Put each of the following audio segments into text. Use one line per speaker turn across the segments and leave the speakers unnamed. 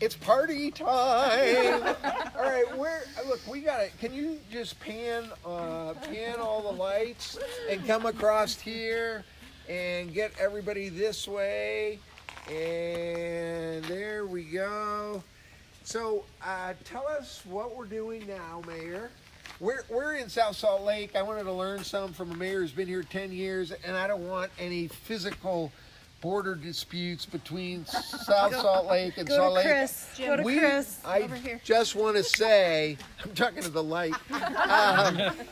It's party time. All right, look, we got it. Can you just pan all the lights and come across here and get everybody this way? And there we go. So tell us what we're doing now, Mayor. We're in South Salt Lake. I wanted to learn some from a mayor who's been here 10 years, and I don't want any physical border disputes between South Salt Lake and Salt Lake.
Go to Chris.
I just want to say, I'm talking to the light.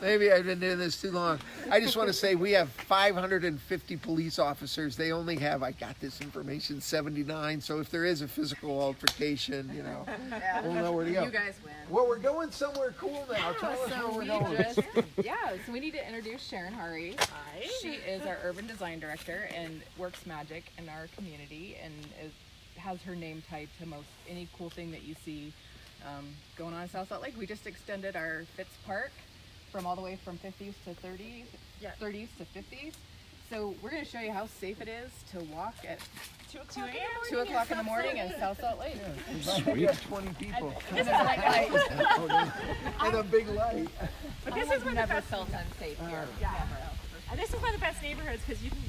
Maybe I've been doing this too long. I just want to say we have 550 police officers. They only have, I got this information, 79. So if there is a physical altercation, you know, we'll know where to go.
You guys win.
Well, we're going somewhere cool now. Tell us where we're going.
So we need to introduce Sharon Hari. Hi. She is our urban design director and works magic in our community, and has her name tied to most any cool thing that you see going on in South Salt Lake. We just extended our Fitz Park from all the way from 50s to 30s, 30s to 50s. So we're going to show you how safe it is to walk at 2 o'clock in the morning in South Salt Lake.
We have 20 people. And a big light.
But this is one of the
never
best.
felt unsafe here.
And this is one of the best neighborhoods because you can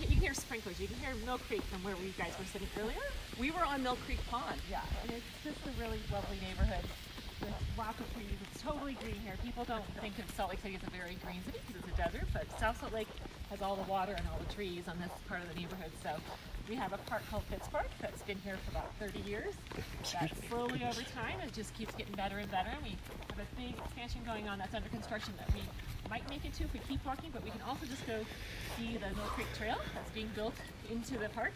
hear sprinklers. You can hear Mill Creek from where you guys were sitting earlier. We were on Mill Creek Pond. Yeah, and it's just a really lovely neighborhood with lots of trees. It's totally green here. People don't think of Salt Lake City as a very green city because it's a desert, but South Salt Lake has all the water and all the trees on this part of the neighborhood. So we have a park called Fitz Park that's been here for about 30 years. That slowly over time it just keeps getting better and better. And we have a big expansion going on that's under construction that we might make it to if we keep walking, but we can also just go see the Mill Creek Trail that's being built into the park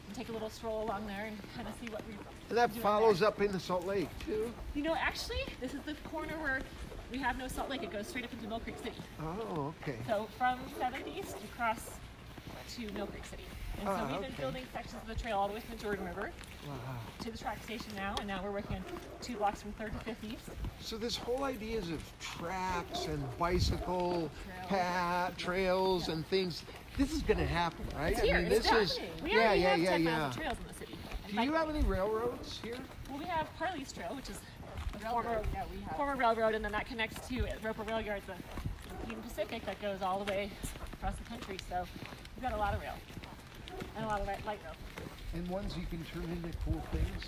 and take a little stroll along there and kind of see what we
And that follows up into Salt Lake too.
You know, actually, this is the corner where we have no Salt Lake. It goes straight up into Mill Creek City.
Oh, okay.
So from 7th East, you cross to Mill Creek City. And so we've been building sections of the trail all the way from the Jordan River to the track station now, and now we're working on 2 blocks from 3rd to 5th East.
So this whole idea of tracks and bicycle trails and things, this is going to happen, right?
It's here.
This is
We already have 10 miles of trails in the city.
Do you have any railroads here?
Well, we have Parley's Trail, which is a former railroad, and then that connects to Roper Rail Yard, the Union Pacific, that goes all the way across the country. So we've got a lot of rail and a lot of light rail.
And ones you can turn into cool things?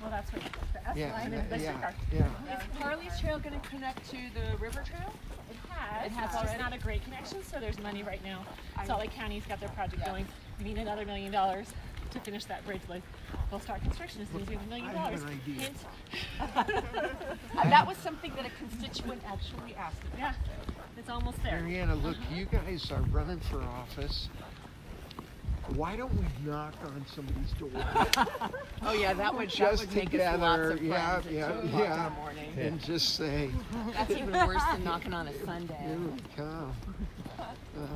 Well, that's what the S line and the streetcar.
Is Parley's Trail going to connect to the river trail?
It has.
has
It's just
already?
not a great connection, so there's money right now. Salt Lake County's got their project going. We need another $1 million to finish that bridge. Like, we'll start construction as soon as we have $1 million.
I have an idea.
Hint.
That was something that a constituent actually asked me.
Yeah, it's almost there.
Mariana, look, you guys are running for office. Why don't we knock on somebody's door?
Oh yeah, that would
Just
make us lots
together,
of friends at 2 o'clock in the morning.
and just say,
That's even worse than knocking on a Sunday.
here we come.
Yeah,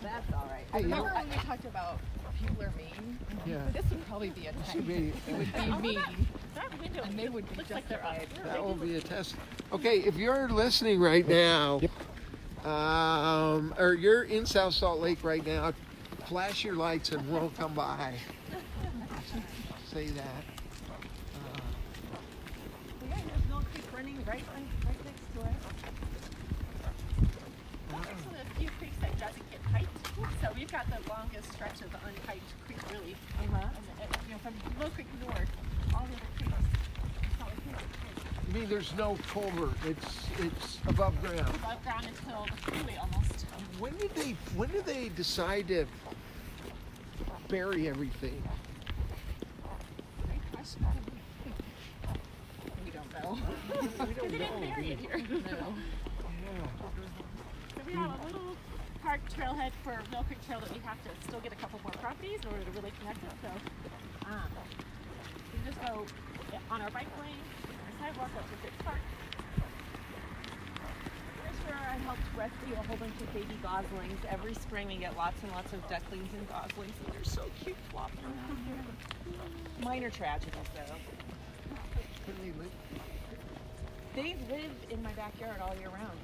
that's all right.
Hey,
Remember when we talked about people are mean?
Yeah.
This would probably be a
Should
type.
be-
It would be mean,
That window
and they would be
looks like they're up.
justified.
That will be a test. Okay, if you're listening right now, or you're in South Salt Lake right now, flash your lights and we'll come by. Say that.
Yeah, there's Mill Creek running right next to us. It's one of the few creeks that doesn't get piped. So we've got the longest stretch of the unpiped creek, really. And, from Mill Creek north, all the other creeks. Salt Lake Creek,
I mean, there's no culvert. It's above ground.
above ground until the freeway almost.
When did they decide to bury everything?
Great question.
We don't know.
Because they didn't bury it here.
No.
So we have a little park trailhead for Mill Creek Trail that we have to still get a couple more properties in order to really connect it. So we can just go on our bike lane, our sidewalk up to Fitz Park.
Here's where I helped rescue a whole bunch of baby goslings. Every spring we get lots and lots of ducklings and goslings, and they're so cute flopping around here. Minor tragedies though. They live in my backyard all year round.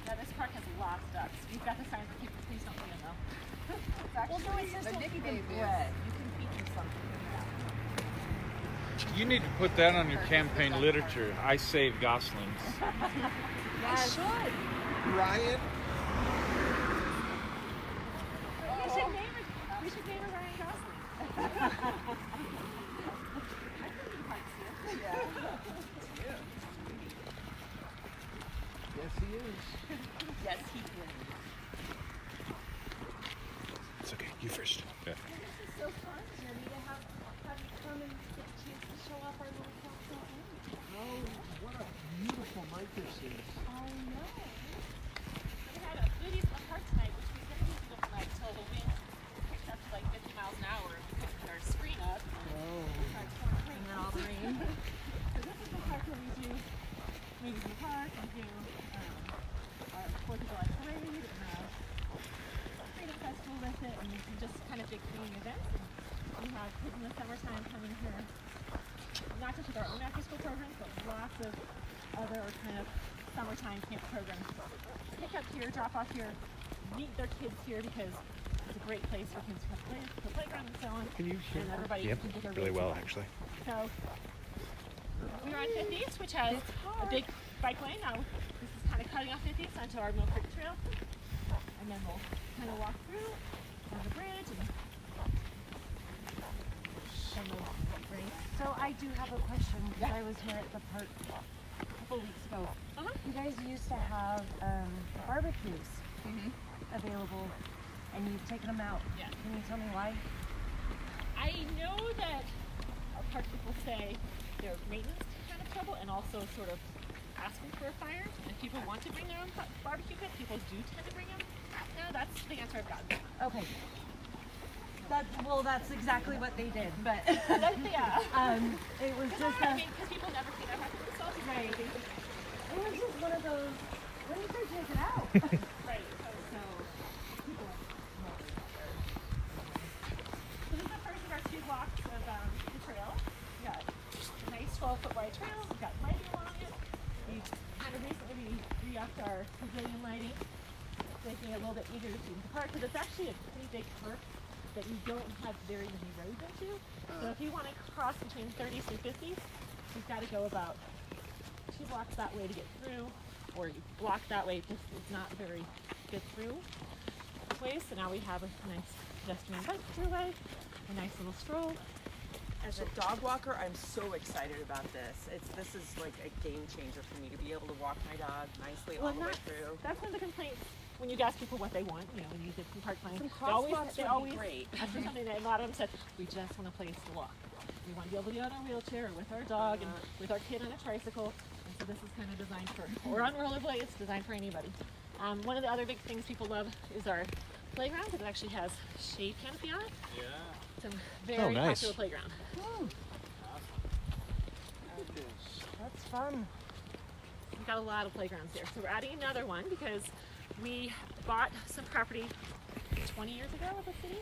Now this park has lots of ducks. We've got the signs that people please don't feed them though.
Well, no, it's just But don't Nicky feed them baby bread. You can feed them something.
You need to put that on your campaign literature. I save goslings.
I should.
Ryan?
We should name her Ryan Gosling.
Yes, he is.
Yes, he is.
It's okay. You first. Yeah.
This is so fun, Jenny, to have you come and get a chance to show off our little cocktail area.
Oh, what a beautiful night this is.
I know. We had a foodies in the park tonight, which we didn't do tonight until the wind picked up to like 50 miles an hour and we couldn't put our screen up.
Oh.
And then all the rain. So this is the park where we do movies in the park and do our 4th of July parade and have a freedom festival with it and just kind of big community events. And we have kids in the summertime coming here, not just with our own after school programs, but lots of other kind of summertime camp programs. So pick up here, drop off here, meet their kids here because it's a great place for kids to play, the playground and so on.
Can you
And everybody
Yep.
can get their
Really
roots
well,
on.
actually.
So we're on 50th, which has a big bike lane. Now this is kind of cutting off 50th onto our Mill Creek Trail, and then we'll kind of walk through on the bridge and we'll bring.
So I do have a question because I was here at the park a couple weeks ago. You guys used to have barbecues available, and you've taken them out.
Yeah.
Can you tell me why?
I know that our park people say they're maintenance kind of trouble and also sort of asking for a fire. And if people want to bring their own barbecue pit, people do tend to bring them. No, that's the answer I've gotten.
Okay. That's exactly what they did, but
Yeah.
it was just
I mean, because people never clean up after themselves.
Right. It was just one of those. When did they take it out?
Right. So people So this is the first of our 2 blocks of the trail. We got a nice 12-foot wide trail. We've got lighting along it. We kind of recently re-upped our pavilion lighting, making it a little bit easier to see the park because it's actually a pretty big park that you don't have very many roads into. So if you want to cross between 30s and 50s, you've got to go about 2 blocks that way to get through, or you block that way. It's not very good through way. So now we have a nice pedestrian bike throughway, a nice little stroll.
As a dog walker, I'm so excited about this. This is like a game changer for me to be able to walk my dog nicely all the way through.
That's one of the complaints when you ask people what they want. You know, when you get some park plans,
Some
they
crosswalks
they
would be great.
ask for something that a lot of them said, we just want a place to walk. We want to be able to be on our wheelchair or with our dog and with our kid on a tricycle. And so this is kind of designed for, or on rollerblades, designed for anybody. One of the other big things people love is our playground because it actually has shade canopy on it. Yeah. It's a very
nice.
popular playground.
That's fun.
We've got a lot of playgrounds here. So we're adding another one because we bought some property 20 years ago with the city,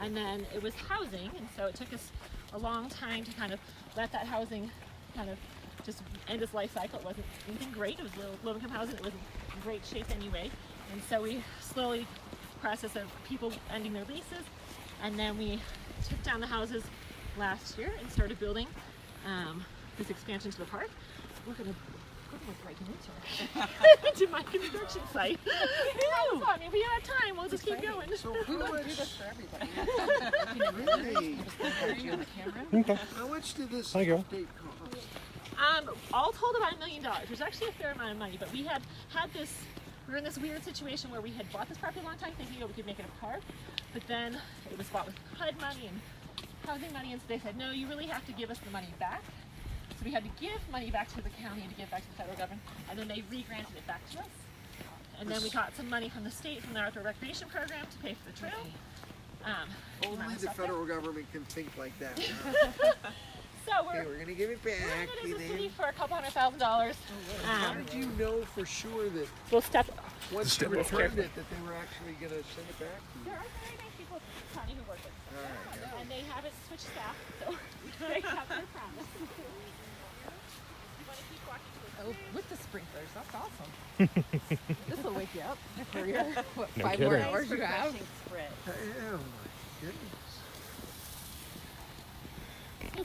and then it was housing, and so it took us a long time to kind of let that housing kind of just end its life cycle. It wasn't anything great. It was low-income housing. It wasn't in great shape anyway, and so we slowly process of people ending their leases, and then we took down the houses last year and started building this expansion to the park. We're gonna break into my construction site. I mean, we have time. We'll just keep going.
So how much,
this for everybody.
really,
On the camera.
how much did this
Thank you.
update cost?
All told about $1 million. There's actually a fair amount of money, but we had this. We were in this weird situation where we had bought this property a long time thinking we could make it a park, but then it was bought with HUD money and housing money, and so they said, no, you really have to give us the money back. So we had to give money back to the county and to give back to the federal government, and then they re-granted it back to us. And then we got some money from the state from their outdoor recreation program to pay for the trail.
Only the federal government can think like that.
So
Okay, we're gonna give it back.
we're in
and
the city
then-
for a couple $100,000.
How did you know for sure that
We'll step.
once you
Step
returned it, that they were actually gonna send it back to you?
There are very nice people at the county who work with us.
Alright,
And they haven't switched staff, so they have their promise. You want to keep walking to the
Oh, with the sprinklers, that's awesome. This will wake you up for your, what,
No
5 more
kidding.
hours you have.
Oh my goodness.
Oh,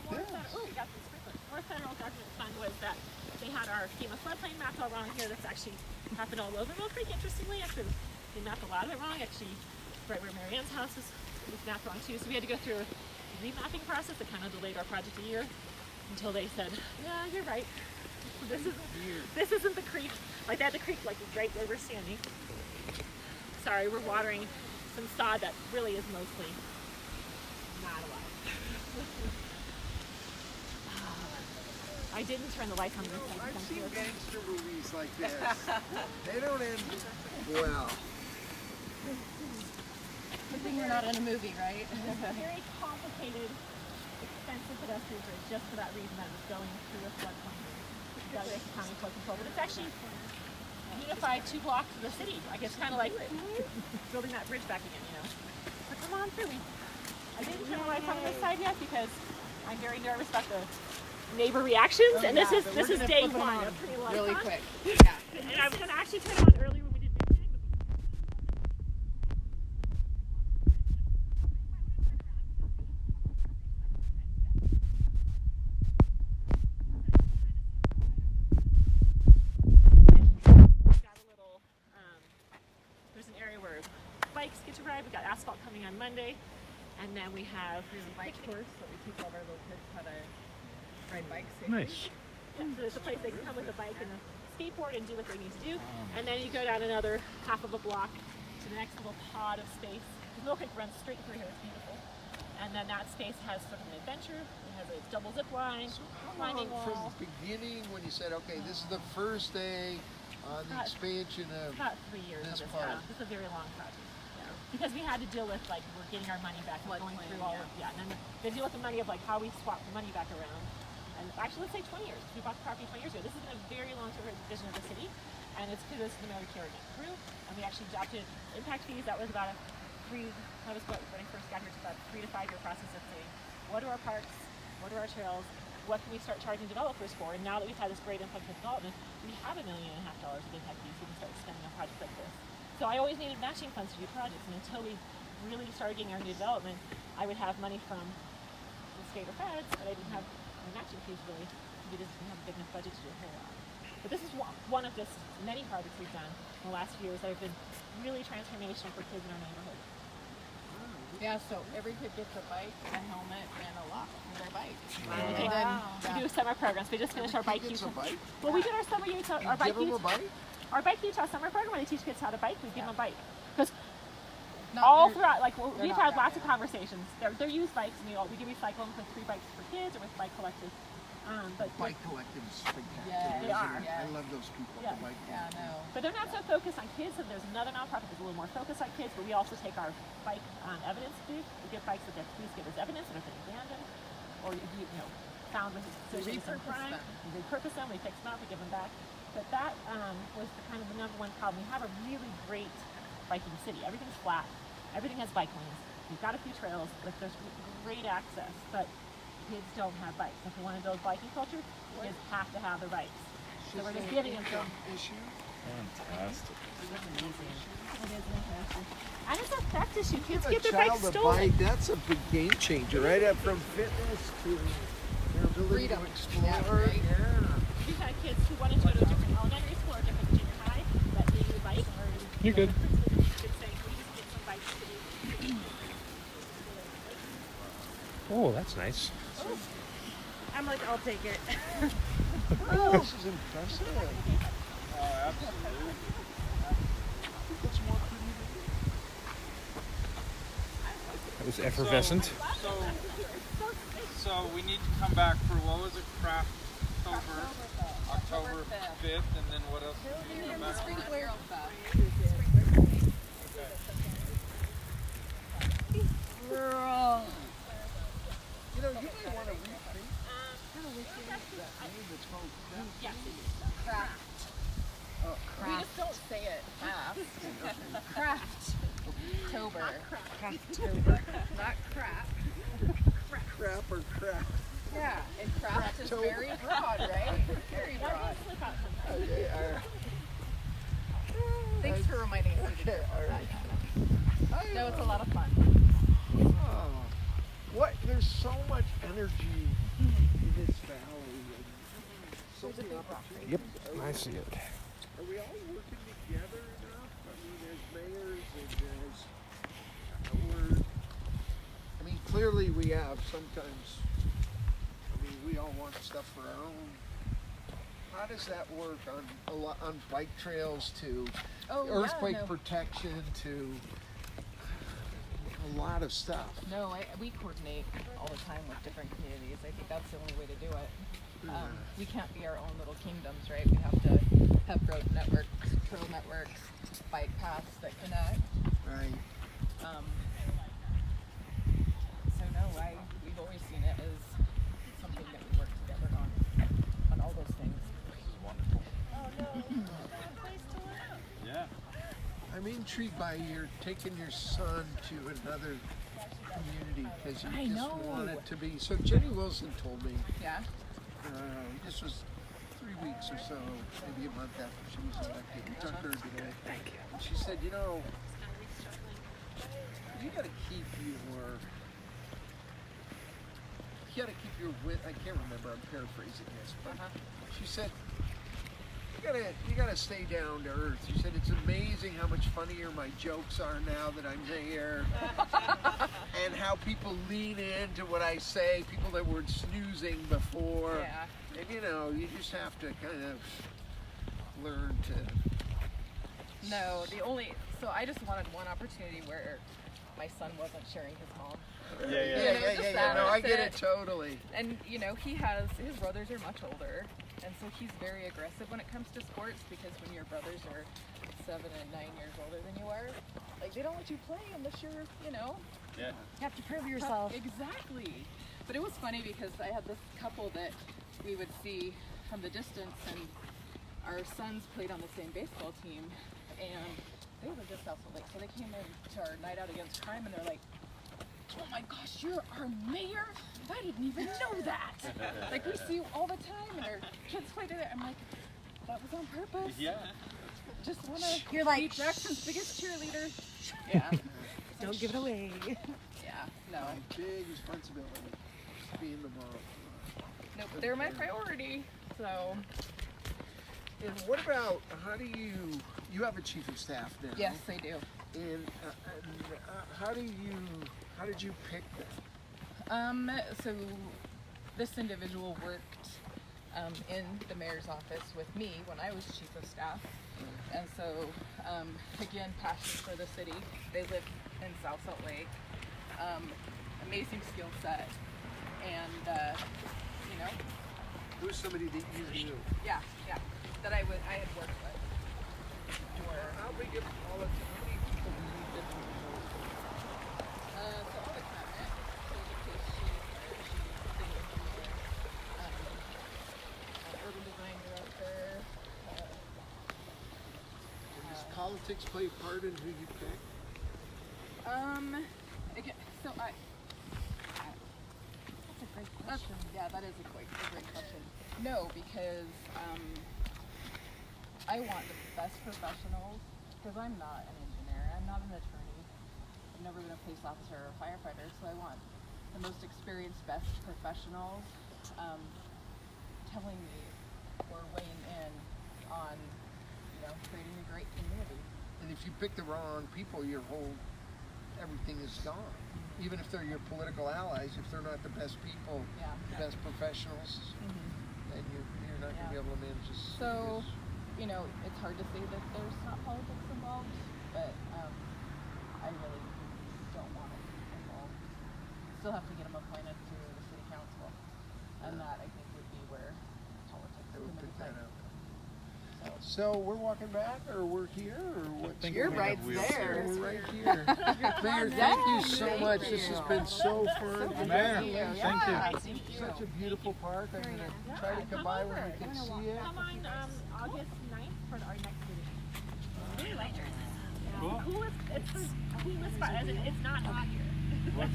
we got some sprinklers. North Federal Government Fund was that they had our FEMA floodplain mapped all wrong here. That's actually happened all over Mill Creek, interestingly. Actually, they mapped a lot of it wrong. Actually, right where Marianne's house was mapped wrong too. So we had to go through a remapping process that kind of delayed our project a year until they said, yeah, you're right. This isn't the creek. Like they had the creek like right where we're standing. Sorry, we're watering some sod that really is mostly not alive. I didn't turn the lights on this side.
I've seen gangster movies like this. They don't end well.
Good thing we're not in a movie, right?
It's a very complicated, expensive pedestrian bridge just for that reason that it's going through a floodplain. County flood control, but it's actually unified 2 blocks of the city. I guess kind of like building that bridge back again, you know. But come on through. I didn't turn the lights on this side yet because I'm very nervous about the neighbor reactions, and this is day one of pretty long
really
time.
quick. Yeah.
And I was going to actually turn them on earlier when we did midnight. Got a little, there's an area where bikes get to ride. We got asphalt coming on Monday, and then we have
There's a bike course that we teach all of our little kids how to ride bikes.
Nice.
Yeah, so there's a place they can come with a bike and a skateboard and do what they need to do. And then you go down another half of a block to the next little pod of space. The Mill Creek runs straight through here, it's beautiful. And then that space has sort of an adventure. It has a double zip line, climbing
From
wall.
the beginning, when you said, okay, this is the first day on the expansion of
About 3 years
this
of this
part.
project. This is a very long project. Yeah. Because we had to deal with like we're getting our money back and going through all of and then they deal with the money of like how we swap the money back around. And actually, let's say 20 years. We bought the property 20 years ago. This has been a very long-term vision of the city, and it's kudos to the Mayor-a-Thon crew. And we actually adopted impact fees. That was about when I first got here, it's about a 3 to 5 year process of saying, what are our parks, what are our trails, what can we start charging developers for? And now that we've had this great impact of development, we have $1.5 million of impact fees we can start spending on projects like this. So I always needed matching funds to do projects, and until we really started getting our new development, I would have money from the state or feds, but I didn't have my matching fees really. We just didn't have a big enough budget to do a whole lot. But this is one of just many projects we've done in the last few years that have been really transformational for kids in our neighborhood.
Yeah, so every kid gets a bike, a helmet, and a lock for their bike.
Okay. We do summer programs. We just finished our bike
Gets a
Utah.
bike?
Well, we did our summer Utah, our bike
Give them a
Utah,
bike?
our bike Utah summer program where they teach kids how to bike. We give them a bike because
Not
all
very-
throughout, like
they're
we've
not
had
that
lots of conversations. They're used bikes, and we recycle them with 3 bikes for kids or with bike collectives. But
Bike collectives, spectacular.
Yeah,
they are.
I love those people.
Yeah.
The bike
Yeah, I know.
But they're not so focused on kids, and there's another nonprofit that's a little more focused on kids, but we also take our bike evidence fee. We give bikes that the police give as evidence that have been abandoned, or found with associated with some crime. We repurpose them, we fix them up, we give them back. But that was the kind of the #1 problem. We have a really great biking city. Everything's flat. Everything has bike lanes. We've got a few trails, but there's great access, but kids don't have bikes. If we want to build biking culture, kids have to have their bikes. So we're just giving them to them.
issue.
Fantastic.
And it's a theft issue. Kids
Give
get
a
their bikes
child a
stolen.
bike, that's a big game changer, right? Up from fitness to their ability
Freedom.
to explore.
Yeah, right.
We've had kids who wanted to go to a different elementary school or different junior high that needed a bike.
You're good.
Kids saying, "Can we just get some bikes to do?"
Oh, that's nice.
I'm like, I'll take it.
Oh, this is impressive.
Absolutely.
It's more pretty
That was effervescent. So we need to come back for what was it? October 5th, and then what else? Do we come back?
Girl.
You know, you might want to rethink that name that's called craft.
Yes.
We just don't say it fast. Craft. October. Crafttober. Not crap.
Crap or crap.
Yeah, and craft is very broad, right? Very broad.
Okay, all right.
Thanks for reminding us.
Okay, all right.
No, it's a lot of fun.
Oh, there's so much energy in this valley and so many opportunities.
Yep, I see it.
Are we all working together enough? I mean, as mayors and as clearly we have sometimes. I mean, we all want stuff for our own. How does that work on bike trails to earthquake protection to a lot of stuff?
No, we coordinate all the time with different communities. I think that's the only way to do it. We can't be our own little kingdoms, right? We have to have road networks, trail networks, bike paths that connect.
Right.
So no, we've always seen it as something that we work together on all those things.
This is wonderful.
Oh no, place to live.
Yeah.
I'm intrigued by your taking your son to another community because you
I
just
know.
want it to be. So Jenny Wilson told me,
Yeah.
this was 3 weeks or so, maybe a month after she was elected. We talked to her today. Thank you. And she said, you gotta keep your I can't remember, I'm paraphrasing this, but she said, you gotta stay down to earth. She said, it's amazing how much funnier my jokes are now that I'm there, and how people lean into what I say, people that were snoozing before.
Yeah.
And you just have to kind of learn to.
No, so I just wanted one opportunity where my son wasn't sharing his mom.
Yeah. No, I get it totally.
And his brothers are much older, and so he's very aggressive when it comes to sports because when your brothers are 7 and 9 years older than you are, like they don't let you play unless you're,
Yeah.
You have to prove yourself.
Exactly. But it was funny because I had this couple that we would see from the distance, and our sons played on the same baseball team, and they were just South Salt Lake, so they came in to our night out against crime, and they're like, "Oh my gosh, you're our mayor? I didn't even know that." Like we see you all the time, and our kids play together. I'm like, that was on purpose.
Yeah.
Just wanna
You're like,
be Jackson's biggest cheerleader. Yeah.
don't give it away.
Yeah. No.
My big responsibility is being the mom.
Nope. They're my priority. So.
And what about, how do you have a chief of staff now?
Yes, they do.
And how did you pick them?
So this individual worked in the mayor's office with me when I was chief of staff. And so, again, passion for the city. They live in South Salt Lake. Amazing skill set. And,
Who was somebody that you knew?
yeah, that I had worked with.
How many people do you get to know?
So all the cabinet, so the case chief, urban design director.
Does politics play a part in who you pick?
Again, so
That's a great question.
yeah, that is a great question. No, because I want the best professionals, because I'm not an engineer, I'm not an attorney, I've never been a police officer or a firefighter, so I want the most experienced, best professionals telling me or weighing in on, creating a great community.
And if you pick the wrong people, everything is gone. Even if they're your political allies, if they're not the best people, the best professionals, then you're not going to be able to manage this.
So, it's hard to say that there's not politics involved, but I really don't want it involved. Still have to get them appointed to the city council, and that I think would be where politics
I would
come
pick
into
that
play.
out. So we're walking back, or we're here, or what's
You're right there.
We're right here. Mayor, thank you so much. This has been so fun.
Mayor, thank you.
Such a beautiful park. I'm going to try to come by when we can see it.
Come on August 9th for our next meeting. Really like it.
Cool.
It's the coolest spot. It's not hot here.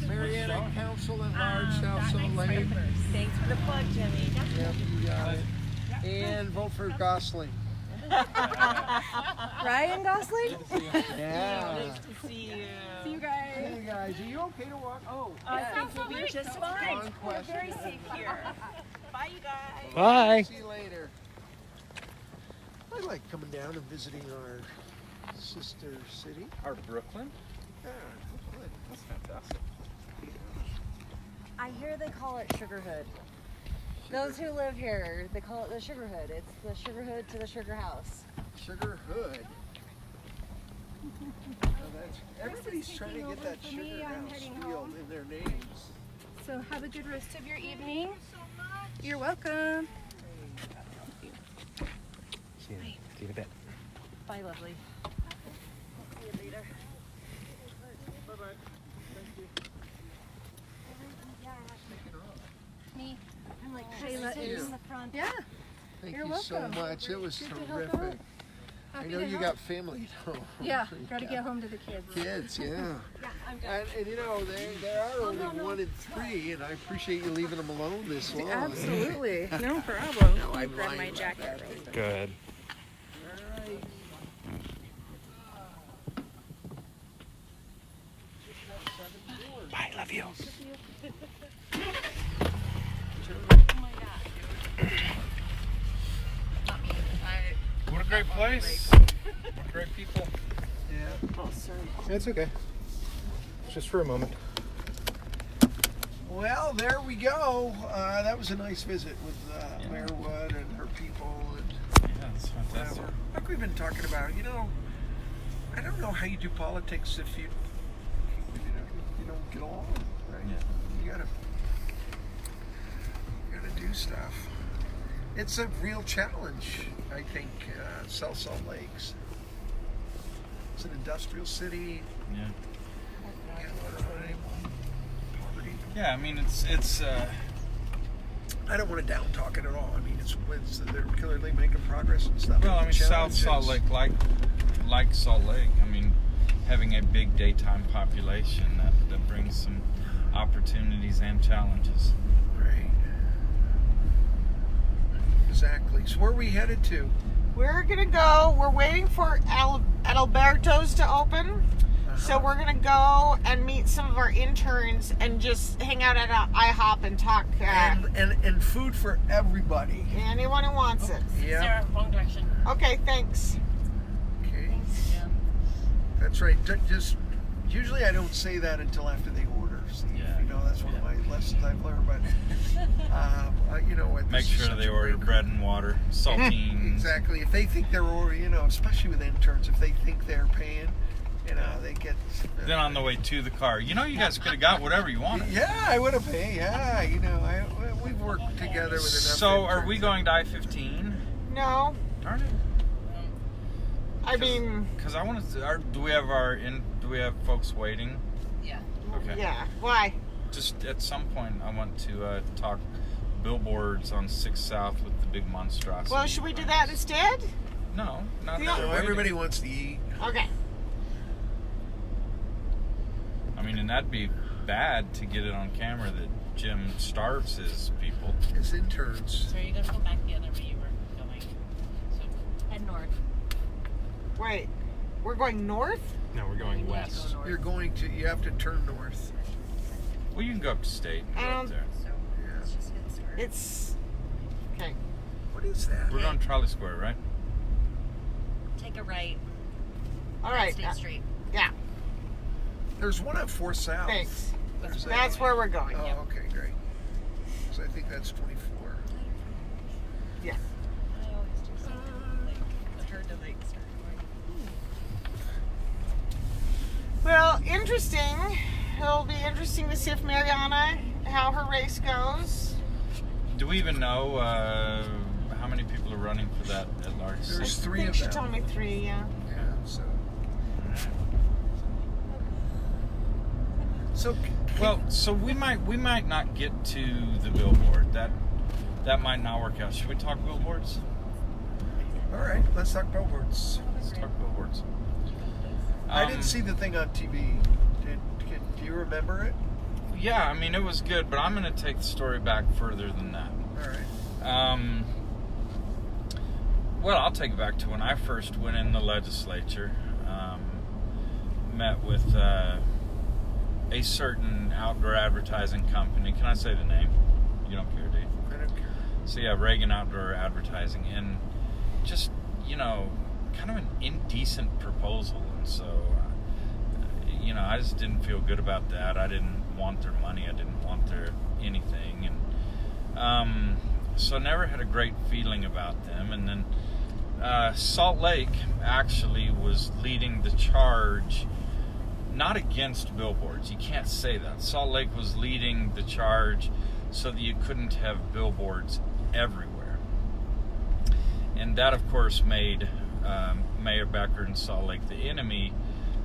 Marietta Council at Large, South Salt Lake.
Thanks for the plug, Jimmy.
Yep, you got it. And vote for Gosling.
Ryan Gosling?
Yeah.
See you.
See you guys.
Hey guys, are you okay to walk? Oh,
We'll be just fine.
fun
We're
question.
very safe here. Bye, you guys.
Bye.
See you later. I like coming down and visiting our sister city.
Our Brooklyn?
Yeah, good.
That's fantastic.
I hear they call it Sugar Hood. Those who live here, they call it the Sugar Hood. It's the Sugar Hood to the Sugar House.
Sugar Hood. Oh, everybody's trying to get that Sugar House field in their names.
So have a good rest of your evening. You're welcome.
See you in a bit.
Bye, lovely. See you later.
Bye-bye. Thank you.
Me. I'm like
Shayla is
in the front.
Yeah.
Thank
You're
you so
welcome.
much. It was
Good to help
terrific.
out.
I
Happy
know
to
you
help.
got family at home.
Yeah, gotta get home to the kids.
Kids, yeah.
Yeah, I'm good.
And you know, there are only 1 in 3, and I appreciate you leaving them alone this long.
Absolutely.
No problem.
No, I'm
Grab my
lying about
jacket.
that.
Good.
All right.
Bye, love you.
What a great place. What great people.
Yeah.
Oh, sorry.
It's okay. Just for a moment.
Well, there we go. That was a nice visit with Mayor Wood and her people and
Yeah, it's fantastic.
whatever. Like we've been talking about, you know, I don't know how you do politics if you don't get along, right?
Yeah.
You gotta do stuff. It's a real challenge, I think, South Salt Lakes. It's an industrial city.
Yeah.
You know, poverty.
Yeah, I mean it's
I don't want to down talk it at all. I mean, it's they're clearly making progress and stuff.
well, I mean
The
South
challenge
Salt
is-
Lake like Salt Lake. I mean, having a big daytime population that brings some opportunities and challenges.
Right. Exactly. So where are we headed to?
We're gonna go. We're waiting for Adalberto's to open. So we're gonna go and meet some of our interns and just hang out at IHOP and talk.
And food for everybody.
Anyone who wants it.
Yeah.
Sarah, wrong direction.
Okay, thanks.
Okay. That's right. Just usually I don't say that until after they order. Steve.
Yeah.
You know, that's one of my lessons I've learned. But you know what?
Make
this is
sure
such
they
a
order
great-
bread and water, saltines.
Exactly. If they think they're ordering, you know, especially with interns, if they think they're paying, you know, they get.
Then on the way to the car, you know, you guys could have got whatever you wanted.
Yeah, I would have paid. Yeah, you know, we've worked together with enough.
So, are
interns.
we going to I-15?
No,
Darn it.
I mean,
Because I want to. Do we have folks waiting?
Yeah.
Okay.
yeah. Why?
Just at some point, I want to talk billboards on 6 South with the big monstrosity.
Well, should we do that instead?
No, not
Yeah.
that.
So
we're
everybody
waiting.
wants to eat.
Okay.
I mean, and that'd be bad to get it on camera that Jim starves his people.
As interns.
So are you gonna go back the other way you were going? So head north.
Wait, we're going north?
No, we're going west.
You have to turn north.
Well, you can go up to State and go up there.
Yeah.
It's okay.
What is that?
We're going Trolley Square, right?
Take a right.
All right.
State Street.
Yeah.
There's one at 4 South.
Thanks.
There's that
That's
one.
where we're going.
Oh, okay, great. So I think that's 24.
Yeah.
I always do something like it's hard to like start.
Well, interesting. It'll be interesting to see if Mariana, how her race goes.
Do we even know how many people are running for that at large seat?
There's
I
3
think
of
she
them.
told me 3, yeah.
Yeah, so
Well, so we might not get to the billboard. That might not work out. Should we talk billboards?
all right, let's talk billboards.
Let's talk billboards.
I didn't see the thing on TV. Do you remember it?
Yeah, I mean it was good, but I'm going to take the story back further than that.
All right.
Well, I'll take it back to when I first went in the legislature. Met with a certain outdoor advertising company. Can I say the name? You don't care, do you?
I don't care.
So yeah, Reagan Outdoor Advertising, and just, kind of an indecent proposal. And so, I just didn't feel good about that. I didn't want their money. I didn't want their anything. And so I never had a great feeling about them. And then Salt Lake actually was leading the charge, not against billboards. You can't say that. Salt Lake was leading the charge so that you couldn't have billboards everywhere. And that, of course, made Mayor Becker and Salt Lake the enemy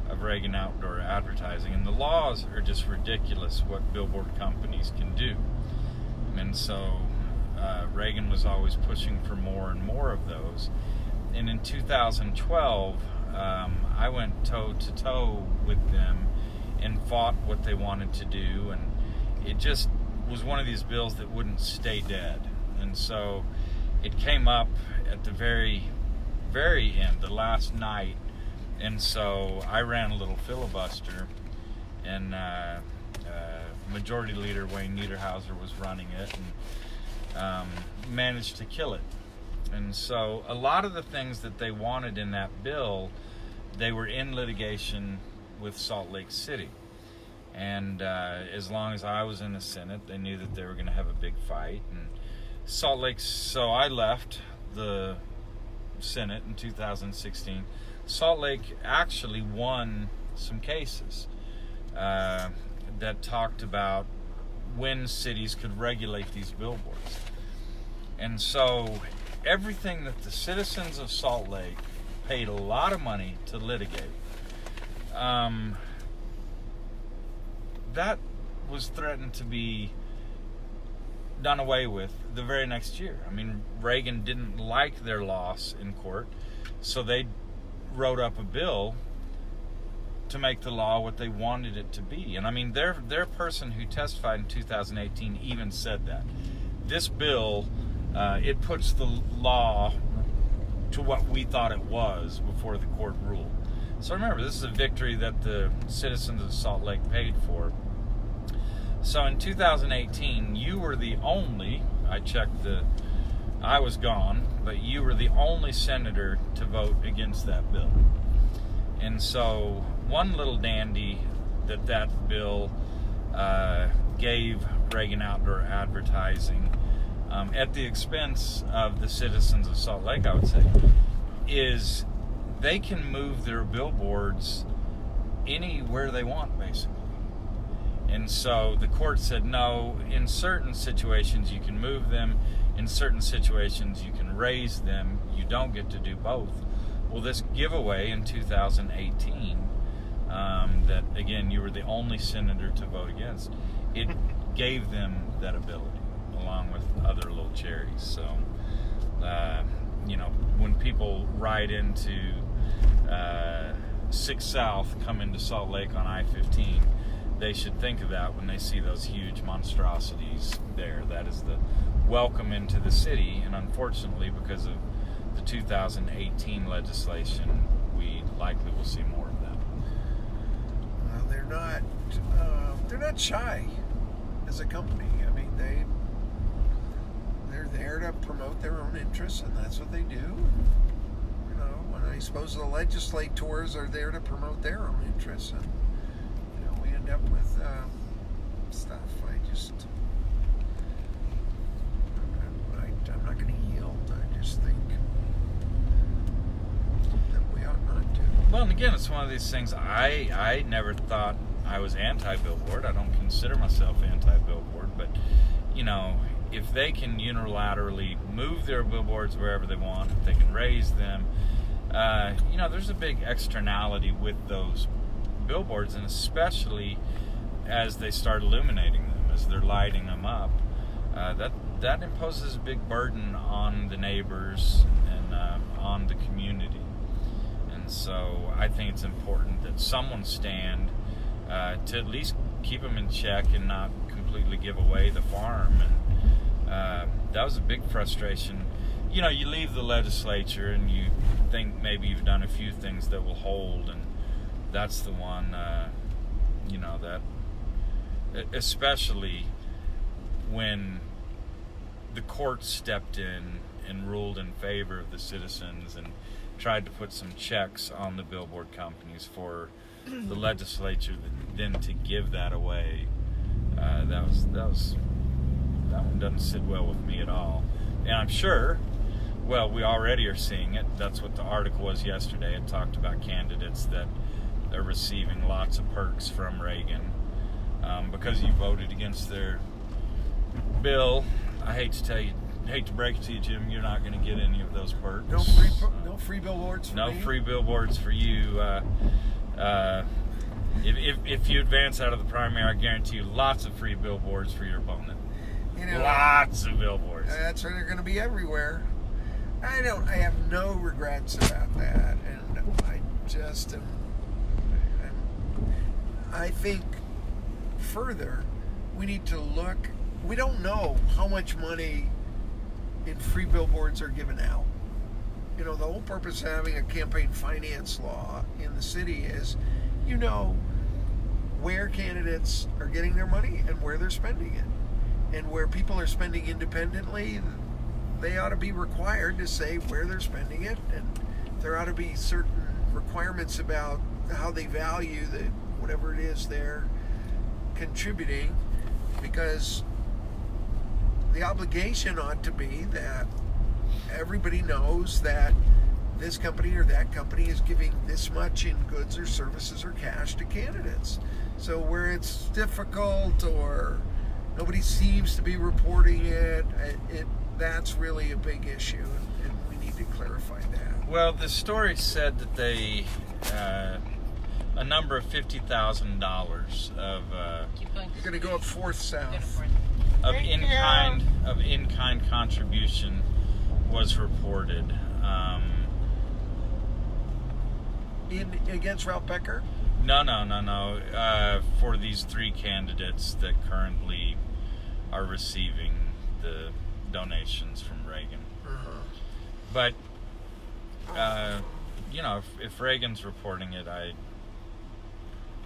of Reagan Outdoor Advertising. And the laws are just ridiculous what billboard companies can do. And so Reagan was always pushing for more and more of those. And in 2012, I went toe-to-toe with them and fought what they wanted to do. And it just was one of these bills that wouldn't stay dead. And so it came up at the very, very end, the last night. And so I ran a little filibuster, and Majority Leader Wayne Niederhauser was running it, and managed to kill it. And so a lot of the things that they wanted in that bill, they were in litigation with Salt Lake City. And as long as I was in the Senate, they knew that they were going to have a big fight. And Salt Lake, so I left the Senate in 2016. Salt Lake actually won some cases that talked about when cities could regulate these billboards. And so everything that the citizens of Salt Lake paid a lot of money to litigate, that was threatened to be done away with the very next year. I mean, Reagan didn't like their loss in court, so they wrote up a bill to make the law what they wanted it to be. And I mean, their person who testified in 2018 even said that this bill, it puts the law to what we thought it was before the court ruled. So remember, this is a victory that the citizens of Salt Lake paid for. So in 2018, you were the only, I was gone, but you were the only senator to vote against that bill. And so one little dandy that bill gave Reagan Outdoor Advertising, at the expense of the citizens of Salt Lake, I would say, is they can move their billboards anywhere they want, basically. And so the court said, no, in certain situations you can move them, in certain situations you can raise them, you don't get to do both. Well, this giveaway in 2018, that again, you were the only senator to vote against, it gave them that ability, along with other little cherries. So, when people ride into 6 South, come into Salt Lake on I-15, they should think of that when they see those huge monstrosities there. That is the welcome into the city, and unfortunately, because of the 2018 legislation, we likely will see more of that.
Well, they're not shy as a company. I mean, they're there to promote their own interests, and that's what they do. And I suppose the legislators are there to promote their own interests, and we end up with stuff. I'm not going to yield. I just think that we ought not to.
Well, and again, it's one of these things. I never thought I was anti-billboard. I don't consider myself anti-billboard, but if they can unilaterally move their billboards wherever they want, if they can raise them, there's a big externality with those billboards, and especially as they start illuminating them, as they're lighting them up, that imposes a big burden on the neighbors and on the community. And so I think it's important that someone stand to at least keep them in check and not completely give away the farm. And that was a big frustration. you know, you leave the legislature and you think maybe you've done a few things that will hold, and that's the one, you know, that, especially when the court stepped in and ruled in favor of the citizens and tried to put some checks on the billboard companies for the legislature then to give that away. That one doesn't sit well with me at all. And I'm sure, well, we already are seeing it. That's what the article was yesterday. It talked about candidates that are receiving lots of perks from Reagan because you voted against their bill. I hate to break it to you, Jim, you're not going to get any of those perks.
No free billboards for
No
me?
free billboards for you. If you advance out of the primary, I guarantee you lots of free billboards for your opponent.
You know,
Lots of billboards.
that's where they're going to be everywhere. I have no regrets about that, and I think further we need to look. We don't know how much money in free billboards are given out. You know, the whole purpose of having a campaign finance law in the city is, you know, where candidates are getting their money and where they're spending it. And where people are spending independently, they ought to be required to say where they're spending it, and there ought to be certain requirements about how they value whatever it is they're contributing, because the obligation ought to be that everybody knows that this company or that company is giving this much in goods or services or cash to candidates. So where it's difficult or nobody seems to be reporting it, that's really a big issue, and we need to clarify that.
Well, the story said that they, a number of $50,000 of
You're going to go up Fourth South.
in-kind contribution was reported.
Against Ralph Becker?
No. For these three candidates that currently are receiving the donations from Reagan. But, you know, if Reagan's reporting it,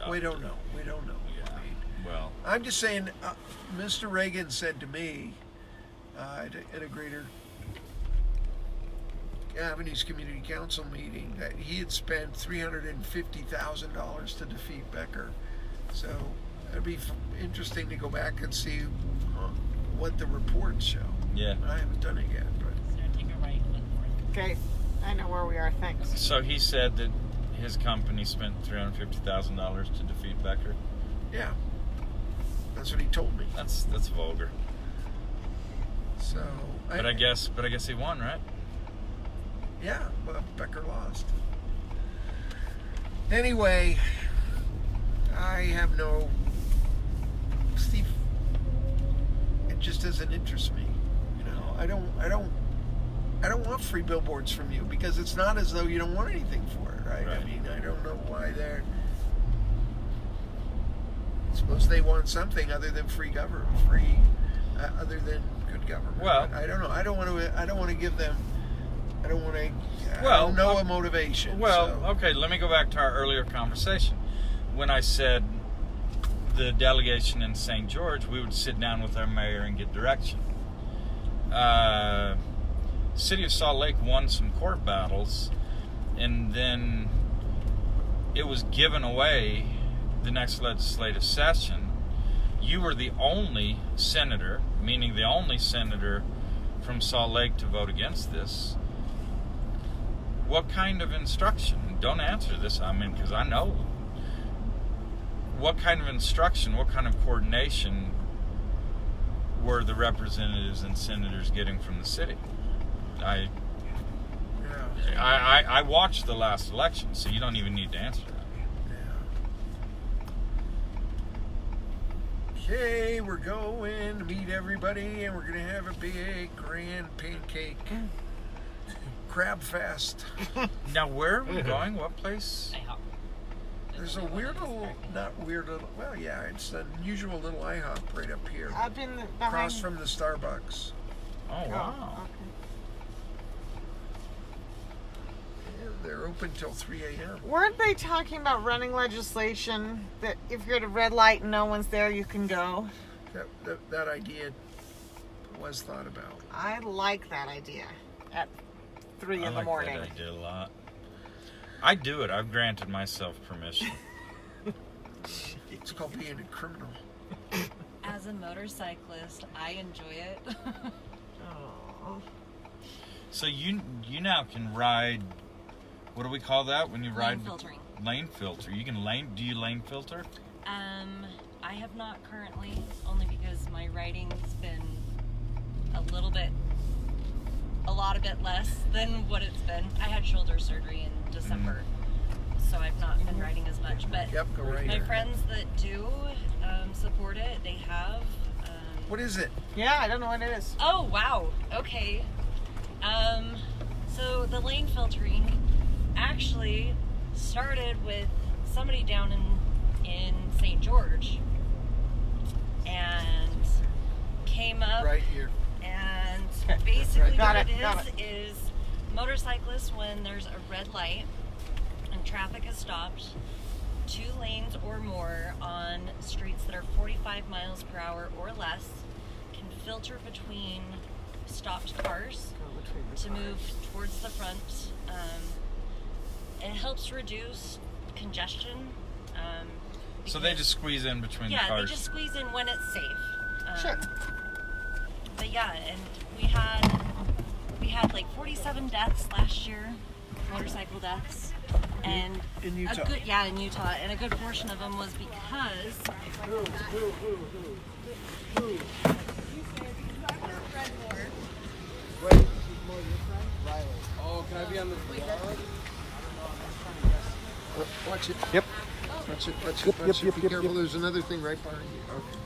We don't know.
Yeah, well.
I'm just saying, Mr. Reagan said to me at a Greater Avenues Community Council meeting that he had spent $350,000 to defeat Becker. So it'd be interesting to go back and see what the reports show.
Yeah.
I haven't done it yet, but
Take a right, look for it.
Okay, I know where we are. Thanks.
So he said that his company spent $350,000 to defeat Becker.
yeah, that's what he told me.
That's vulgar.
So,
But I guess he won, right?
yeah, well, Becker lost. Anyway, I have no, Steve. It just doesn't interest me. You know, I don't want free billboards from you, because it's not as though you don't want anything for it, right?
Right.
I mean, I don't know why they're. I suppose they want something other than other than good government.
Well,
But I don't know. I don't want to give them. I don't
Well,
know a motivation.
Well,
so.
okay, let me go back to our earlier conversation. When I said the delegation in St. George, we would sit down with our mayor and get direction. City of Salt Lake won some court battles, and then it was given away the next legislative session. You were the only senator, meaning the only senator from Salt Lake to vote against this. What kind of instruction? Don't answer this, I mean, because I know. What kind of instruction, what kind of coordination were the representatives and senators getting from the city? I watched the last election, so you don't even need to answer that.
Okay, we're going to meet everybody, and we're going to have a big grand pancake crab fest.
Now, where are we going? What place?
IHOP.
There's a it's an unusual little IHOP right up here,
Up in the
across
behind.
from the Starbucks.
Oh, wow.
Okay.
they're open till 3 a.m.
Weren't they talking about running legislation that if you're at a red light and no one's there, you can go?
That idea was thought about.
I like that idea at 3
I
in the
like
morning.
that idea a lot. I do it. I've granted myself permission.
It's called being a criminal.
As a motorcyclist, I enjoy it.
Oh.
So you now can ride. What do we call that when you ride?
filtering.
Lane filter. You can lane. Do you lane filter?
I have not currently, only because my riding's been a lot bit less than what it's been. I had shoulder surgery in December, so I've not been riding as much. But
Yep, go right
my
here.
friends that do support it, they have.
What is it?
Yeah, I don't know what it is.
Oh, wow. Okay. So the lane filtering actually started with somebody down in St. George and came up
Right here.
and basically
Got
what
it,
it
got
is motorcyclists, when there's a red light and traffic is stopped 2 lanes or more on streets that are 45 miles per hour or less, can filter between stopped cars to move towards the front. It helps reduce congestion.
So they just squeeze in between the
Yeah,
cars.
they just squeeze in when it's safe.
Sure.
But yeah, and we had like 47 deaths last year, motorcycle deaths, and
In Utah.
in Utah, and a good portion of them was because
Oh, can I be on the Watch it.
Yep.
Watch it. Watch it.
Yep,
Watch
yep,
it.
yep,
Be
yep,
careful.
yep.
There's another thing right behind you. Okay.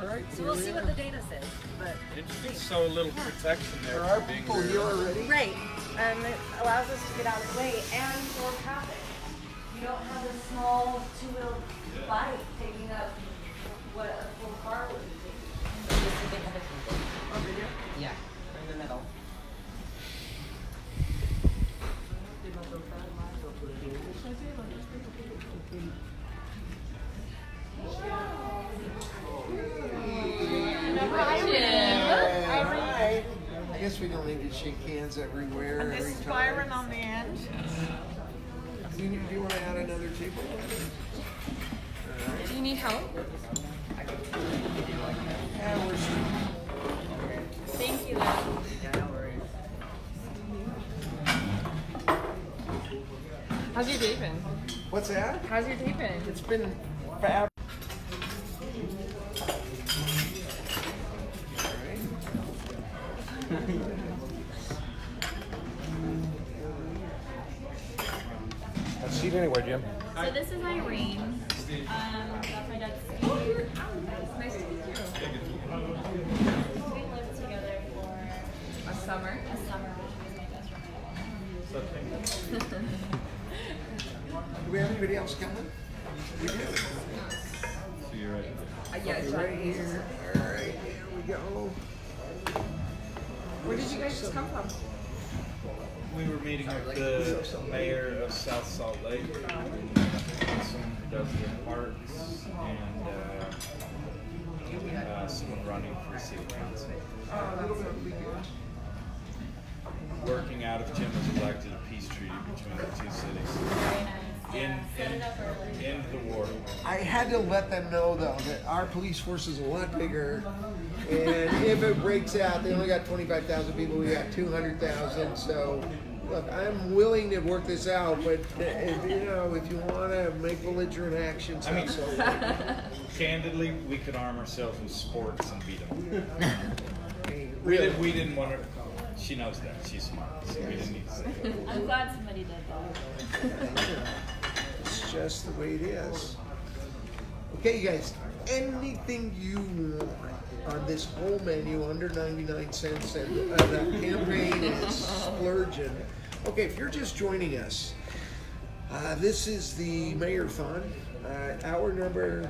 All right.
so we'll see what the data says. But
It's so little protection there.
There are
for being
people
rear.
here already.
Right. It allows us to get out of the way and slow traffic. You don't have a small two-wheel bike taking up what a full car would be taking.
Yeah, in the middle.
Hi. I guess we don't need to shake hands everywhere.
And this
every
is
time.
Byron on the end.
Do you want to add another table?
Do you need help?
Yeah, we're
Thank you. How's your day been?
What's that?
How's your day been?
It's been fab.
Have a seat anywhere, Jim.
So this is Irene. That's my dad's. Oh, you're out. Nice to meet you. We lived together for
A summer?
a summer, which was my best friend.
Do we have anybody else coming? We do.
So you're right.
Yeah,
Right here. All right, here we go.
Where did you guys just come from?
We were meeting with the mayor of South Salt Lake, someone who does the parks, and someone running for city council. Working out if Jim was elected, a peace treaty between the two cities.
Very nice.
In the war.
I had to let them know though that our police force is a lot bigger, and if it breaks out, they only got 25,000 people. We got 200,000. So, look, I'm willing to work this out, but if you want to make belligerent actions,
I mean,
so
candidly, we could arm ourselves with sports and beat them.
really,
We didn't want her. She knows that. She's smart. So we didn't need to say that.
I'm glad somebody did that.
it's just the way it is. Okay, you guys, anything you want on this whole menu under 99 cents, and the campaign is splurging. Okay, if you're just joining us, this is the Mayor-a-Thon, hour number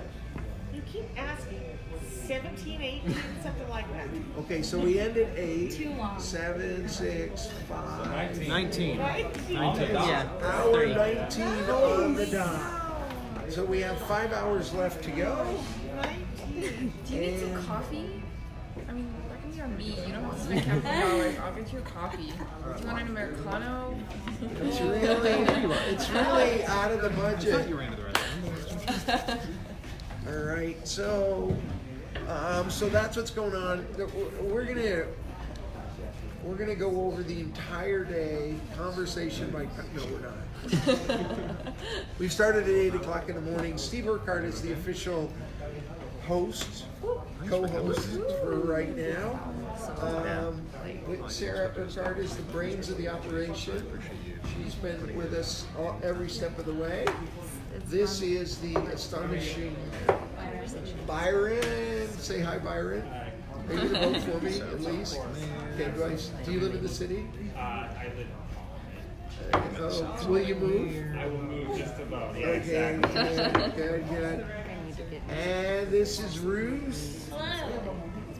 You keep asking. 17, 18, something like that.
Okay, so we end at 8,
Too long.
7, 6, 5.
19.
19.
Yeah.
Hour 19 on the dot. So we have 5 hours left to go.
19.
Do you need some coffee? I mean, that can be on me. You don't have to spend $10. I'll get you a coffee. Do you want an Americano?
It's really out of the budget.
You ran to the right.
All right, so that's what's going on. We're gonna go over the entire day, conversation by. No, we're not. We've started at 8 o'clock in the morning. Steve Urquhart is the official host, co-host for right now. Sarah Urquhart is the brains of the operation. She's been with us every step of the way. This is the astonishing Byron. Say hi, Byron. Are you going to vote for me, at least? Okay, do you live in the city?
I live
Will you move?
I will move just about. Yeah,
Okay,
exactly.
good. And this is Ruth.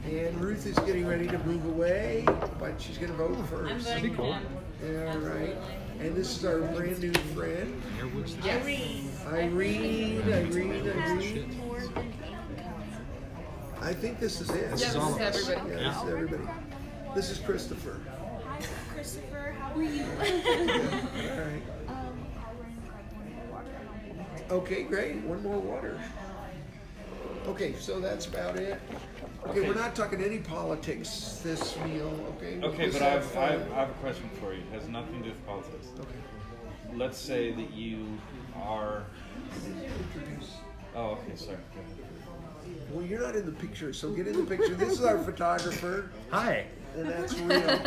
And Ruth is getting ready to move away, but she's going to vote first.
I'm voting for him.
All right. And this is our brand new friend,
Irene.
Irene. I think this is it.
Yeah, this is everybody.
Yeah, this is everybody. This is Christopher.
Hi, Christopher. How are you?
All right. Okay, great. One more water. Okay, so that's about it. Okay, we're not talking any politics this meal, okay?
Okay,
Just
but I
have
have
fun.
a question for you. It has nothing to do with politics.
Okay.
Let's say that you are. Oh, okay, sorry. Go ahead.
Well, you're not in the picture, so get in the picture. This is our photographer,
Hi,
and that's real.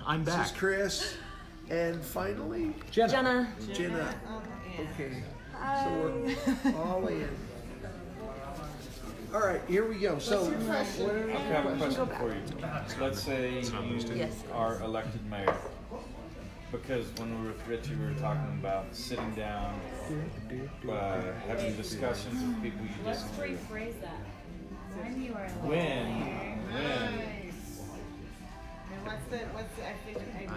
I'm
This
back.
is Chris. And finally,
Jenna.
Jenna. Okay. So we're all in. All right, here we go. So,
Okay, I have a question for you. Let's say you are elected mayor. Because when we were with Richie, we were talking about sitting down, having discussions with people you
Let's
disagree with.
rephrase that. When you are
When
And what's the, I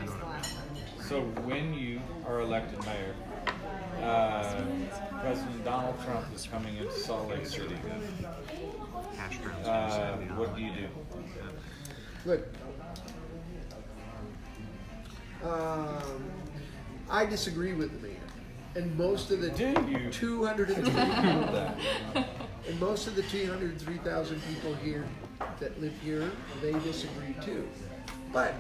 missed the last one.
So when you are elected mayor, President Donald Trump is coming into Salt Lake City. What do you do?
Good. I disagree with the mayor, and most of the 203 and most of the 203,000 people here that live here, they disagree too. But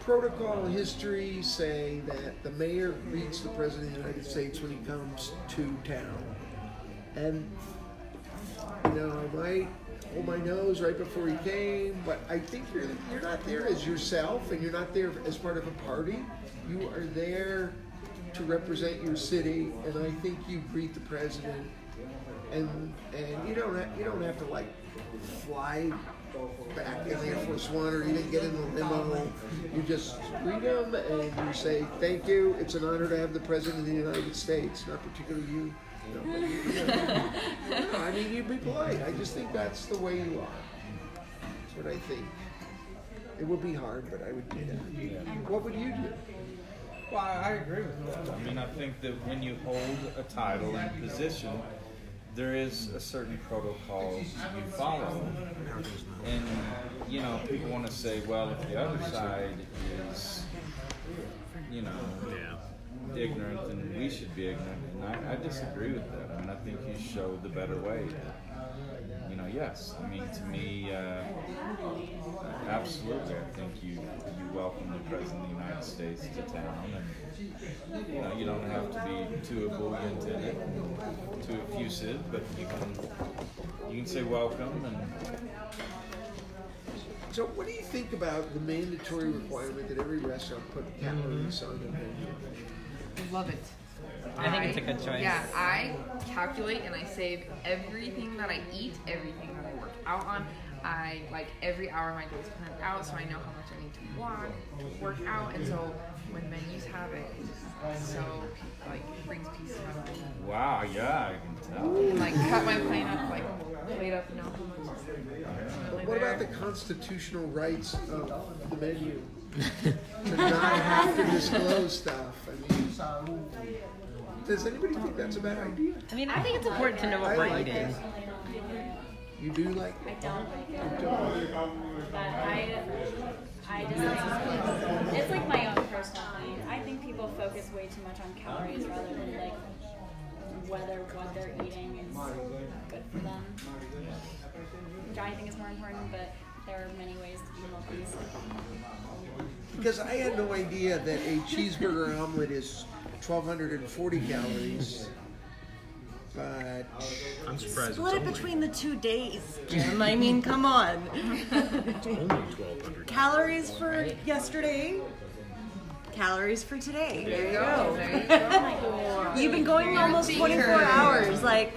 protocol history say that the mayor greets the president of the United States when he comes to town, and you know, I might hold my nose right before he came, but I think you're not there as yourself, and you're not there as part of a party. You are there to represent your city, and I think you greet the president, and you don't have to like fly back in Air Force One or even get in the limo. You just greet him and you say thank you. It's an honor to have the president of the United States, not particularly you. No, but no, I mean, you be polite. I just think that's the way you are. That's what I think. It would be hard, but I would do that. What would you do?
Well, I agree with that. I mean, I think that when you hold a title and position, there is a certain protocol you follow. And, you know, people want to say, well, if the other side is, you know, ignorant, then we should be ignorant. And I disagree with that. I mean, I think you showed the better way. You know, yes. I mean, to me, absolutely. I think you welcome the President of the United States to town. And, you know, you don't have to be too ebullient in it, too effusive, but you can say welcome. And
so what do you think about the mandatory requirement that every restaurant put calories on the menu?
Love it.
I think it's a good choice.
Yeah, I calculate and I save everything that I eat, everything that I work out on. I like every hour of my day is planned out, so I know how much I need to walk, to work out, and so when menus have it, so like brings peace to my mind.
Wow, yeah, I can tell.
And, like cut my plate up, plate up, you know how much is
But what about the constitutional rights of the menu? To not have to disclose stuff. I mean, does anybody think that's a bad idea?
I mean, I think it's important to know what
I
we're
like
eating.
it. You do like it?
I don't like it.
You don't?
But I just like it's like my own personal thing. I think people focus way too much on calories rather than like whether what they're eating is good for them. Which I think is more important, but there are many ways to be healthy.
Because I had no idea that a cheeseburger omelet is 1,240 calories. But
I'm surprised
Split
it's
it
only,
between the 2 days, Jim. I mean, come on.
it's only 1,200.
Calories for yesterday, calories for today. There you go.
There you go.
You've been going almost 24 hours. Like,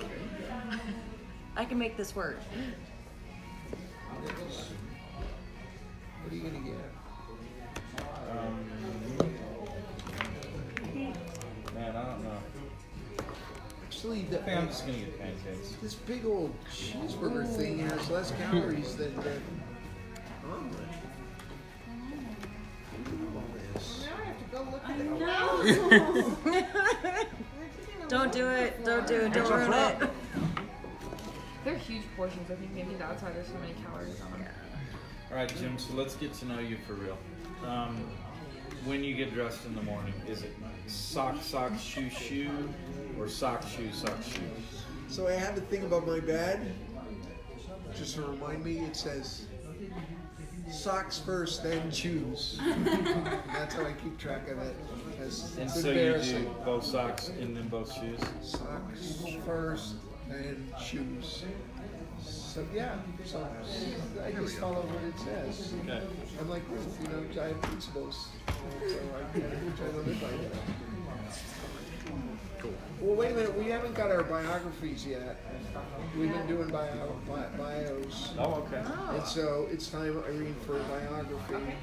I can make this work.
what are you gonna get?
Man, I don't know.
Actually,
I think I'm just gonna get pancakes.
this big old cheeseburger thing has less calories than the omelet.
Don't do it. Don't do it. Don't ruin it.
They're huge portions. I think maybe that's why there's so many calories on them.
All right, Jim. So let's get to know you for real. When you get dressed in the morning, is it sock, shoe, shoe, or sock, shoe, shoe?
So I have a thing above my bed. Just to remind me, it says socks first, then shoes. That's how I keep track of it. It's
And so you
embarrassing.
do both socks and then both shoes?
Socks first, then shoes. So yeah, so I just follow what it says.
Okay.
I'm like Ruth, you know, I have principles. So I try to live by that.
Cool.
Well, wait a minute, we haven't got our biographies yet. We've been doing bios.
Oh, okay.
And so it's time, Irene, for a biography.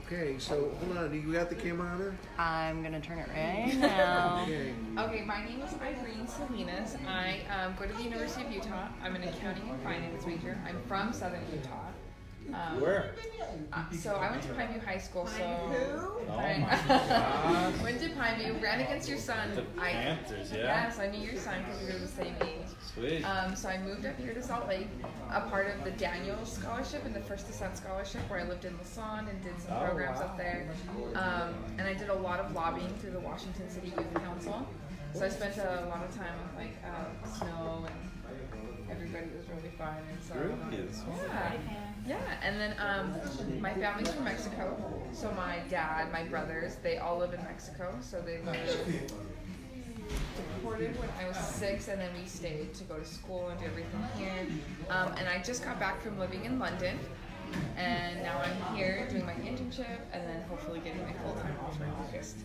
Okay, so hold on, you got the camera on her?
I'm gonna turn it right now.
Okay.
Okay, my name is Irene Salinas. I go to the University of Utah. I'm an accounting and finance major. I'm from Southern Utah.
Where?
So I went to Pineview High School. So
Oh
I
my God.
went to Pineview, ran against your son.
The Panthers, yeah.
Yes, I knew your son because we were the same age.
Sweet.
So I moved up here to Salt Lake, a part of the Daniels Scholarship and the First Descent Scholarship, where I lived in Lassonde and did some programs up there. And I did a lot of lobbying through the Washington City Youth Council. So I spent a lot of time with like Snow, and everybody was really fun. And so yeah. And then my family's from Mexico. So my dad, my brothers, they all live in Mexico. So they were deported when I was 6, and then we stayed to go to school and do everything here. And I just got back from living in London, and now I'm here doing my internship, and then hopefully getting my full-time offer in August.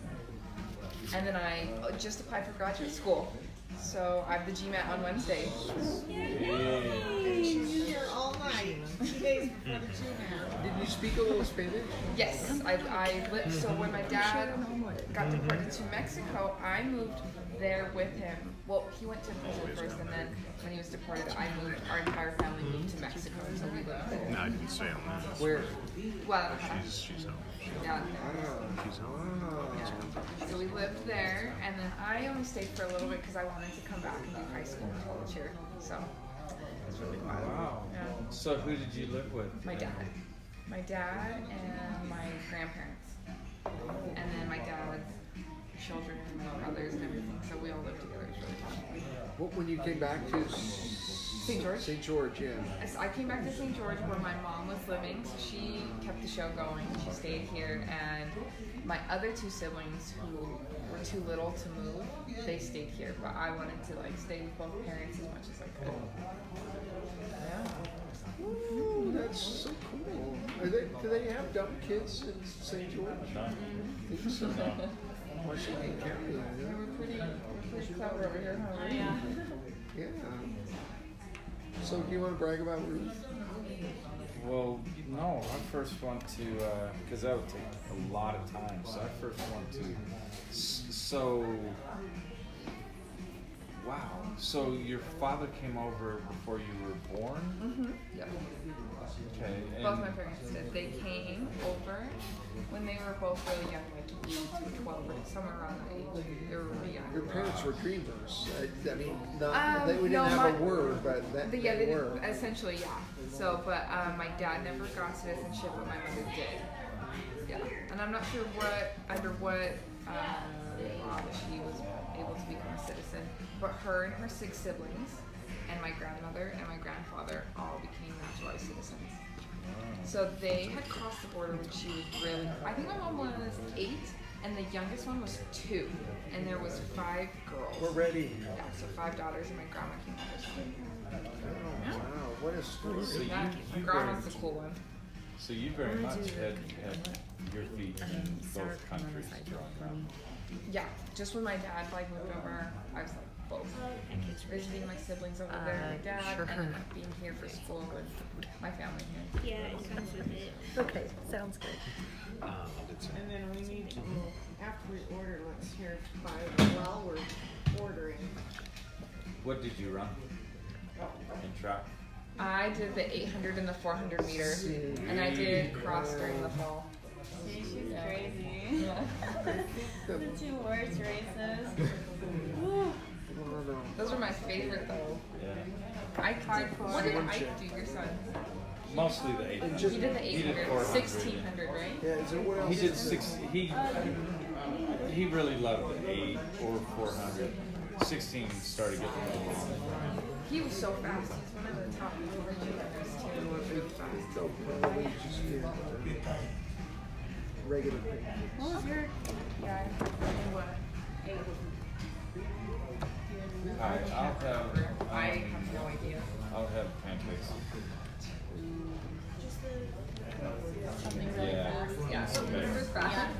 And then I just applied for graduate school. So I have the GMAT on Wednesday.
She's here all night. 2 days before the GMAT.
Did you speak a little Spanish?
Yes, I lived. So when my dad got deported to Mexico, I moved there with him. Well, he went to prison first, and then when he was deported, our entire family moved to Mexico, so we lived there.
No, I didn't say on that.
Where?
Guadalajara.
She's home.
Yeah.
She's home.
Yeah. So we lived there, and then I only stayed for a little bit because I wanted to come back and do high school and college here. So it's really fun.
Wow.
Yeah.
So who did you live with?
My dad and my grandparents, and then my dad's children and my brothers and everything. So we all lived together. It's really fun.
What, when you came back to
St. George?
St. George, yeah.
I came back to St. George where my mom was living, so she kept the show going. She stayed here, and my other 2 siblings who were too little to move, they stayed here. But I wanted to like stay with both parents as much as I could. Yeah.
Ooh, that's so cool. Do they have dumb kids in St. George?
No.
I think so. Washington County, yeah.
We're pretty clever over here, huh?
Yeah.
Yeah. So do you want to brag about Ruth?
Well, no, I first went to, because that would take a lot of time, so I first went to, wow, so your father came over before you were born?
Mm-hmm. Yeah.
Okay.
Both my parents did. They came over when they were both really young, like 8 to 12, or somewhere around that age. They were really young.
Your parents were dreamers. I mean, we didn't have a word, but they were.
Essentially, yeah. So, but my dad never got citizenship, but my mother did. Yeah. And I'm not sure under what law she was able to become a citizen, but her and her 6 siblings, and my grandmother and my grandfather all became naturalized citizens. So they had crossed the border when she was really, I think my mom was 8, and the youngest one was 2, and there was 5 girls.
We're ready.
Yeah, so 5 daughters, and my grandma came over.
Oh, wow, what a story.
So
My grandma's the cool one.
So you very much had your feet in both countries growing up.
Yeah, just when my dad moved over, I was both. Visiting my siblings over there, my dad, and then being here for school with my family here.
Yeah, it comes with it.
Okay, sounds good. And then we need to, after we order, let's hear while we're ordering.
What did you run in track?
I did the 800 and the 400 meter, and I did cross during the fall.
See, she's crazy.
Yeah.
The 2 worst races.
Those were my favorite though.
Yeah.
What did Ike do, your son?
Mostly the 800.
He did the 800, 1600, right?
Yeah, is it what else?
He did 6. He really loved the 8 or 400. 16 started getting a little long.
He was so fast. He's one of the top originators too. Really fast.
Regular.
What was your? Yeah. What? 8.
Alright, I'll have.
I have no idea.
I'll have pancakes.
Something really
Yeah.
fast.
Yeah. Something
Okay.
was fast.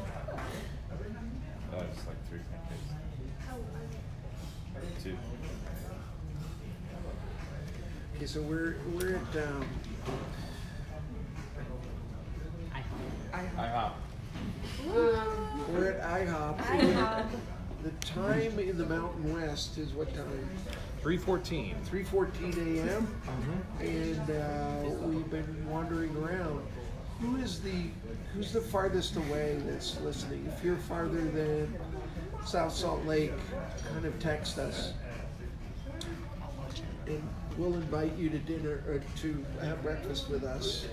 Just like 3 pancakes. 2.
Okay, so we're at
IHOP.
we're at IHOP. The time in the Mountain West is what time?
3:14.
3:14 a.m. And we've been wandering around. Who's the farthest away that's listening? If you're farther than South Salt Lake, kind of text us, and we'll invite you to dinner or to have breakfast with us.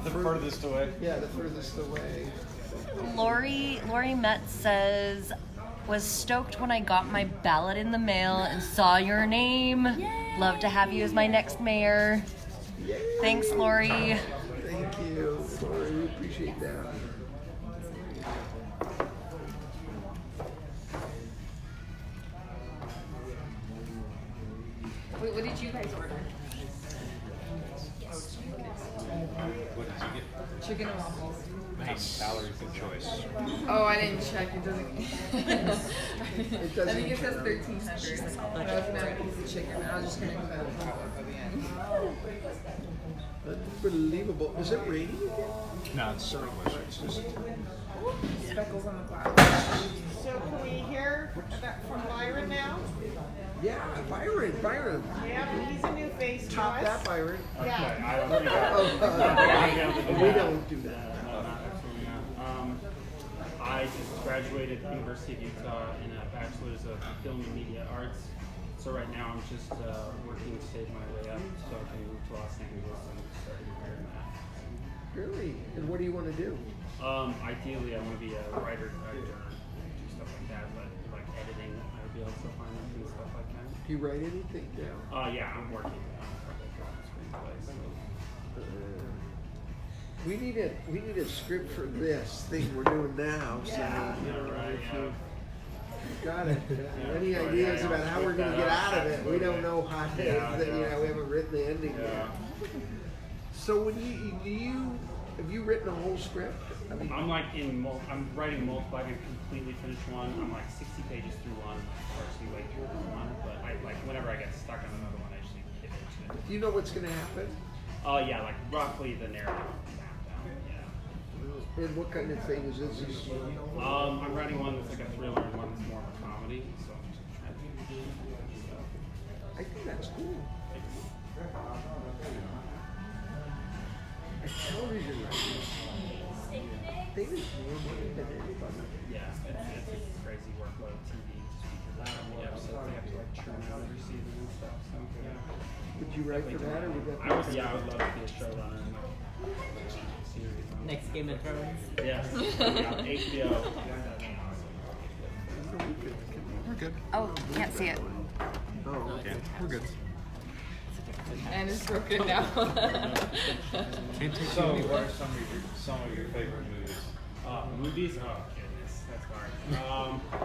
The furthest away?
Yeah, the furthest away.
Lori Metz says, was stoked when I got my ballot in the mail and saw your name. Yay. Love to have you as my next mayor.
Yay.
Thanks, Lori.
Thank you, Lori. We appreciate that.
Wait, what did you guys order?
What did you get?
Chicken and waffles.
Nice. Calories of choice.
Oh, I didn't check. It doesn't. I think it says 1,300. But I was gonna have a piece of chicken. I was just gonna put it at the end.
Unbelievable. Is it raining again?
No, it's so
Speckles on the clouds.
So can we hear that from Byron now?
Yeah, Byron.
Yeah, he's a new face to
Top
us.
that, Byron.
Yeah.
We don't do that.
No, absolutely not. I just graduated at the University of Utah in a bachelor's of film and media arts. So right now I'm just working to save my way up so I can move to Los Angeles and start doing that.
Really? And what do you want to do?
Ideally, I want to be a writer, director, do stuff like that, but like editing, I would be able to find out and stuff like that.
Do you write anything down?
Yeah, I'm working on a couple of drama screenplays.
We need a script for this thing we're doing now. So, you know,
right,
if
yeah.
you got it. Any ideas about how we're going to get out of it? We don't know how to. We haven't written the ending yet. So when have you written a whole script? I mean,
I'm writing multiple. I didn't completely finish one. I'm like 60 pages through one, partially way through one. But whenever I get stuck on another one, I just need to get into it.
do you know what's going to happen?
Yeah, like roughly the narrative map down. Yeah.
And what kind of thing is this?
I'm writing one that's like a thriller and one that's more of a comedy. So I'm just trying to do stuff.
I think that's cool. Television writers, they make more money than anybody.
Yeah, it's a crazy workload of TV just because of how many episodes they have to like churn out every season and stuff. So yeah.
Would you write for that, or would that?
I would love to be a showrunner in like series.
Next Game of Thrones.
Yes. Yeah, HBO.
We're good.
Oh, can't see it.
Oh,
Okay, we're good.
And it's broken now.
Can't take
So,
you
what are some of your favorite movies?
Movies? Oh goodness, that's hard.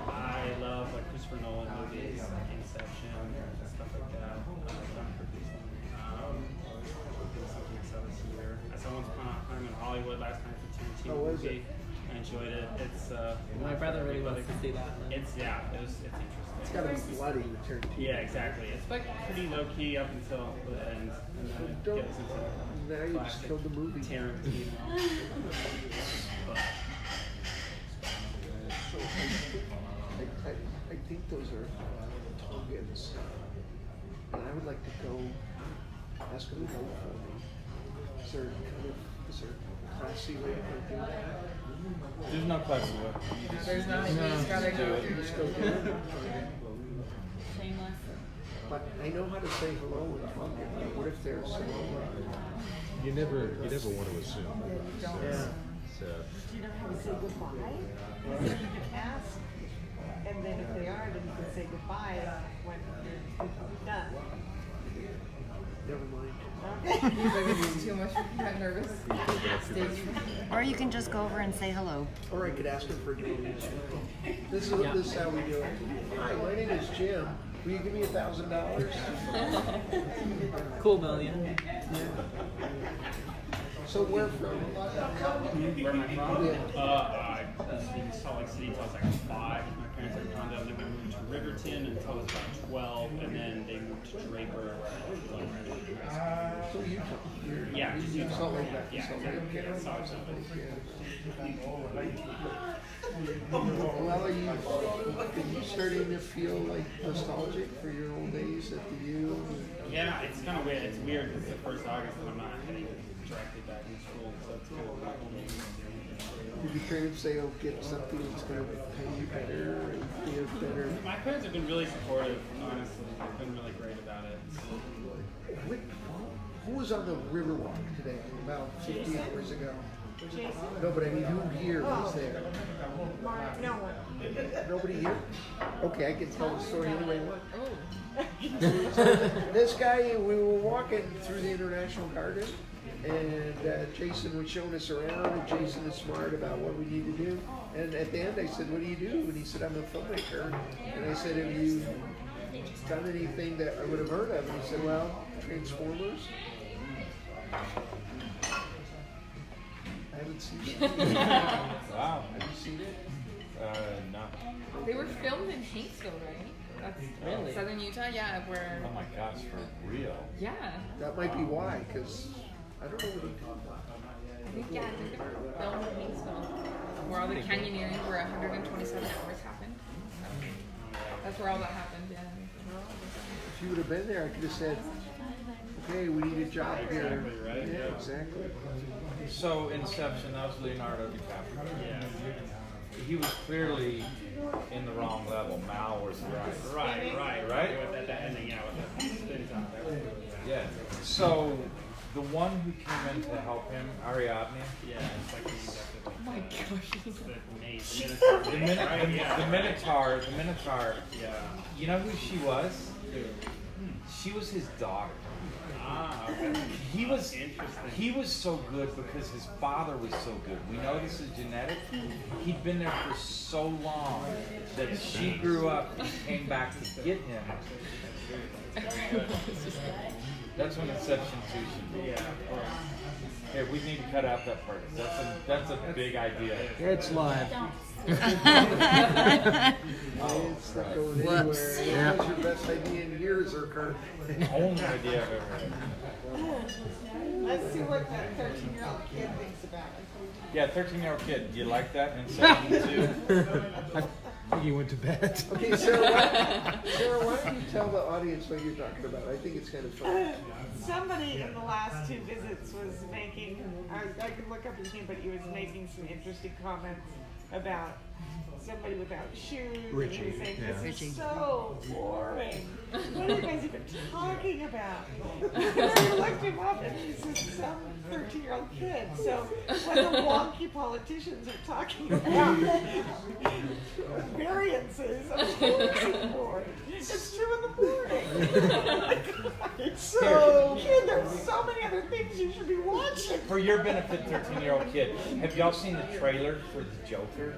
I love like Christopher Nolan movies, like Inception, stuff like that. Something I saw this year. I saw Once Upon a Time in Hollywood last night for Tarantino
was
movie. I enjoyed it. It's
My brother really wants to see that.
It's interesting.
it's got to be bloody with Tarantino.
Yeah, exactly. It's like pretty low key up until the end, and then it
Don't-
gets into
Now you just killed the movie.
Tarantino. But,
So I think those are tokens, and I would like to go ask them to vote for me. Is there a classy way to do that?
There's no question what you just,
There's nothing. You just gotta
do
go
it.
through
Just go do it.
Shameless.
But I know how to say hello in Tongan, but what if there's
You never want to assume.
Yeah.
So,
Do you know how to say goodbye? You can ask, and then if they are, then you can say goodbye when you're done.
Never mind.
He's like, it's too much. I'm kind of nervous.
Or you can just go over and say hello.
Or I could ask him for a donation. This is how we do it. Hi, my name is Jim. Will you give me $1,000?
Cool million.
So where from?
where am I from?
Yeah.
I was in Salt Lake City until I was like 5. My parents had a condo, and then we moved to Riverton until I was about 12, and then they moved to Draper.
So Utah.
Yeah, just
you
Utah.
Salt Lake Valley.
Yeah,
Salt Lake.
exactly.
Okay.
Yeah, Salt Lake Valley.
Well, are you starting to feel like nostalgic for your old days at the U?
Yeah, it's kind of weird. It's weird because it's the 1st August and I'm not heading directly back into school, so it's kind of like
Did your parents say, "Oh, get something that's going to pay you better and feel better"?
My parents have been really supportive, honestly. They've been really great about it.
Who was on the Riverwalk today, about 50 hours ago? No, but I mean, who here was there?
No one.
Nobody here? Okay, I can tell the story anyway. So this guy, we were walking through the International Garden, and Jason was showing us around, and Jason is smart about what we need to do. And at the end, I said, "What do you do?" And he said, "I'm a filmmaker." And I said, "Have you done anything that I would have heard of?" And he said, "Well, Transformers." I haven't seen it.
Wow.
Have you seen it?
No.
They were filmed in Hanksville, right? That's
Really?
Southern Utah, yeah, where.
Oh my gosh, for real.
Yeah.
That might be why, because I don't know what he
I think they were filmed in Hanksville, where all the canyoneering, where 127 hours happened. So that's where all that happened. Yeah.
If you would have been there, I could have said, "Okay, we need a job here."
Exactly, right?
Yeah,
Yeah.
exactly.
So Inception, that was Leonardo DiCaprio.
Yeah.
He was clearly in the wrong level. Mal was right. Right?
With that ending, yeah, with the spin top, that was really bad.
Yeah. So the one who came in to help him, Ariadne.
Yeah, it's like
Oh my gosh.
The Minotaur.
Yeah.
You know who she was? She was his daughter.
Ah, okay.
He was
Interesting.
He was so good because his father was so good. We know this is genetic. He'd been there for so long that she grew up and came back to get him. That's when Inception 2 should be.
Yeah.
Here, we need to cut out that part. That's a big idea.
It's live.
Don't
It's not going
Whoops.
anywhere.
Yeah.
That was your best idea in years, or Kurt?
Only idea I've ever had.
Let's see what that 13-year-old kid thinks about it.
Yeah, 13-year-old kid. Do you like that in 72?
I think he went to bed.
Okay, Sarah, why don't you tell the audience what you're talking about? I think it's kind of fun.
Somebody in the last 2 visits was making, I could look up his name, but he was making some interesting comments about somebody without shoes.
Richie,
And he was saying,
yeah.
this
Richie.
is so boring. What are you guys even talking about? I looked him up and he's just some 13-year-old kid. So when the wonky politicians are talking about variances, of course it's boring. It's 2 in the morning. So, kid, there's so many other things you should be watching.
For your benefit, 13-year-old kid, have y'all seen the trailer for The Joker?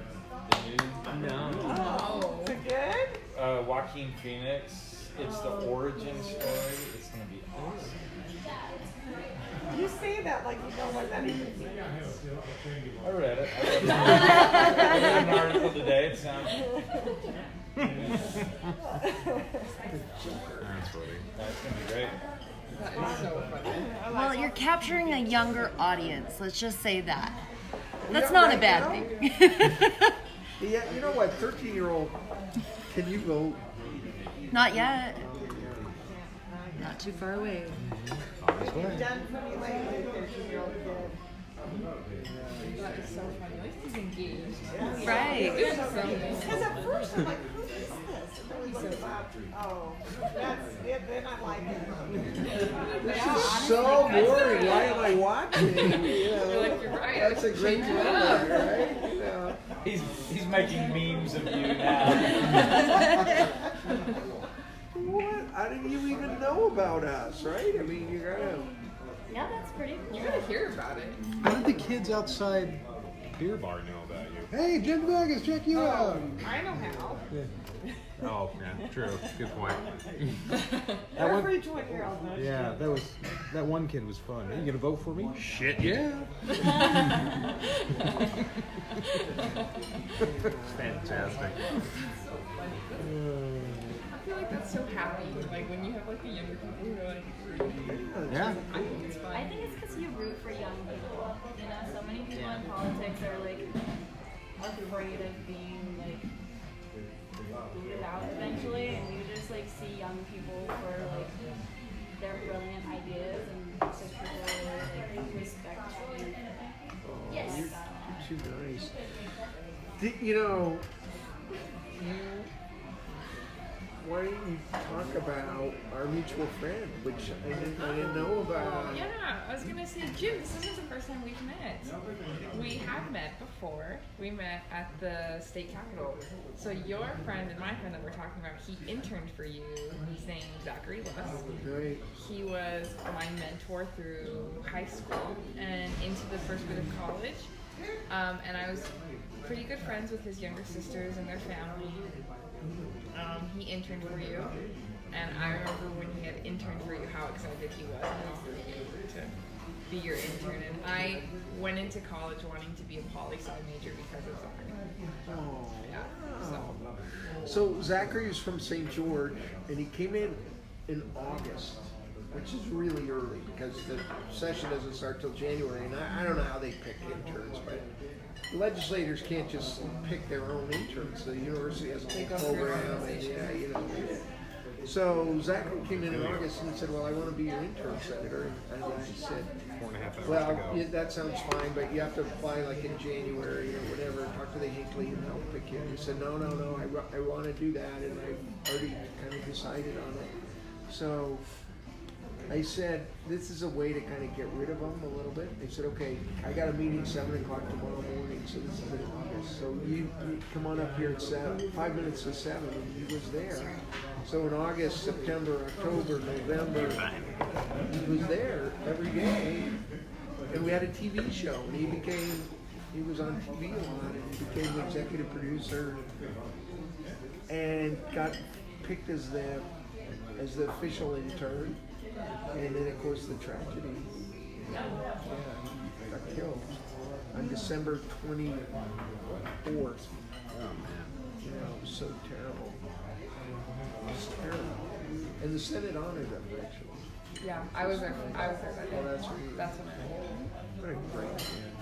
The new?
No.
Oh, is it good?
Joaquin Phoenix. It's the origin story. It's going to be awesome.
You say that like you know what that even means.
I read it. I read an article today. It sounds.
That's funny.
That's going to be great.
That is so funny.
Well, you're capturing a younger audience. Let's just say that. That's not a bad thing.
Yeah, you know what? 13-year-old, can you vote?
Not yet. Not too far away.
What have you done for me lately, 13-year-old kid?
That is so funny. At least he's engaged.
Right.
Because at first I'm like, who is this? And then we looked up. Oh, that's it. Then I like it.
This is so boring. Why am I watching? You know,
You're like, you're right.
That's a great
Change it
moment,
up.
right? You know.
He's making memes of you now.
What? How did you even know about us, right? I mean, you gotta.
Yeah, that's pretty cool.
You're gonna hear about it.
How did the kids outside beer bar know about you? Hey, Jim Vegas, check you out.
I know how.
Yeah. Oh, yeah, true. Good point.
Every 20-year-old knows.
Yeah, that one kid was fun. Are you gonna vote for me? Shit, yeah. Fantastic.
I feel like that's so happy. Like when you have like the younger people who are like,
Yeah.
I think it's fun.
I think it's because you root for young people. You know, so many people in politics are like afraid of being like booted out eventually, and you just like see young people for like their brilliant ideas, and so people really like respect you. Yes.
You're too nice. You know, why don't you talk about our mutual friend, which I didn't know about.
Yeah, I was gonna say, Jim, this isn't the first time we've met. We have met before. We met at the state capitol. So your friend and my friend that we're talking about, he interned for you. His name's Zachary Luss.
Right.
He was my mentor through high school and into the first bit of college. And I was pretty good friends with his younger sisters and their family. He interned for you, and I remember when he had interned for you how excited he was and offered you to be your intern. And I went into college wanting to be a poli-sci major because of Zachary.
Oh.
Yeah.
So Zachary is from St. George, and he came in August, which is really early because the session doesn't start till January. And I don't know how they pick interns, but legislators can't just pick their own interns. The university has a whole program, and yeah, you know. So Zachary came in August and he said, "Well, I want to be your intern, Senator." And I said,
4.5 hours
"Well,
to go.
yeah, that sounds fine, but you have to apply like in January or whatever. Talk to the Hinckley and they'll pick you." He said, "No, I want to do that, and I've already kind of decided on it." So I said, "This is a way to kind of get rid of him a little bit." They said, "Okay, I got a meeting 7 o'clock tomorrow morning, so this is in August. So you come on up here at 5 minutes to 7, and he was there. So in August, September, October, November, he was there every day. And we had a TV show, and he was on TV a lot, and he became the executive producer and got picked as the official intern. And then, of course, the tragedy. Yeah, he got killed on December 24th. You know, it was so terrible. It was terrible. And the Senate honored him, actually.
Yeah, I was there that day.
Oh, that's right.
That's when
What a great man.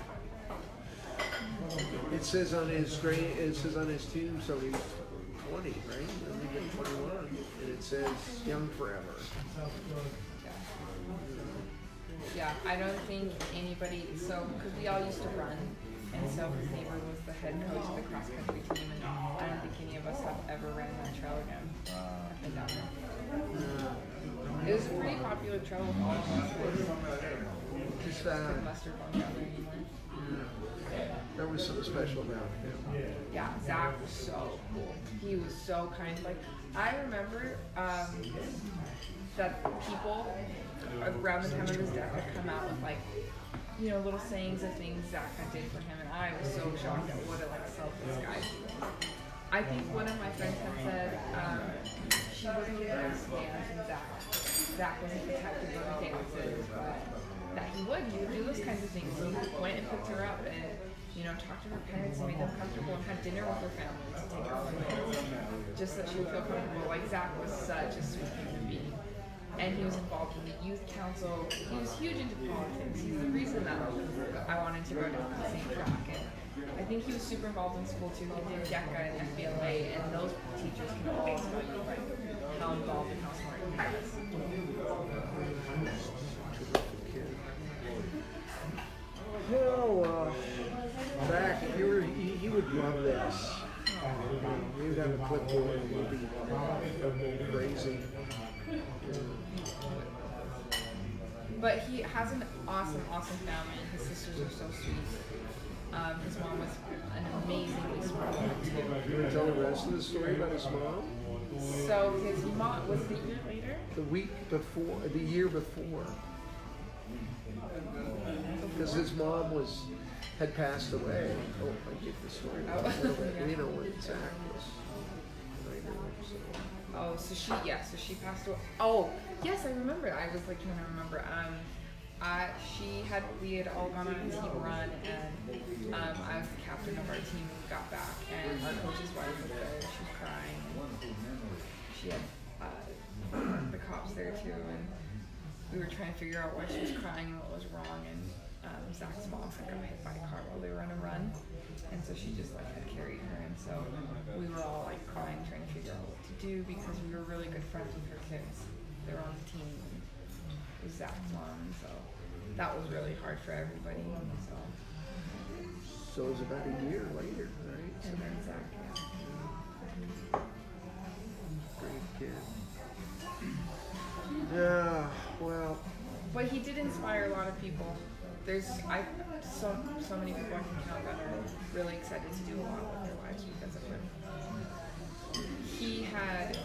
It says on his tombstone he was 20, right? I think he's 21. And it says young forever.
Yeah, I don't think anybody, because we all used to run, and so his neighbor was the head coach of the cross country team, and I don't think any of us have ever ran that trail again. I've been down there. It was a pretty popular trail with all of us.
Just
mustard going down there anymore.
There was something special about him.
Yeah, Zach was so cool. He was so kind. Like, I remember that people around the time of his death had come out with, like, you know, little sayings of things Zach had did for him, and I was so shocked at what a, like, selfless guy he was. I think one of my friends had said she wasn't able to dance, and Zach wasn't protective of the dances, but that he would do those kinds of things. He went and picked her up and, you know, talked to her parents and made them comfortable and had dinner with her family to take her away, just so that she would feel comfortable. Like, Zach was such a sweet human being. And he was involved in the youth council. He was huge into politics. He's the reason that I wanted to go down the same track. And I think he was super involved in school too. He did DECA and FBLA, and those teachers can always tell you, like, how involved and how smart he was.
Well, Zach, he would love this. He would have a clipboard and he'd be crazy.
But he has an awesome family. His sisters are so sweet. His mom was an amazingly smart woman too.
You want to tell the rest of the story about his mom?
So his mom was the year later?
The year before. Because his mom had passed away. Oh, I get the story. You know when Zach was.
Oh, so she passed away. Oh, yes, I remember. I was like trying to remember. We had all gone on a team run, and I was the captain of our team when we got back, and our coach's wife was there. She was crying. She had the cops there too, and we were trying to figure out why she was crying and what was wrong, and Zach's mom had got hit by a car while they were on a run, and so she just, like, had carried her, and so we were all, like, crying, trying to figure out what to do, because we were really good friends with her kids. They were on the team, and it was Zach's mom, and so that was really hard for everybody,
So it was about a year later, right?
And then Zach,
Great kid. Yeah, well.
But he did inspire a lot of people. There's so many people I can count that are really excited to do a lot with their lives because of him. He had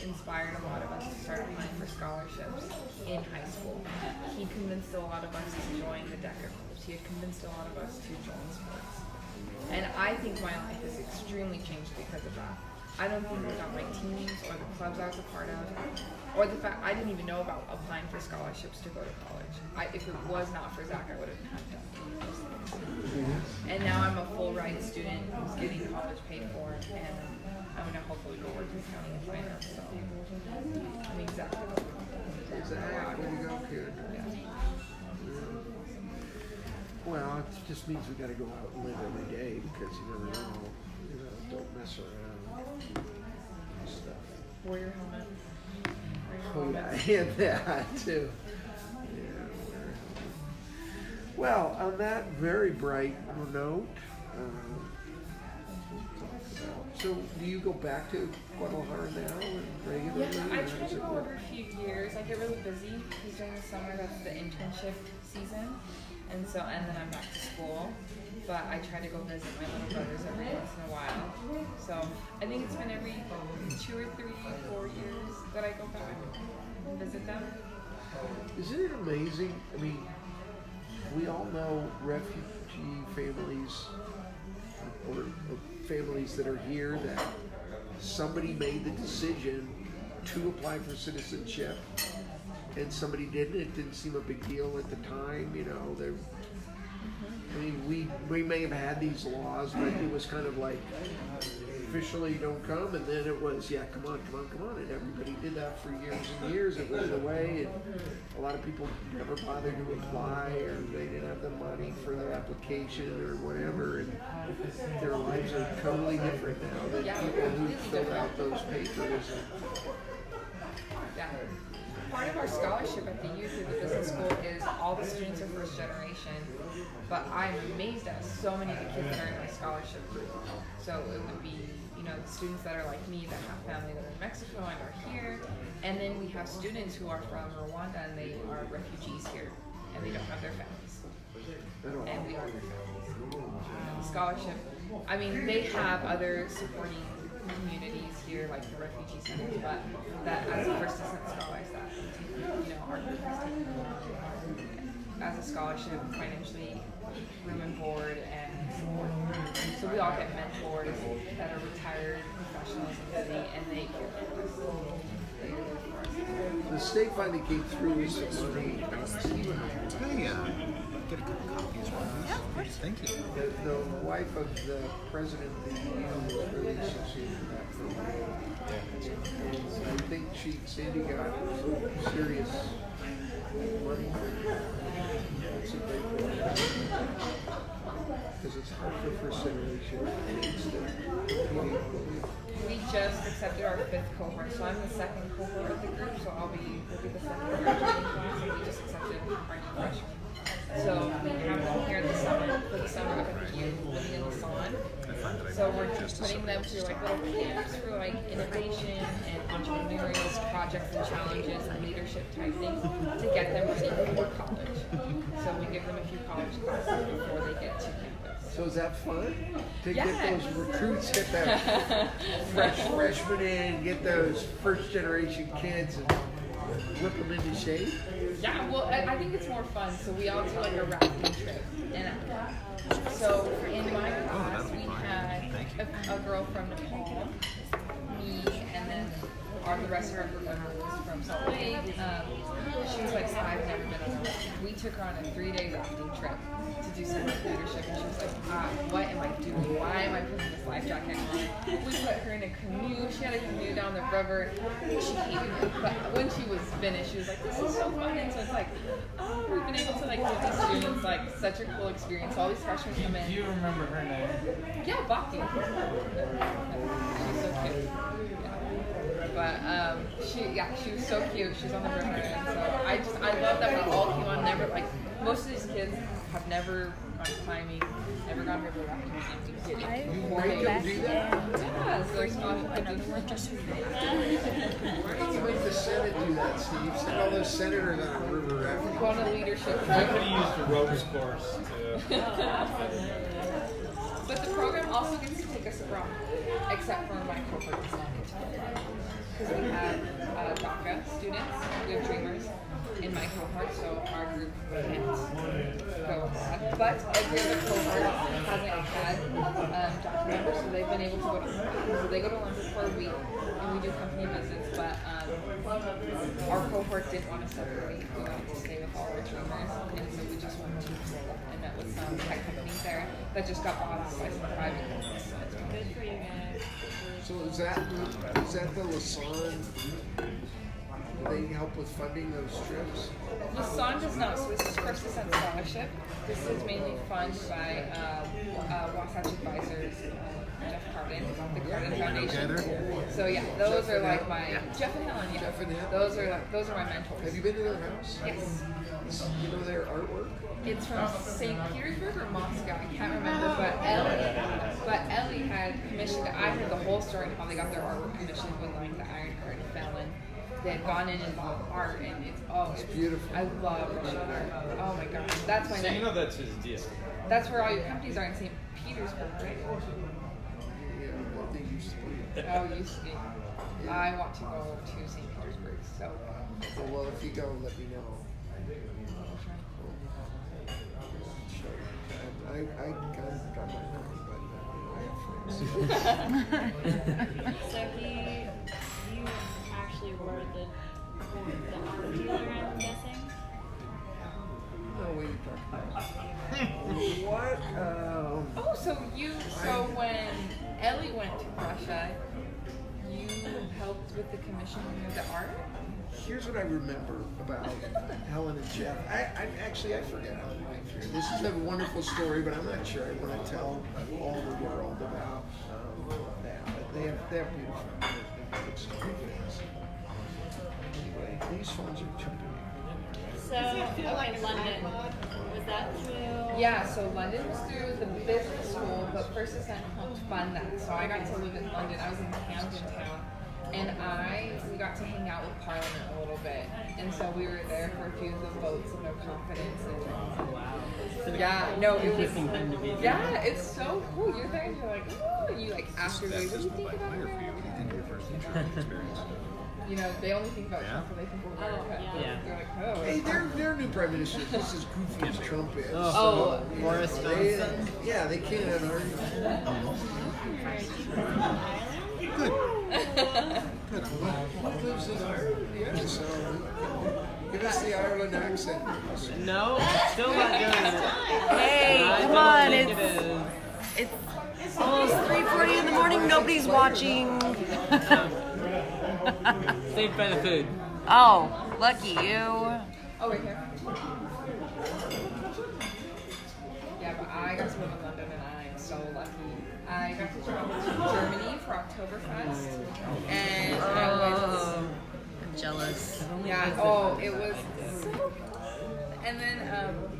inspired a lot of us to start applying for scholarships in high school. He convinced a lot of us to join the DECA clubs. He had convinced a lot of us to join sports. And I think my life has extremely changed because of that. I don't think without my teams or the clubs I was a part of, or the fact I didn't even know about applying for scholarships to go to college. If it was not for Zach, I would have had done those things. And now I'm a full ride student who's getting college paid for, and I'm gonna hopefully go work in accounting and finance. So I'm exactly what
Zach, way to go, kid. Well, it just means we got to go out and live every day because you never know. You know, don't mess around. Stuff.
Wear your helmet.
Oh yeah, and that too. Yeah. Well, on that very bright note, so do you go back to Guadalajara now and regularly?
Yeah, I try to go every few years. I get really busy because during the summer that's the internship season, and then I'm back to school. But I try to go visit my little brothers every once in a while. So I think it's been every 2 or 3 or 4 years that I go back and visit them.
Isn't it amazing? I mean, we all know refugee families or families that are here that somebody made the decision to apply for citizenship and somebody didn't. It didn't seem a big deal at the time, you know. I mean, we may have had these laws, but it was kind of like officially don't come, and then it was, yeah, come on, and everybody did that for years and years. It was the way, and a lot of people never bothered to apply, or they didn't have the money for their application or whatever, and their lives are totally different now than people who filled out those papers.
Yeah. Part of our scholarship at the youth of the business school is all the students are first generation, but I'm amazed at so many of the kids that are in my scholarship group. So it would be, you know, the students that are like me that have family that are in Mexico and are here, and then we have students who are from Rwanda and they are refugees here, and they don't have their families, and we are their families. And the scholarship, I mean, they have other supporting communities here, like the refugee centers, but that as a first descent scholars, that you know, our group has taken as a scholarship financially, room and board and support. So we all get mentors that are retired professionals in the city, and they care for us.
The state finally came through with some money.
Hey, get a couple copies.
Yeah, of course.
Thank you.
The wife of the president of the union was really associated with that program. And I think Sandy got serious money for it. It's a great program. Because it's hard for first generation kids to compete.
We just accepted our 5th cohort, so I'm the 2nd cohort of the group, so we'll be the 2nd graduating class, and we just accepted our new freshmen. So we have them here in the summer, for the summer up at the youth, living in the salon. So we're just putting them through like little camps for like innovation and entrepreneurial projects and challenges and leadership type things to get them ready for college. So we give them a few college classes before they get to campus.
So is that fun? To get those recruits, get that freshmen in, get those first generation kids and whip them into shape?
Yeah, well, I think it's more fun. So we all do like a rafting trip. And so in my class, we had a girl from Nepal, me, and then the rest of our group was from Salt Lake. She was like 5, never been on a rafting. We took her on a 3-day rafting trip to do some leadership, and she was like, what am I doing? Why am I putting this life jacket on? We put her in a canoe. She had a canoe down the river. She hated it, but when she was finished, she was like, this is so fun. And so it's like, oh, we've been able to like give these students like such a cool experience. All these freshmen come in.
Do you remember her name?
Yeah, Bhakti. She's so cute. Yeah. But she was so cute. She's on the river, and so I love that we all came on. Never like most of these kids have never gone climbing, never gone river rafting. We did it.
You make them do that?
Yeah, so there's not
just
Why don't you make the Senate do that, Steve? Send all those senators on a river rafting.
go on a leadership
I
trip.
could have used the ropes course too.
But the program also gets to take us abroad, except for my cohort does not get to go abroad. Because we have DACA students, we have dreamers in my cohort, so our group can't go abroad. But every other cohort hasn't had DACA members, so they've been able to go to London. So they go to London for a week, and we do company visits, but our cohort didn't want to separate. We wanted to stay with all our dreamers, and so we just went to Brazil and met with some tech companies there that just got bought by some private companies. So it's
Good for you guys.
So is that the Lasan? Do they help with funding those trips?
Lasan does not, so this is First Descent Scholarship. This is mainly funded by Wasatch Advisors, Jeff Cardin, the Cardin Foundation. So yeah, those are like my Jeff and Helen. Yeah,
Jeff and Helen.
Those are my mentors.
Have you been to their house?
Yes.
You know their artwork?
It's from St. Petersburg or Moscow, I can't remember, but Ellie had commissioned, I heard the whole story of how they got their artwork commissioned with like the Iron Curtain Fallon. They had gone in and bought art, and it's
beautiful.
I love Russian art. Oh my gosh, that's my
So
next.
you know that's his deal.
That's where all your companies are in St. Petersburg, right?
Yeah, they used to be.
Oh, used to be. I want to go to St. Petersburg, so.
Well, if you go, let me know. I got my money, but I have friends.
So you actually were the art dealer, I'm guessing?
No, what are you talking about? What?
So when Ellie went to Russia, you helped with the commissioning of the art?
Here's what I remember about Helen and Jeff. I forget how they went through. This is a wonderful story, but I'm not sure I want to tell all the world about that. But they have beautiful things. Anyway, these phones are jumping.
So, okay, London. Was that through?
Yeah, so London was through the business school, but first it's sent home to fund that. So I got to live in London. I was in Camden Town. And we got to hang out with Parliament a little bit. And so we were there for a few of the votes of no confidence. And, yeah, no, it was, yeah, it's so cool. You're there and you're like, oh, and you like ask everybody, what do you think about America? You know, they only think about Trump when they think of America.
Yeah.
They're like, oh.
Hey, their new prime minister is just as goofy as Trump is.
Oh, Boris Johnson.
Yeah, they can't argue. Good. Good. What lives in Ireland? Yeah, so give us the Ireland accent.
No, still not doing it.
Hey, come on, it's almost 3:40 in the morning. Nobody's watching.
Saved by the food.
Oh, lucky you.
Oh, right here. Yeah, but I got to live in London and I'm so lucky. I got to travel to Germany for Oktoberfest. And I was...
I'm jealous.
Yeah, oh, it was so cool. And then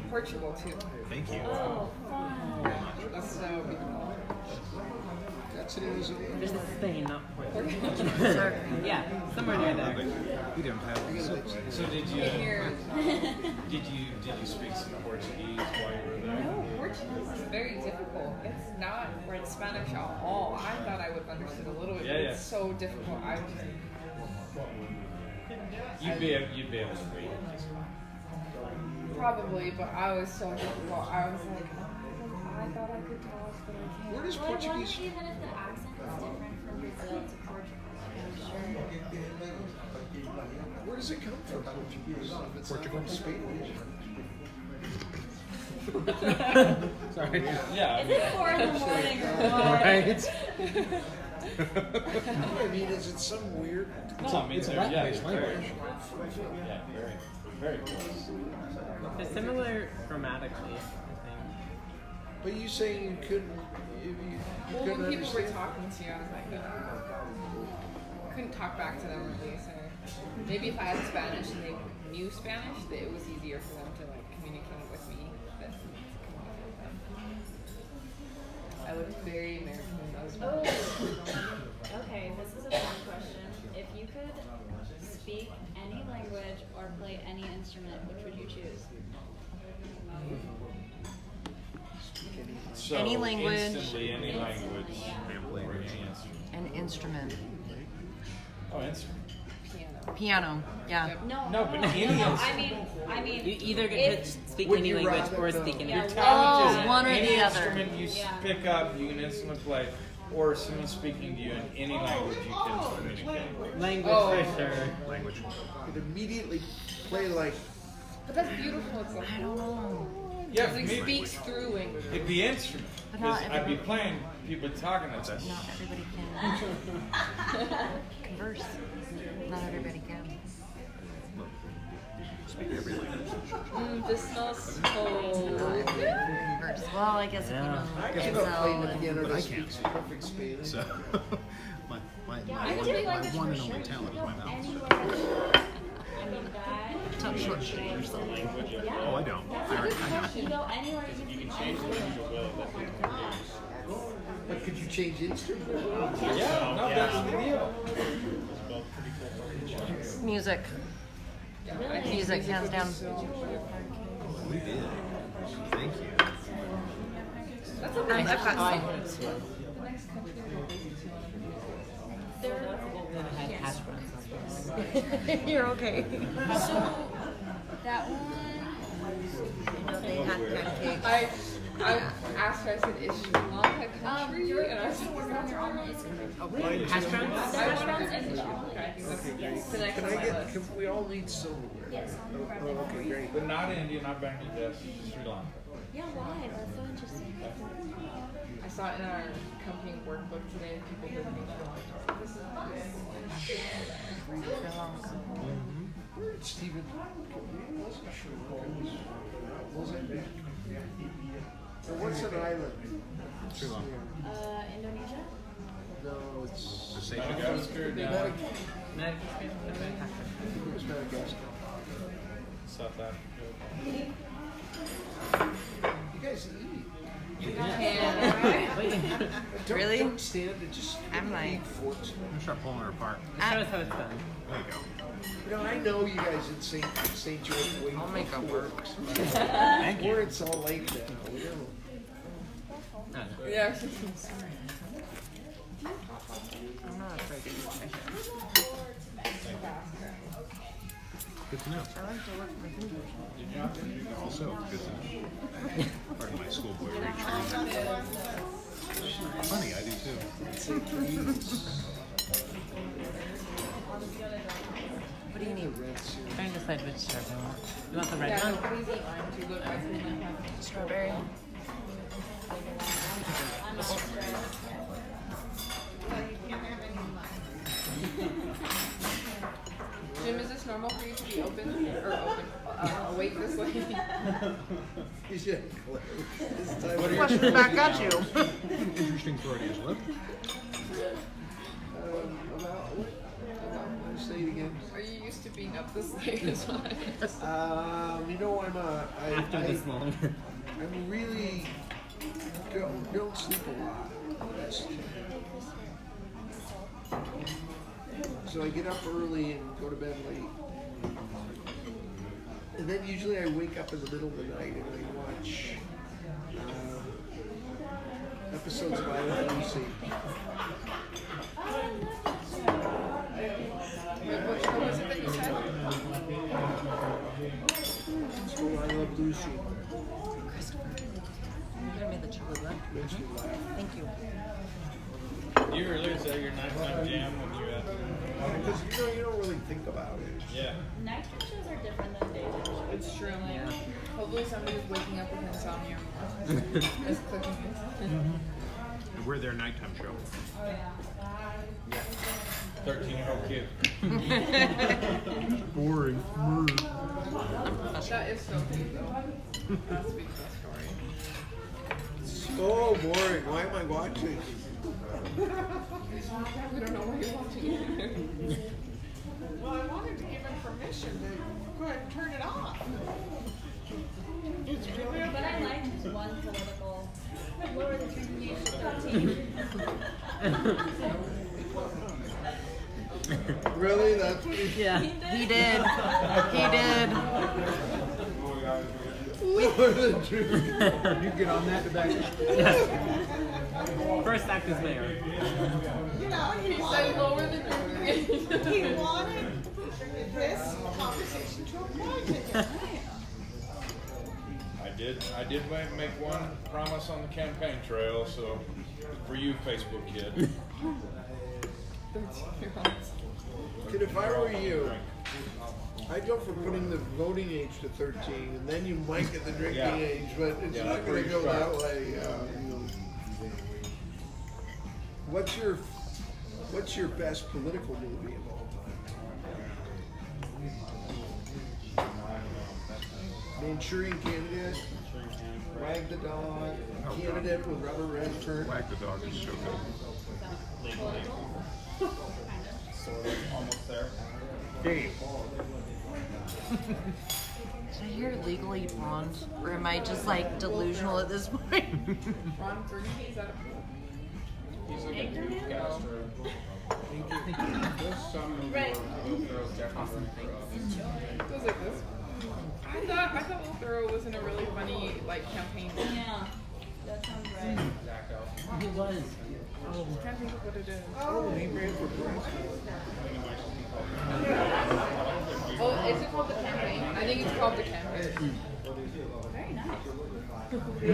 Portugal too.
Thank you.
Oh, fun.
It was so beautiful.
That's it. Is
This is Spain, not Portugal.
Sorry.
Yeah, somewhere near there.
We didn't have
So did you speak some Portuguese while you were there?
No, Portuguese is very difficult. It's not like Spanish at all. I thought I would have understood a little bit, but it's so difficult. I was just...
You'd be able to read it just fine.
Probably, but I was so difficult. I was like, oh, I thought I could talk, but I can't.
Where does
Well, I wonder
Portuguese?
even if the accent is different from Brazil to Portugal. I'm sure.
Where does it come from? Portuguese. If it's Portugal, Spanish.
Sorry.
Yeah.
Is it 4 in the morning or what?
Right.
I mean, is it some weird?
No, I mean,
It's a
they're- yeah,
Latin-based
they're very,
language.
yeah, very close.
They're similar grammatically, I think.
But you saying you couldn't? You
Well,
couldn't
when people were
understand?
talking to you, I was like, couldn't talk back to them really. So maybe if I had Spanish and they knew Spanish, that it was easier for them to like communicate with me than for me to communicate with them. I look very American in those
Oh,
moments.
okay, this is a fun question. If you could speak any language or play any instrument, which would you choose?
So
Any language.
Instantly, any language. Or any instrument.
An instrument.
Oh, instrument.
Piano. Yeah.
No,
No, but any
no,
instrument.
I mean,
You either get
if-
to speak
Would
any
you
language
rather
or
go-
speak any
Yeah,
Your
well,
talent is
one or
any
the other.
instrument you
Yeah.
pick up, you can instantly play, or someone speaking to you in any language you can communicate.
language
Oh.
for sure.
Language.
Could immediately play like.
But that's beautiful. It's like,
I don't know.
Yeah,
because he
me.
speaks through language.
It'd be instrument.
But not
Because I'd be playing, people talking at us.
Not everybody can converse. Not everybody can.
Speak every language.
This smells so
Not everybody can converse. Well, I guess if you know
I can go play
Excel
the
and
piano
But I
that
can't.
speaks perfect Spanish.
So, my
yeah, I can do
one
language
and
for
only
sure.
talent is
You
my
can go
mouth.
anywhere. I mean, that.
top short change or something.
Yeah.
Oh, I don't.
That's
I
a good
know.
question. You go anywhere, you can change it. Oh my gosh.
But could you change instrument?
Yeah, no, that's the deal.
Music. Music, hands down.
We did. Thank you.
That's a nice
I've got some.
The next country we'll be to.
Had hash browns.
You're okay.
So, that one.
You know, they had pancakes.
I asked her, I said, is Sri Lanka country? And I was like,
Hash browns?
Hash browns and Sri Lanka.
Yes.
Can I get,
can we all need silverware?
Yes.
Oh, okay, great.
But not India, not Bangladesh, Sri Lanka.
Yeah, why? That's so interesting.
I saw it in our company workbook today. People didn't know. This is
Where did Stephen? I wasn't sure. Was it? Or what's an island?
Sri Lanka.
Indonesia?
No, it's
Madagascar.
Madagascar.
Madagascar.
It was Madagascar.
South Africa.
You guys eat.
Really?
Don't stand and just
I'm like-
eat forks.
I'm gonna start pulling her apart.
Show us how it's done.
There you go.
You know, I know you guys at St. George wait
I'll make
for
it work.
Thank you.
Or it's all late now. You know.
Yeah.
I'm not afraid to eat fish.
Good to know.
I like to work my fingers.
Also, good to know. Part of my schoolboy retreat. Funny, I do too.
What do you need?
Trying to decide which strawberry I want. You want the red
Yeah, no,
one?
please eat mine too. Look, I can
Strawberry.
Jim, is this normal for you to be open awake this late?
You should.
Question back at you.
Interesting Freudian slip.
Say it again.
Are you used to being up this late as well?
You know,
After this long.
I'm really don't sleep a lot. That's- So I get up early and go to bed late. And then usually I wake up in the middle of the night and I watch episodes of IHOP.
What show was it that you said?
It's called I Love Lucy.
You gonna make the chocolate?
Makes me laugh.
Thank you.
You really is that your nighttime jam when you
Because you don't really think about it.
Yeah.
Nighttime shows are different than daytime shows.
It's true.
Yeah.
Hopefully somebody's waking up with insomnia. It's clicking this.
We're their nighttime show.
13-year-old kid.
Boring.
That is so cute though. That speaks the story.
So boring. Why am I watching?
We don't know why you're watching it.
Well, I wanted to give him permission to go ahead and turn it off.
But I like his one political lower the drinking age to 13.
Really? That's what he
Yeah.
He did. He did.
You get on that today.
First act as mayor.
You know,
He said lower the drinking age.
he wanted this conversation to apply to him.
I did make one promise on the campaign trail, so for you, Facebook kid.
Kid, if I were you, I'd go for putting the voting age to 13, and then you might get the drinking
Yeah.
age, but it's
Yeah,
not going to
that's
go
right.
that way. What's your best political movie of all time? Manchurian Candidate, Wag the Dog, Candidate with Robert Redford.
Wag the dog is so good.
Sort of, almost there.
Dave.
Did I hear legally blonde? Or am I just like delusional at this point?
Ron Burgundy, is that a
He's like a youth caster. There's some movie
Right.
where Will Ferrell's definitely
It was like this. I thought Will Ferrell was in a really funny like campaign.
Yeah, that sounds right.
Zach Efron.
He was.
I'm trying to think of what it is.
Oh, he ran for president.
Oh, is it called The Campaign? I think it's called The Campaign.
Very nice.
Thank you.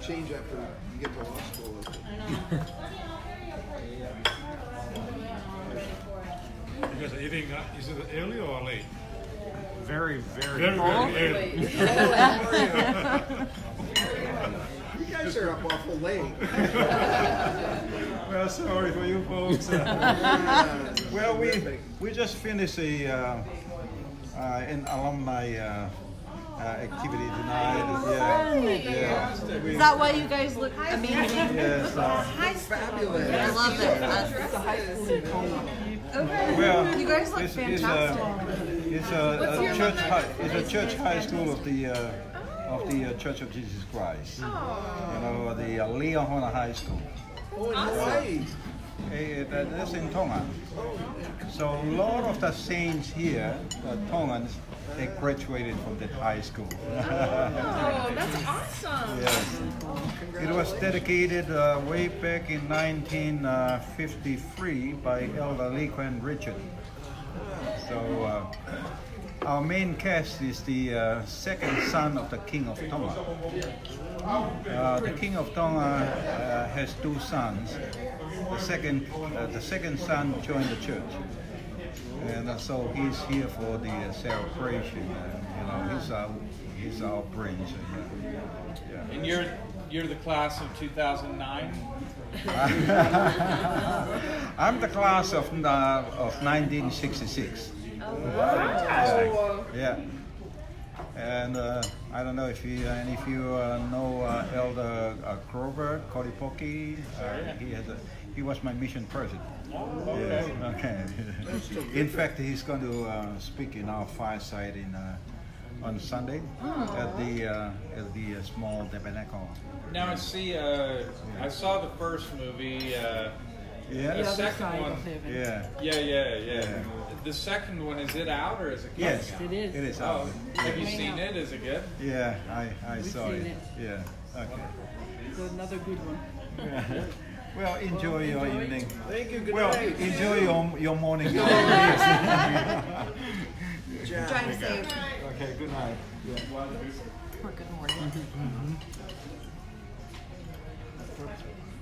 Change after you get to law school.
You guys are eating, is it early or late?
Very, very,
Very early.
You guys are up awful late.
Well, sorry for you folks. Well, we just finished an alumni activity tonight. Yeah.
Is that why you guys look amazing?
Yes.
Fabulous.
I love it. Okay.
Well,
you guys look fantastic.
It's a church high school of the Church of Jesus Christ. You know, the Leahona High School.
Oh, in Hawaii.
That's in Tonga. So a lot of the saints here, the Tongans, they graduated from that high school.
Oh, that's awesome.
Yes. It was dedicated way back in 1953 by Elder Lequan Richard. So our main cast is the second son of the King of Tonga. The King of Tonga has two sons. The second son joined the church, and so he's here for the celebration. You know, he's our prince. Yeah.
And you're the class of 2009.
I'm the class of 1966. Yeah. And I don't know if you know Elder Grover Kolipoki. He was my mission president.
Oh, okay.
Yes, okay. In fact, he's going to speak in our fireside on Sunday at the small tabernacle.
Now I see. I saw the first movie.
Yeah.
The second one.
Yeah.
Yeah. The second one, is it out or is it coming
Yes,
out?
it is out.
Have you seen it? Is it good?
Yeah, I saw it. Yeah. Okay.
It's another good one.
Yeah. Well, enjoy your evening.
Thank you. Good
well,
night.
enjoy your morning.
Drive safe.
Okay, good night.
Or good morning.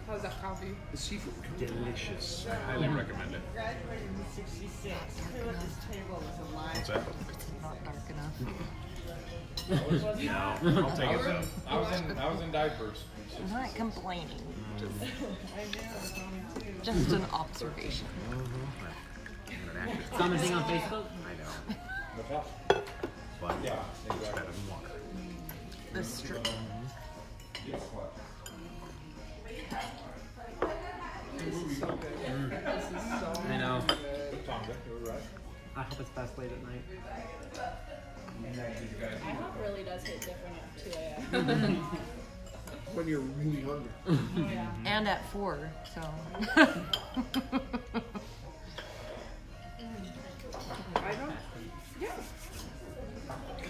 How's that coffee?
The seafood.
Delicious. I highly recommend it.
Graduated in '66. Who at this table was alive?
What's that?
It's not dark enough.
No, I'll take it though.
I was in diapers.
I'm not complaining.
I know.
Just an observation.
Commenting on Facebook?
I know.
What's up?
But yeah, it's better than water.
This is true.
This is so good. This is so
I know.
Tonga, you were right.
I hope it's best late at night.
IHOP really does hit different at 2 a.m.
When you're really hungry.
And at 4, so.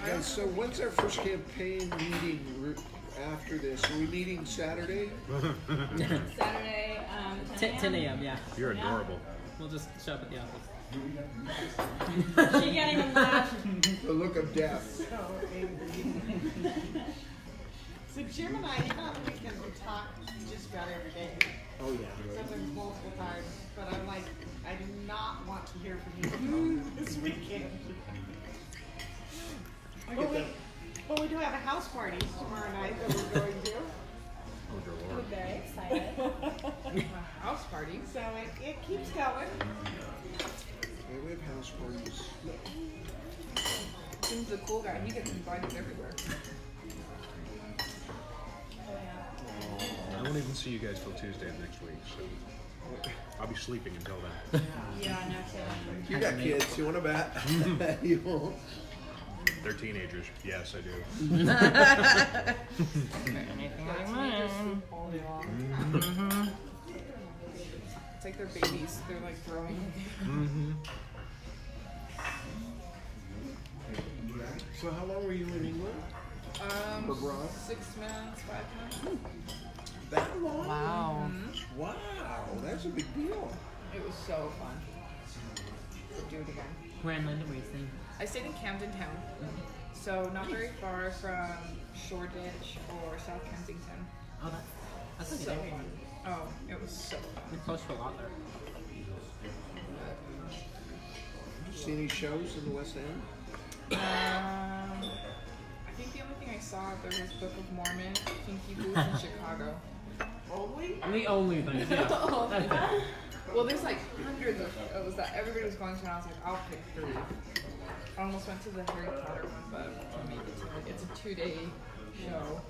Guys, so when's our first campaign meeting after this? Are we meeting Saturday?
Saturday,
10 a.m. Yeah.
You're adorable.
We'll just show up at the office.
She can't even laugh.
The look of death.
So angry. So Jim and I, even on the weekend, we talk just about every day.
Oh yeah.
Sometimes multiple times. But I'm like, I do not want to hear from you this weekend. But we do have a house party tomorrow night that we're going to.
We're very excited.
house party.
So it keeps going.
Yeah, we have house parties.
Tim's a cool guy. He gets invited everywhere.
I won't even see you guys till Tuesday of next week, so I'll be sleeping until then.
Yeah, no kidding.
You got kids. You want to bet? You won't.
They're teenagers. Yes, I do.
Anything like mine.
It's like they're babies. They're like growing.
So how long were you in England? Abroad?
6 months, 5 months.
That long?
Wow.
Wow, that's a big deal.
It was so fun. Would do it again.
Where in London were you staying?
I stayed in Camden Town, so not very far from Shoreditch or South Kensington.
Oh, that's a
So
good area.
fun. Oh, it was so fun.
We're close to a lot there.
Did you see any shows in the West End?
I think the only thing I saw there was Book of Mormon, Kinky Booth in Chicago.
Only?
The only thing, yeah. That's it.
Well, there's like hundreds of shows that everybody was going to, and I was like, I'll pick 3. I almost went to the Harry Potter one, but I made it to it. It's a 2-day show.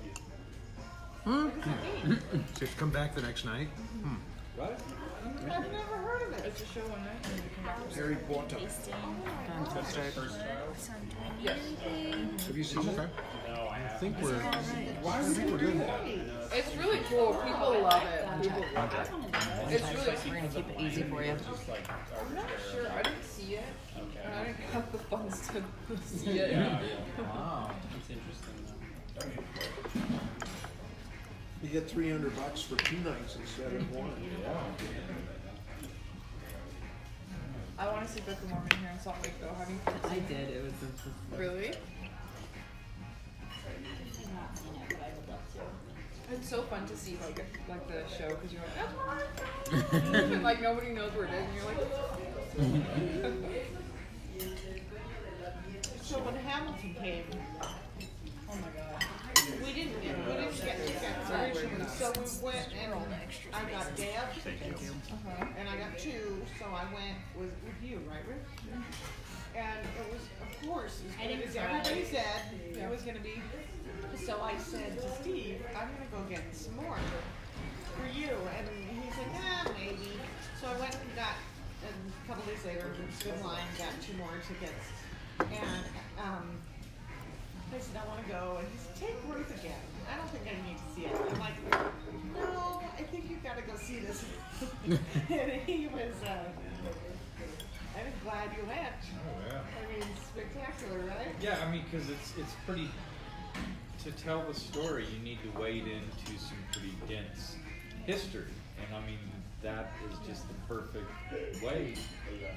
So you have to come back the next night?
Right?
I've never heard of it. It's a show one night, and you come back.
Harry Potter.
Yes.
Have you seen it?
Okay. I think we're
doing
that.
It's really cool. People love it. People love it. It's really.
We're gonna keep it easy for you.
I'm not sure. I didn't see it. And I didn't have the funds to see it.
Wow, that's interesting.
You get $300 for 2 nights instead of 1.
I want to see Book of Mormon here in Salt Lake, though. Have you?
I did. It was just
Really?
I've not seen it, but I would love to.
It's so fun to see like the show because you're like, that's mine. And like nobody knows where it is, and you're like.
So when Hamilton came,
Oh my god.
we didn't get tickets originally, so we went and I got Deb, and I got 2, so I went with you, right, Rick? And it was, of course, as good as everybody said, it was gonna be. So I said to Steve, I'm gonna go get some more for you, and he's like, maybe. So I went and got, and a couple days later, stood in line, got 2 more tickets, and I said, I want to go, and he said, take Ruth again. I don't think I need to see it. I'm like, no, I think you've got to go see this. And he was, I'm glad you went.
Oh, yeah.
I mean, spectacular, right?
Yeah, I mean, because it's pretty. To tell the story, you need to wade into some pretty dense history, and I mean that is just the perfect way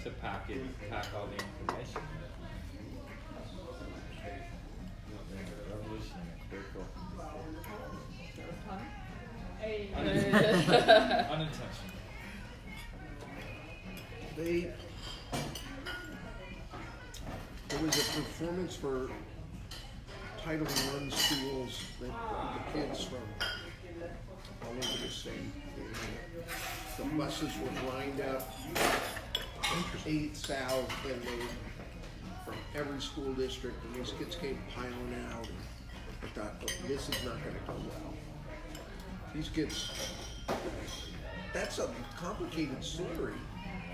to pack all the information. Revolutionary, very cool. Unintentional.
There was a performance for Title I schools that the kids from all over the state. The buses were lined up 8 south, and they from every school district, and these kids came piling out. And I thought, oh, this is not going to go well. These kids, that's a complicated story.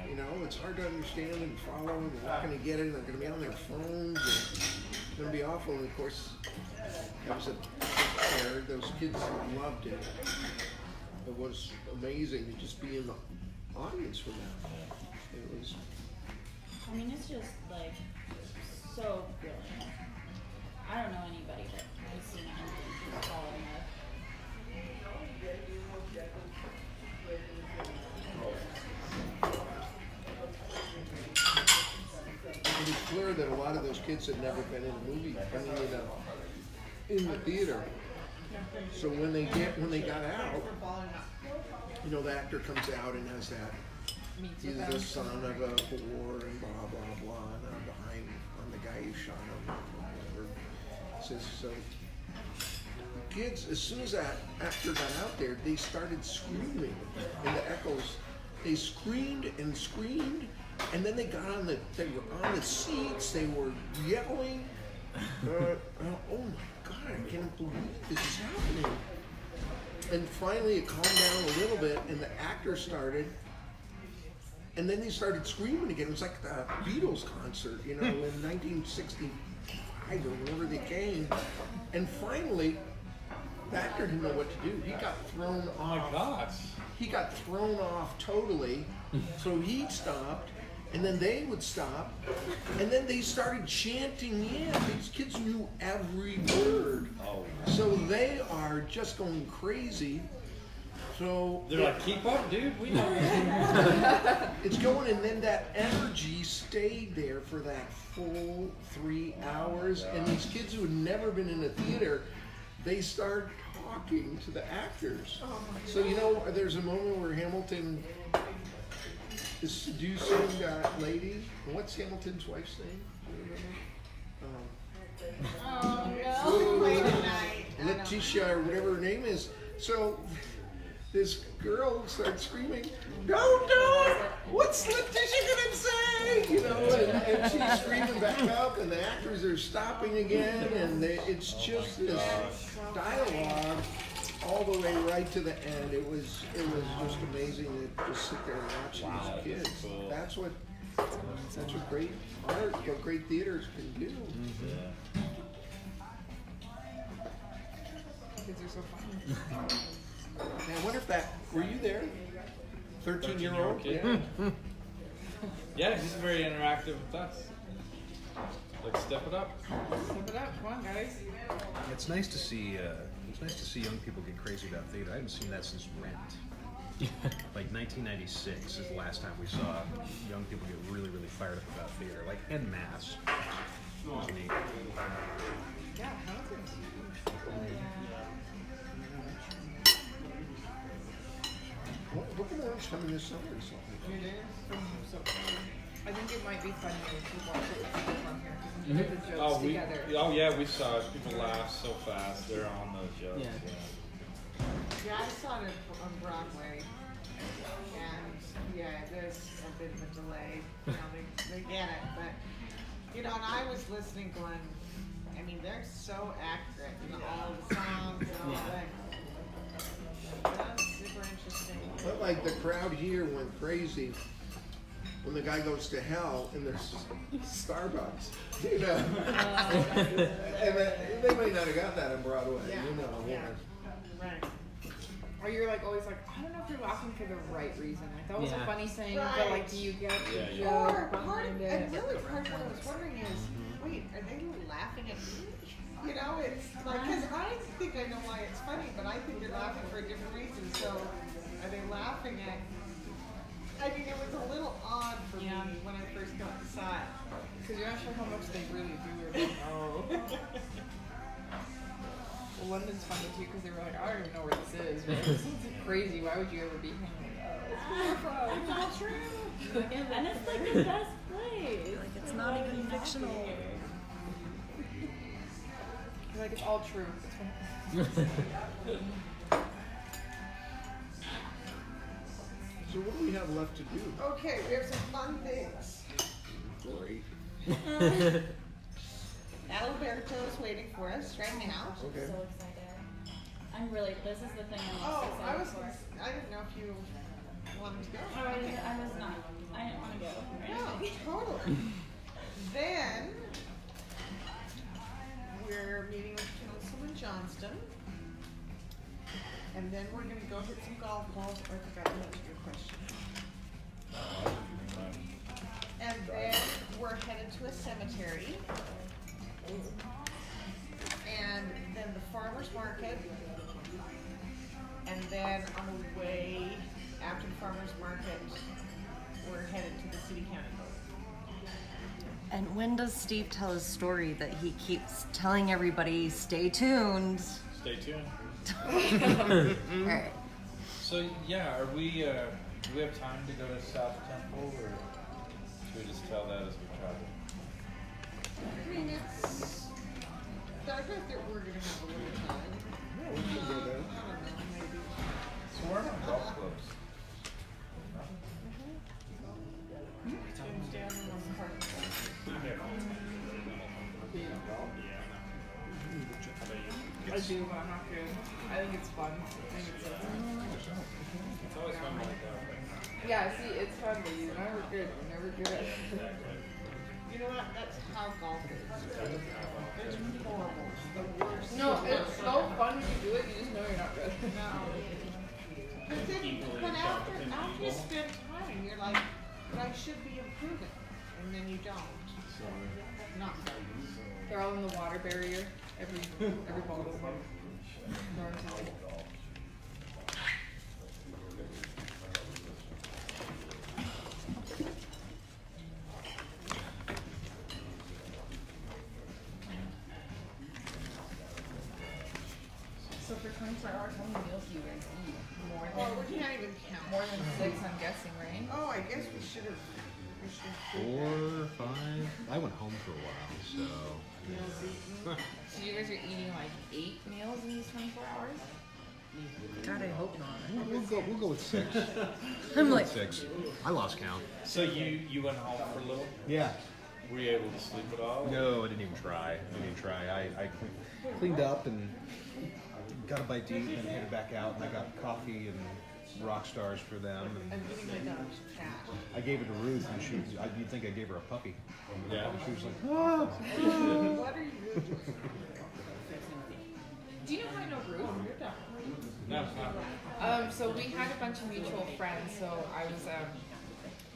You know, it's hard to understand and follow, and they're not going to get it, and they're going to be on their phones, and it's going to be awful. And of course, that was those kids loved it. It was amazing to just be in the audience for that. It was.
I mean, it's just like so brilliant. I don't know anybody that has seen anything to follow enough.
It was clear that a lot of those kids had never been in a movie. I mean, in the theater. So when they got out, you know, the actor comes out and has that. He's the son of a whore and blah blah blah, and I'm behind on the guy who shot him or whatever. Says so. Kids, as soon as that actor got out there, they started screaming in the echoes. They screamed and screamed, and then they got they were on the seats. They were yelling. Oh my God! I can't believe this is happening. And finally, it calmed down a little bit, and the actor started. And then they started screaming again. It was like the Beatles concert, you know, in 1965 or whenever they came. And finally, the actor didn't know what to do. He got thrown off.
Oh my gosh.
He got thrown off totally. So he stopped, And then they would stop, and then they started chanting. Yeah, these kids knew every word.
Oh.
So they are just going crazy. So
they're like, keep up, dude. We know.
It's going, and then that energy stayed there for that full 3 hours. And these kids who had never been in a theater, they start talking to the actors. So you know, there's a moment where Hamilton is seducing that lady. What's Hamilton's wife's name? Do you remember? Letitia, or whatever her name is. So this girl starts screaming, "Don't do it! What's Letitia gonna say?" You know, and she's screaming back up, and the actors are stopping again, and it's just this dialogue all the way right to the end. It was just amazing to just sit there and watch these kids.
Cool.
That's what great art, what great theaters can do.
Kids are so fun.
Man, I wonder if were you there? 13-year-old
kid. Yeah, he's very interactive with us. Like, step it up.
Step it up, come on, guys.
It's nice to see. It's nice to see young people get crazy about theater. I haven't seen that since Rent. Like 1996 is the last time we saw young people get really, really fired up about theater, like en masse. It was neat.
Yeah, Hamilton's huge.
What can orange coming this summer?
It is. So I think it might be funny if you watch it with people from here. Because we did the jokes together.
Yeah, we saw it. People laugh so fast. They're on those jokes.
Yeah, I saw it on Broadway, and yeah, there's a bit of a delay. You know, they get it, but you know, and I was listening, going, I mean, they're so accurate in all the songs and all that. That's super interesting.
But like the crowd here went crazy when the guy goes to hell and there's Starbucks, you know. And they may not have got that in Broadway, you know.
Yeah. Right.
Or you're like always like, I don't know if you're laughing for the right reason. Like that was a funny saying, but
Right.
like, do you get the
Or
joke
part
behind
of,
it?
and the other part what I was wondering is, wait, are they laughing at me? You know, it's like, because I think I know why it's funny, but I think they're laughing for a different reason. So, are they laughing at? I mean, it was a little odd for me when I first got inside.
Because you're not sure how much they really do or don't know. Well, London's funny too because they were like, I don't even know where this is. Right? This is crazy. Why would you ever be hanging out?
It's all true. And it's like the best place.
Like it's not even fictional.
Like it's all true.
So what do we have left to do?
Okay, we have some fun things.
Great.
Adalberto is waiting for us right now.
Okay.
So excited. This is the thing I'm most
Oh,
excited for.
I didn't know if you wanted to go.
Oh, I was not. I didn't want to go.
No, totally. Then we're meeting with Councilman Johnston, and then we're going to go hit some golf balls. I forgot to answer your question. And then we're headed to a cemetery, and then the farmers market, and then on the way after the farmers market, we're headed to the city county building.
And when does Steve tell his story that he keeps telling everybody, stay tuned?
Stay tuned.
Alright.
So yeah, do we have time to go to South Temple, or should we just tell that as we travel?
I mean, I bet that we're going to have a little time.
Yeah, we can go there.
I don't know, maybe.
So we're not golf clubs.
Tunes down in one part.
I do, but I'm not good. I think it's fun. I think it's
It's always fun like that.
yeah, see, it's fun, but you're never good. You're never good at it.
You know what? That's how golf is. It's horrible. It's the worst.
No, it's so fun when you do it, you just know you're not good.
No. But then, but after you spend time, you're like, but I should be improving, and then you don't. Not
They're all in the water barrier. Every bottle. So for 24 hours, how many meals do you guys eat? More than,
Well, we can't even count.
more than 6, I'm guessing, right?
Oh, I guess we should have.
4, 5. I went home for a while, so.
So you guys are eating like 8 meals in these 24 hours?
God, I hope not.
We'll go with 6.
I'm like
6. I lost count.
So you went home for a little?
Yeah.
Were you able to sleep at all?
No, I didn't even try. I cleaned up and got a bite to eat and headed back out, and I got coffee and rock stars for them. And I gave it to Ruth, and you'd think I gave her a puppy.
Yeah.
She was like, oh.
What are you doing?
Do you know how I know Ruth?
No.
So we had a bunch of mutual friends. So I was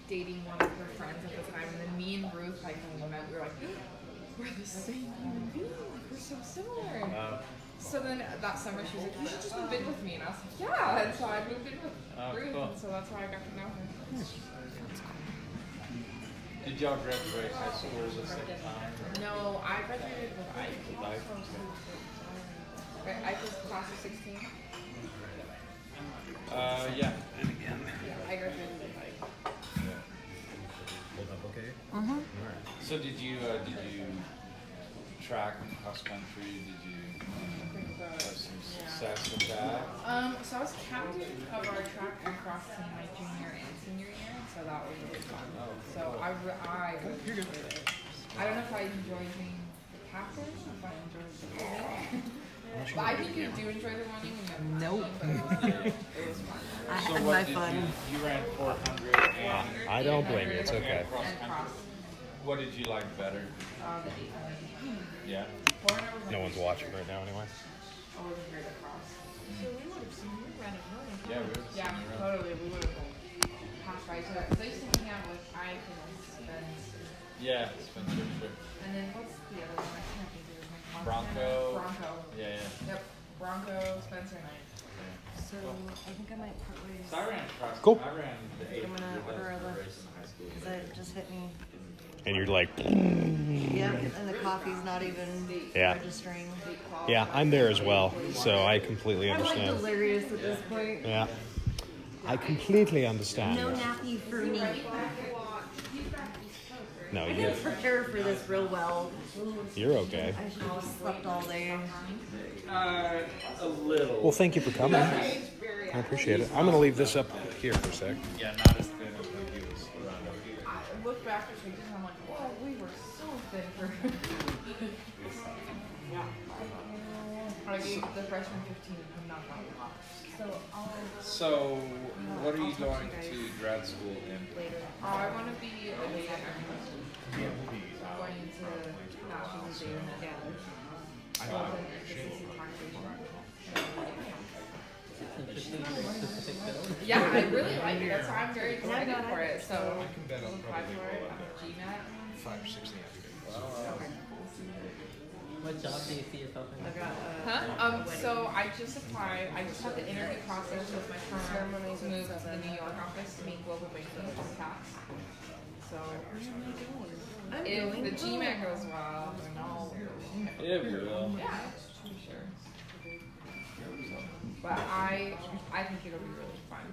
dating one of her friends at the time, and then me and Ruth, like when we met, we were like, we're the same human being. We're so similar. So then that summer she was like, you should just move in with me, and I was like, yeah. And so I moved in with Ruth,
cool.
and so that's how I got to know her.
Did y'all graduate high school at the same time?
No, I graduated with Ike.
Ike?
Right, Ike was class of 16.
Yeah.
And again.
Yeah, I graduated with Ike.
Hold up, okay?
Mm-hmm.
So did you track and cross country? Did you have some success with that?
So I was captain of our track and cross team my junior and senior year, so that was really fun. So I really enjoyed it. I don't know if I enjoyed being the captain, if I enjoyed the running. But I think you do enjoy the running.
Nope.
But it was fun.
I
So
had
what
my
did
fun.
you ran 400 and
I don't blame you. It's okay.
cross country. What did you like better?
The 800.
Yeah.
400 was
No one's watching right now, anyway.
I wasn't great at cross.
So we would have seen you running home.
Yeah, we were
Yeah, totally. We would have passed by each other. Because I used to hang out with Ike and Spence.
Yeah, Spencer, sure.
And then what's the other one? I can't think of it.
Bronco.
Bronco.
Yeah.
Yep. Bronco, Spencer, and Ike.
So I think I might part ways.
So I ran cross.
Cool.
I ran the 800
I'm gonna order a
race
lift
in high school.
because it just hit me.
And you're like,
Yeah, and the coffee's not even
Yeah.
registering.
yeah, I'm there as well, so I completely
I'm like
understand.
delirious at this point.
Yeah. I completely understand.
No nappy for me.
No,
I
you're,
didn't prepare for this real well.
you're okay.
I should have just slept all day.
A little.
Well, thank you for coming. I appreciate it. I'm going to leave this up here for a sec.
Yeah, not as thin as when he was around up here.
I look back at pictures and I'm like, whoa, we were so thin for. Yeah. I gave the freshman 15 and not that a lot.
So, what are you going to grad school in?
I want to be a data analyst. Going into national data analysis. Yeah, I really like it. That's why I'm very excited for it. So,
I can bet on
apply for it. GMAT.
5 or 6 in the afternoon.
What job do you see yourself in?
Huh? So I just applied. I just had the interview process with my firm to move to the New York office to meet global banking and tax. So if the GMAT goes well, then I'll.
It will.
Yeah, sure. But I think it'll be really fun.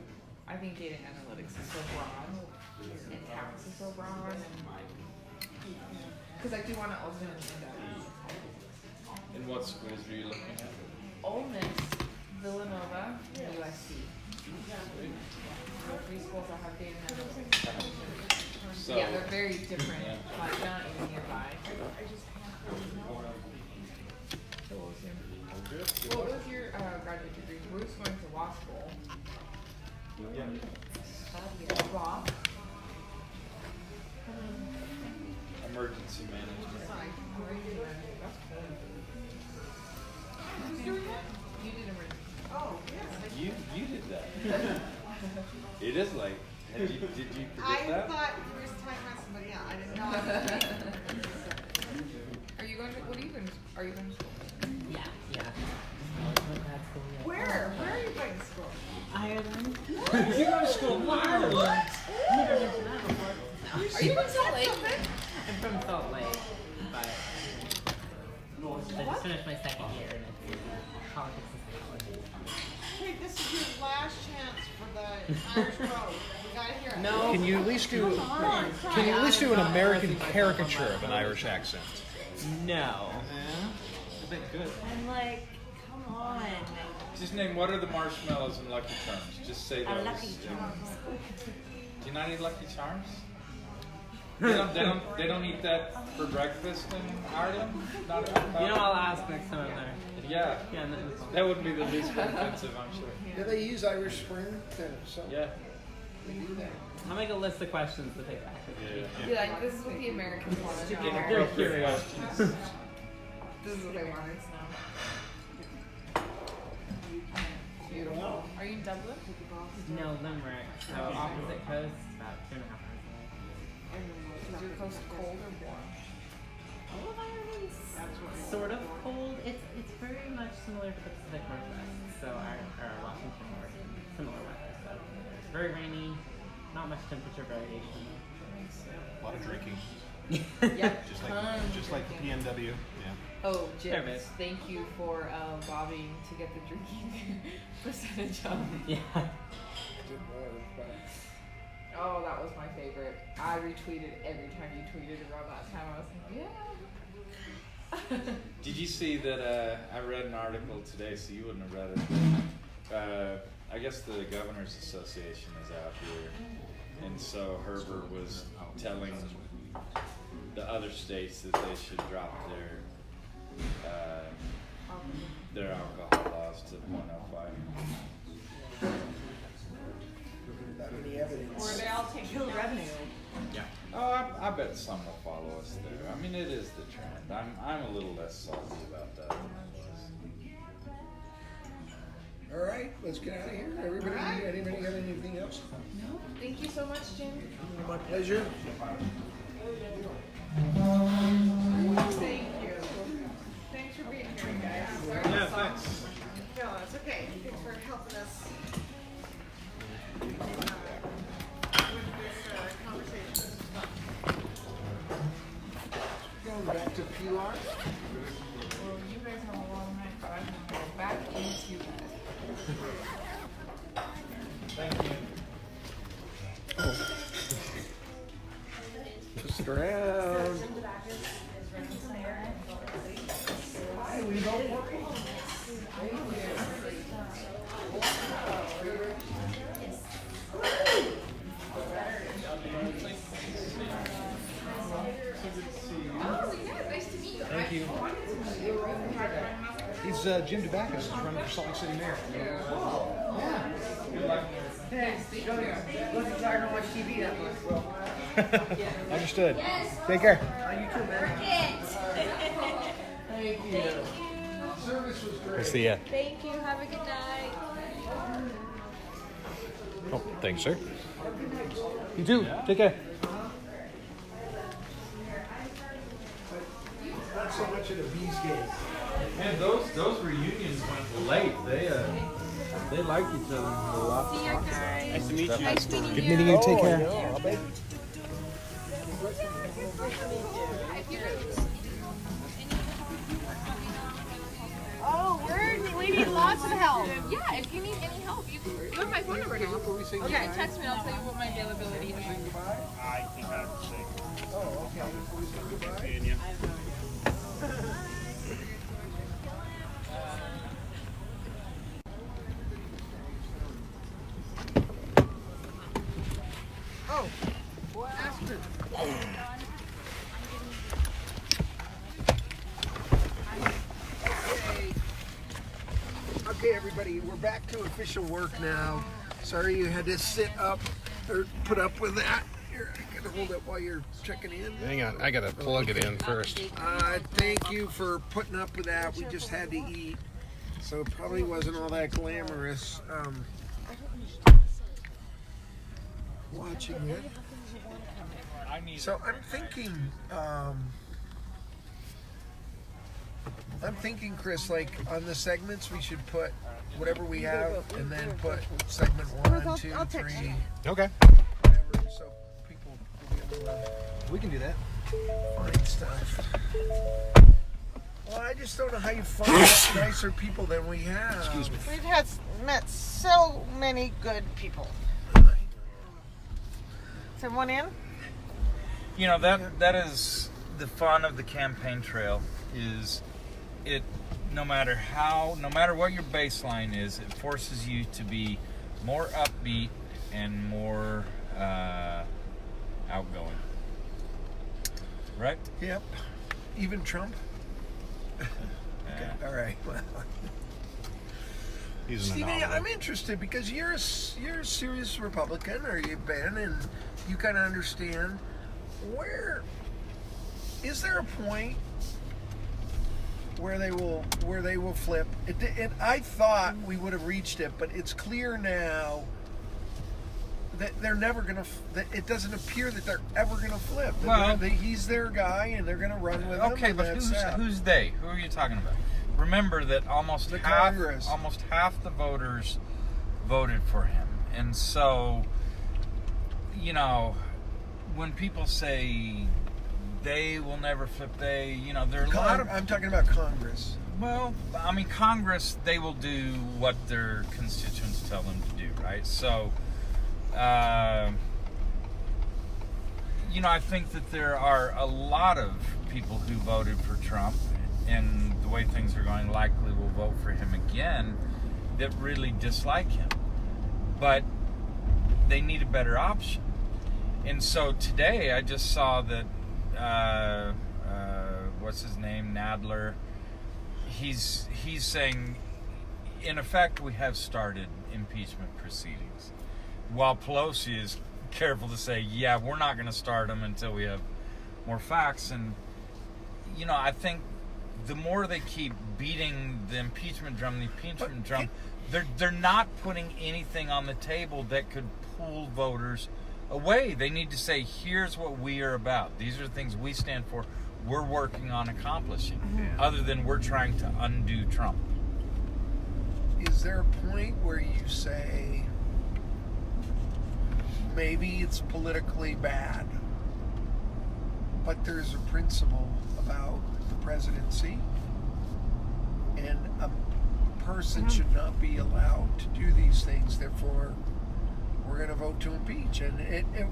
I think data analytics is so broad, and tax is so broad, and like, because I do want to ultimately end up.
And what schools are you looking at?
Ole Miss, Villanova, and USC. The 3 schools that have data analytics.
So,
Yeah, they're very different, like not even nearby. So what was your graduate degree? Bruce going to law school.
Yeah.
Law.
Emergency management.
That's cool. Who's doing that? You did emergency. Oh, yeah.
You did that. It is like Did you forget
I
that?
thought you were talking about somebody else. I didn't know.
Are you going to, what are you going to, are you going to school?
Yeah.
Where? Where are you going to school?
Ireland.
You go to school in Ireland?
I've never been to that before.
Are you from Salt Lake?
I'm from Salt Lake, but I just finished my second year and it's politics and psychology.
Okay, this is your last chance for the Irish Road. We gotta hear it.
No.
Can you at least do? Can you at least do an American caricature of an Irish accent?
No.
I think good.
I'm like, come on.
Just name what are the marshmallows in Lucky Charms. Just say those.
Lucky Charms.
Do you not eat Lucky Charms? They don't eat that for breakfast in Ireland? Not
You know, I'll ask next time I'm there.
Yeah.
Yeah,
That would be the least offensive, I'm sure.
Do they use Irish Spring to sell?
Yeah.
They do that.
I'll make a list of questions to take back.
Be like, this is what the Americans want to know.
They're curious.
This is what they wanted to know. Beautiful. Are you in Dublin?
No, Limerick. So opposite coast, about 2.5 hours away.
Is your coast cold or warm?
All of Ireland's sort of cold. It's very much similar to the Pacific Northwest. So our Washington, Oregon, similar weather. So it's very rainy, not much temperature variation.
A lot of drinking.
Yep.
Just like the PNW. Yeah.
Oh,
Fair
Jim,
bit.
thank you for lobbying to get the drinking percentage up.
Yeah.
Oh, that was my favorite. I retweeted every time you tweeted around that time. I was like, yeah.
Did you see that I read an article today, so you wouldn't have read it, but I guess the Governors Association is out here, and so Herbert was telling the other states that they should drop their alcohol laws to 0.05.
Any evidence?
Or they all take kill revenue.
Yeah. Oh, I bet some will follow us there. I mean, it is the trend. I'm a little less salty about that than I was.
All right, let's get out of here. Everybody, anybody got anything else?
No. Thank you so much, Jim.
My pleasure.
Thank you. Thanks for being here, guys. Sorry
Yeah,
to stop.
thanks.
No, it's okay. Thanks for helping us with this conversation.
Going back to Pilar.
Well, you guys have a long night, but I'm going to go back into bed.
Thank you.
Just around. Hi, we don't worry.
Oh, yeah, nice to meet you.
Thank you. He's Jim DeBackus. He's running for Salt Lake City Mayor.
Wasn't tired to watch TV that much.
Understood. Take care.
You too, man.
Thank you. Service was great.
See ya.
Thank you. Have a good night.
Oh, thanks, sir. You too. Take care.
Not so much at a Bees game.
Man, those reunions went late. They like each other a lot.
See you guys.
Nice to meet you.
Nice meeting you.
Good meeting you. Take care.
Yeah, I'll bet.
Oh, we need lots of help.
Yeah, if you need any help, you have my phone number now. You can text me and I'll tell you what my availability is.
I think I have to say.
Oh, okay. Before we say goodbye.
Seeing you.
Oh, Aspen. Okay, everybody, we're back to official work now. Sorry you had to sit up or put up with that. Here, I gotta hold it while you're checking in.
Hang on. I gotta plug it in first.
Thank you for putting up with that. We just had to eat, so it probably wasn't all that glamorous. watching it. So I'm thinking, Chris, like on the segments, we should put whatever we have, and then put segment 1, 2, 3.
Okay.
Whatever, so people will be able to.
We can do that.
Find stuff. Well, I just don't know how you find nicer people than we have.
Excuse me.
We've met so many good people. Is everyone in?
You know, that is the fun of the campaign trail, is it, no matter what your baseline is, it forces you to be more upbeat and more outgoing. Right?
Yep. Even Trump? Okay. All right. Well,
He's an
Stevie,
anomaly.
I'm interested because you're a serious Republican, or you've been, and you kind of understand. Where is there a point where they will flip? I thought we would have reached it, but it's clear now that they're never gonna. That it doesn't appear that they're ever gonna flip.
Well,
he's their guy, and they're gonna run with him.
Okay,
and
but
that's that.
who's they? Who are you talking about? Remember that almost half the voters voted for him, and so, you know, when people say they will never flip, there are a lot of.
I'm talking about Congress.
Well, I mean, Congress, they will do what their constituents tell them to do, right? So, I think that there are a lot of people who voted for Trump, and the way things are going, likely will vote for him again, that really dislike him. But they need a better option. And so today I just saw that, what's his name, Nadler, he's saying, in effect, we have started impeachment proceedings. While Pelosi is careful to say, yeah, we're not going to start them until we have more facts. And, I think the more they keep beating the impeachment drum, they're not putting anything on the table that could pull voters away. They need to say, here's what we are about. These are the things we stand for. We're working on accomplishing, other than we're trying to undo Trump.
Is there a point where you say, maybe it's politically bad, but there's a principle about the presidency, and a person should not be allowed to do these things, therefore we're going to vote to impeach, and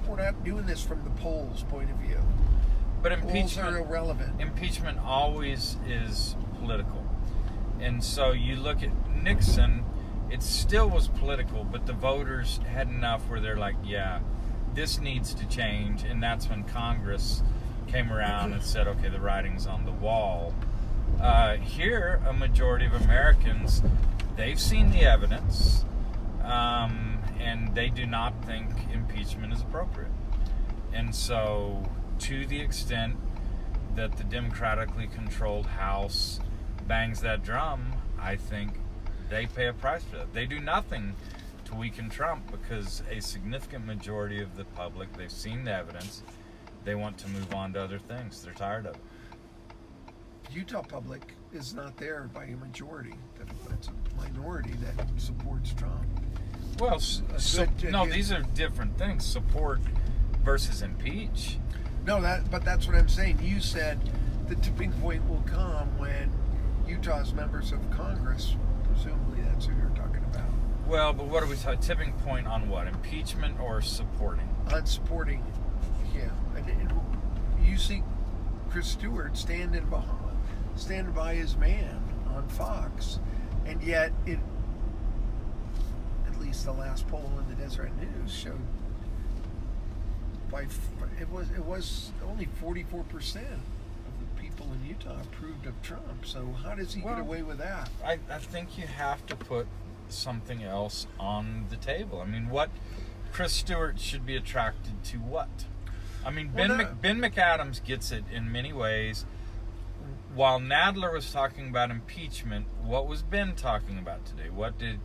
we're not doing this from the polls' point of view.
But
polls are irrelevant.
Impeachment always is political. And so you look at Nixon, it still was political, but the voters had enough where they're like, yeah, this needs to change. And that's when Congress came around and said, okay, the writing's on the wall. Here, a majority of Americans, they've seen the evidence, and they do not think impeachment is appropriate. And so, to the extent that the democratically controlled House bangs that drum, I think they pay a price for that. They do nothing to weaken Trump because a significant majority of the public, they've seen the evidence, they want to move on to other things. They're tired of it.
Utah public is not there by a majority. That's a minority that supports Trump.
Well, these are different things. Support versus impeach.
No, but that's what I'm saying. You said the tipping point will come when Utah's members of Congress, presumably that's who you're talking about.
Well, but what are we talking? Tipping point on what? Impeachment or supporting?
On supporting, yeah. You see Chris Stewart standing by his man on Fox, and yet at least the last poll in the Deseret News showed it was only 44% of the people in Utah approved of Trump. So how does he get away with that?
I think you have to put something else on the table. I mean, what Chris Stewart should be attracted to what? I mean, Ben McAdams gets it in many ways. While Nadler was talking about impeachment, what was Ben talking about today? What did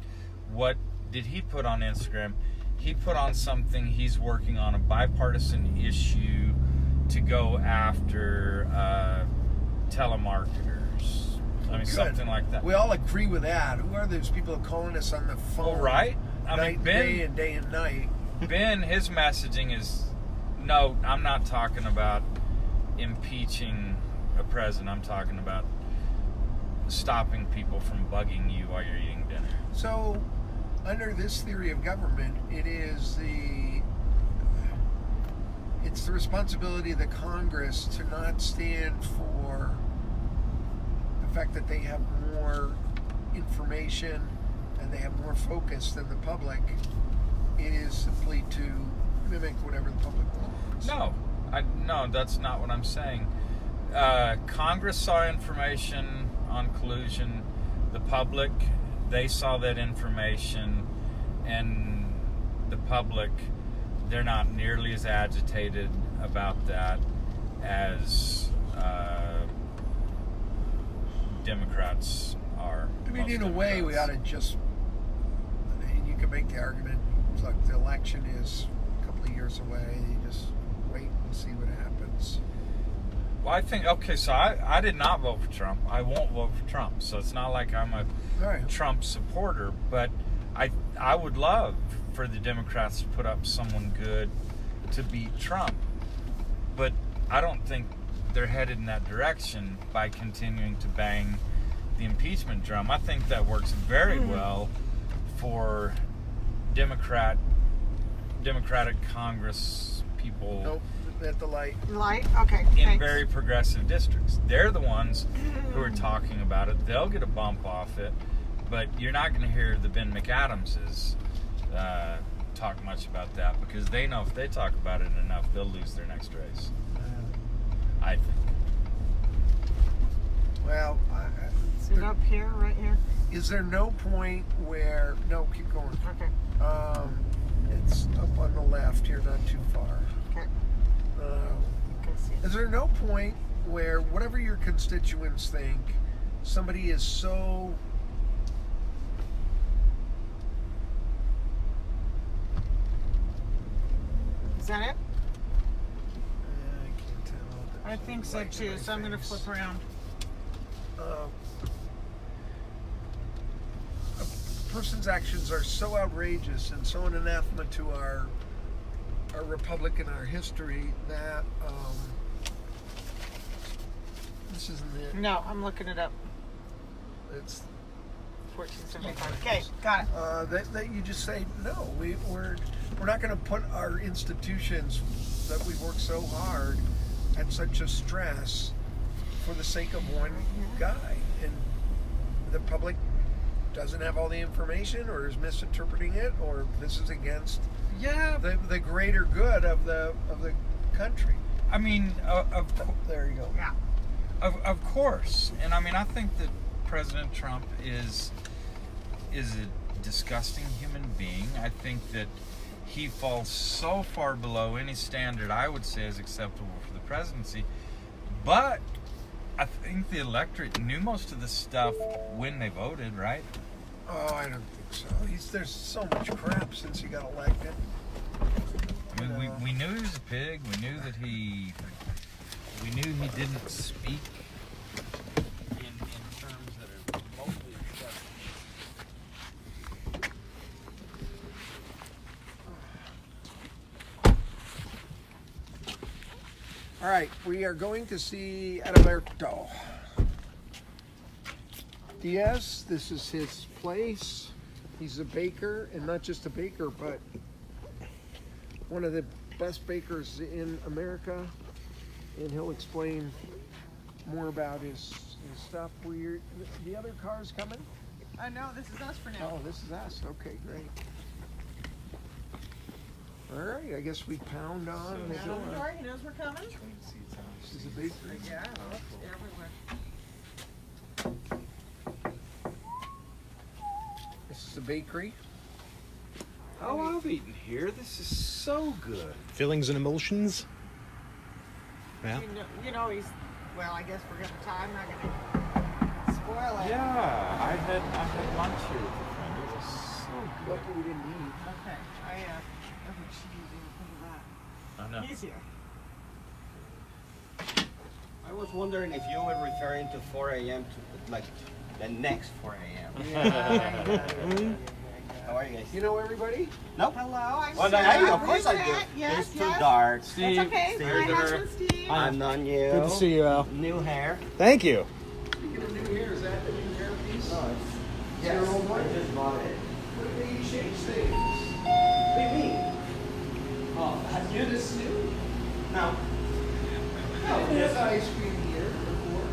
he put on Instagram? he put on something. He's working on a bipartisan issue to go after telemarketers. I mean,
Good.
something like that.
We all agree with that. Who are those people calling us on the phone?
Well, right? I
night
mean, Ben,
and day and night.
Ben, his messaging is, no, I'm not talking about impeaching a president. I'm talking about stopping people from bugging you while you're eating dinner.
So, under this theory of government, it's the responsibility of the Congress to not stand for the fact that they have more information and they have more focus than the public. It is simply to mimic whatever the public wants.
No, that's not what I'm saying. Congress saw information on collusion. The public, they saw that information, and the public, they're not nearly as agitated about that as Democrats are.
I mean,
Most
in a way, we ought to just, you can make the argument, look, the election is a couple of years away, you just wait and see what happens.
Well, I think, okay, so I did not vote for Trump. I won't vote for Trump. So it's not like I'm a Trump supporter, but I would love for the Democrats to put up someone good to beat Trump. But I don't think they're headed in that direction by continuing to bang the impeachment drum. I think that works very well for Democratic Congress people.
Nope, at the light.
Light? Okay,
in
thanks.
very progressive districts. They're the ones who are talking about it. They'll get a bump off it, but you're not going to hear the Ben McAdamses talk much about that, because they know if they talk about it enough, they'll lose their next race. I think.
Well,
Is it up here, right here?
is there no point where, no, keep going.
Okay.
It's up on the left here, not too far.
Okay.
Is there no point where whatever your constituents think, somebody is so
Is that it?
I can't tell.
I think so too, so I'm going to flip around.
A person's actions are so outrageous and so an anathema to our republic and our history that this isn't it.
No, I'm looking it up.
It's
1475. Okay, got it.
that you just say no. We're not going to put our institutions that we've worked so hard at such a stress for the sake of one guy, and the public doesn't have all the information or is misinterpreting it, or this is against the greater good of the country.
I mean,
there you go.
Yeah.
Of course, and I mean, I think that President Trump is a disgusting human being. I think that he falls so far below any standard I would say is acceptable for the presidency. But I think the electorate knew most of this stuff when they voted, right?
Oh, I don't think so. There's so much crap since he got elected.
I mean, we knew he was a pig. We knew that we knew he didn't speak in terms that are mostly acceptable.
All right, we are going to see Adalberto Diaz. This is his place. He's a baker, and not just a baker, but one of the best bakers in America. And he'll explain more about his stuff. The other car's coming?
No, this is us for now.
Oh, this is us. Okay, great. All right, I guess we pound on.
He knows we're coming.
This is a bakery.
Yeah, it's everywhere.
This is a bakery.
Oh, I've eaten here. This is so good.
Fillings and emulsions? Yeah.
You know he's, well, I guess we're gonna I'm not gonna spoil it.
Yeah, I had lunch here with a friend. It was so good.
Lucky we didn't eat.
Okay, I think she needs to think of that.
I know.
He's here.
I was wondering if you were referring to 4 a.m. to like the next 4 a.m.
Yeah.
How are you guys?
You know everybody?
Nope.
Hello, I'm
Well,
Sarah.
of course I do.
Yes,
It's too
yes.
dark.
That's okay. My husband Steve.
I'm on you.
Good to see you, Al.
New hair.
Thank you.
Speaking of new hair, is that the new hair piece?
No,
Is
yes,
your old one?
I just bought it.
What did you change things?
What do you mean? Oh,
You're this new?
No.
No, there's ice cream here before.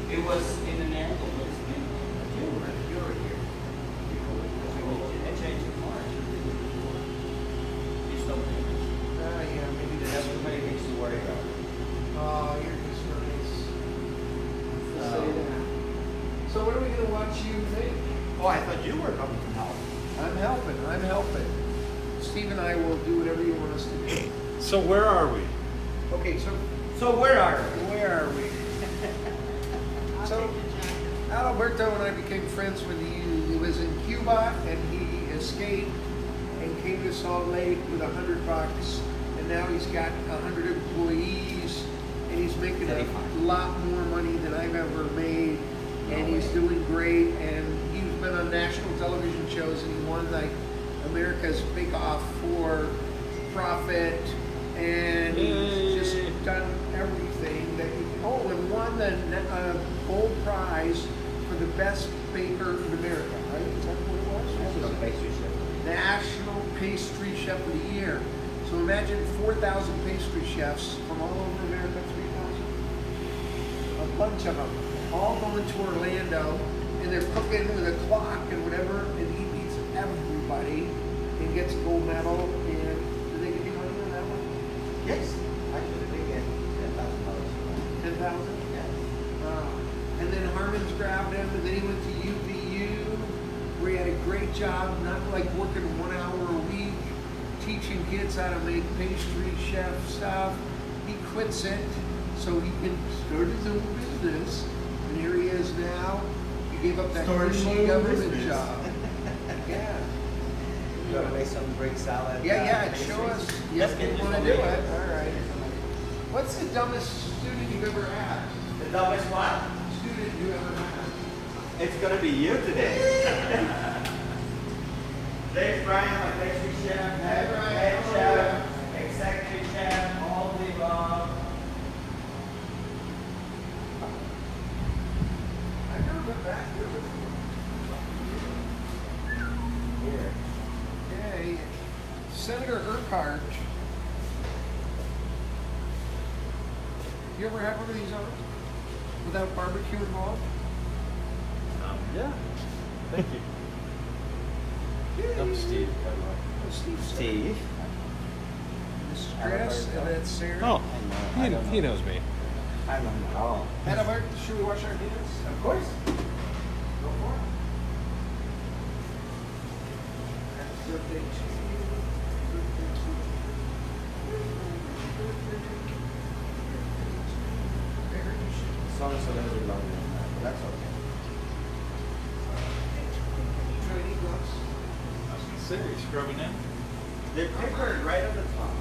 It was in an angle, but it's new. You were here. I changed the car. You still think it?
Yeah, maybe
That's too many things to worry about.
Oh, you're just nice. Say that. So what are we gonna watch you make?
Oh, I thought you were coming to help.
I'm helping. Steve and I will do whatever you want us to do.
So where are we?
Okay,
So where are we?
So Adalberto and I became friends when he was in Cuba and he escaped and came to Salt Lake with $100, and now he's got 100 employees and he's making a lot more money than I've ever made, and he's doing great, and he's been on national television shows and he won like America's Bake Off for Profit, and he's just done everything that you can. Oh, and won the gold prize for the best baker in America, right? Is that what it was?
National Pastry Chef.
National Pastry Chef of the Year. So imagine 4,000 pastry chefs from all over America, 3,000. A bunch of them, all going to Orlando, and they're cooking with a clock and whatever, and he beats everybody and gets a gold medal. And did they give you money on that one?
Yes. Actually, they get $10,000.
10,000?
Yeah.
And then Harmon's grabbed him, and then he went to UVU, where he had a great job, not like working 1 hour a week, teaching kids how to make pastry chef stuff. He quits it so he can start his own business, and here he is now. He gave up that cushy government job. Yeah.
You want to make some Greek salad?
Yeah, show us. Yes,
Let's
we
get
want to
this
do
on
it.
video.
All right. What's the dumbest student you've ever had?
The dumbest what?
Student you ever had?
It's gonna be you today. There's Brian, my pastry chef, head chef, executive chef, all the above.
I've never been back here before.
Here.
Yeah, Senator Urquhart. You ever have one of these on without barbecue involved?
Yeah. Thank you. I'm Steve, by the way.
Oh, Steve.
Steve.
This is Chris, and that's Sarah.
Oh,
I don't
he
know.
knows me.
I don't know.
Adalberto, should we wash our hands?
Of course.
Go for it. Happy birthday to you. Birthday to you. Very good.
Songs are a little bit longer than that, but that's okay.
Try any gloves?
I was gonna say, are you scrubbing in?
They're peppered right on the top.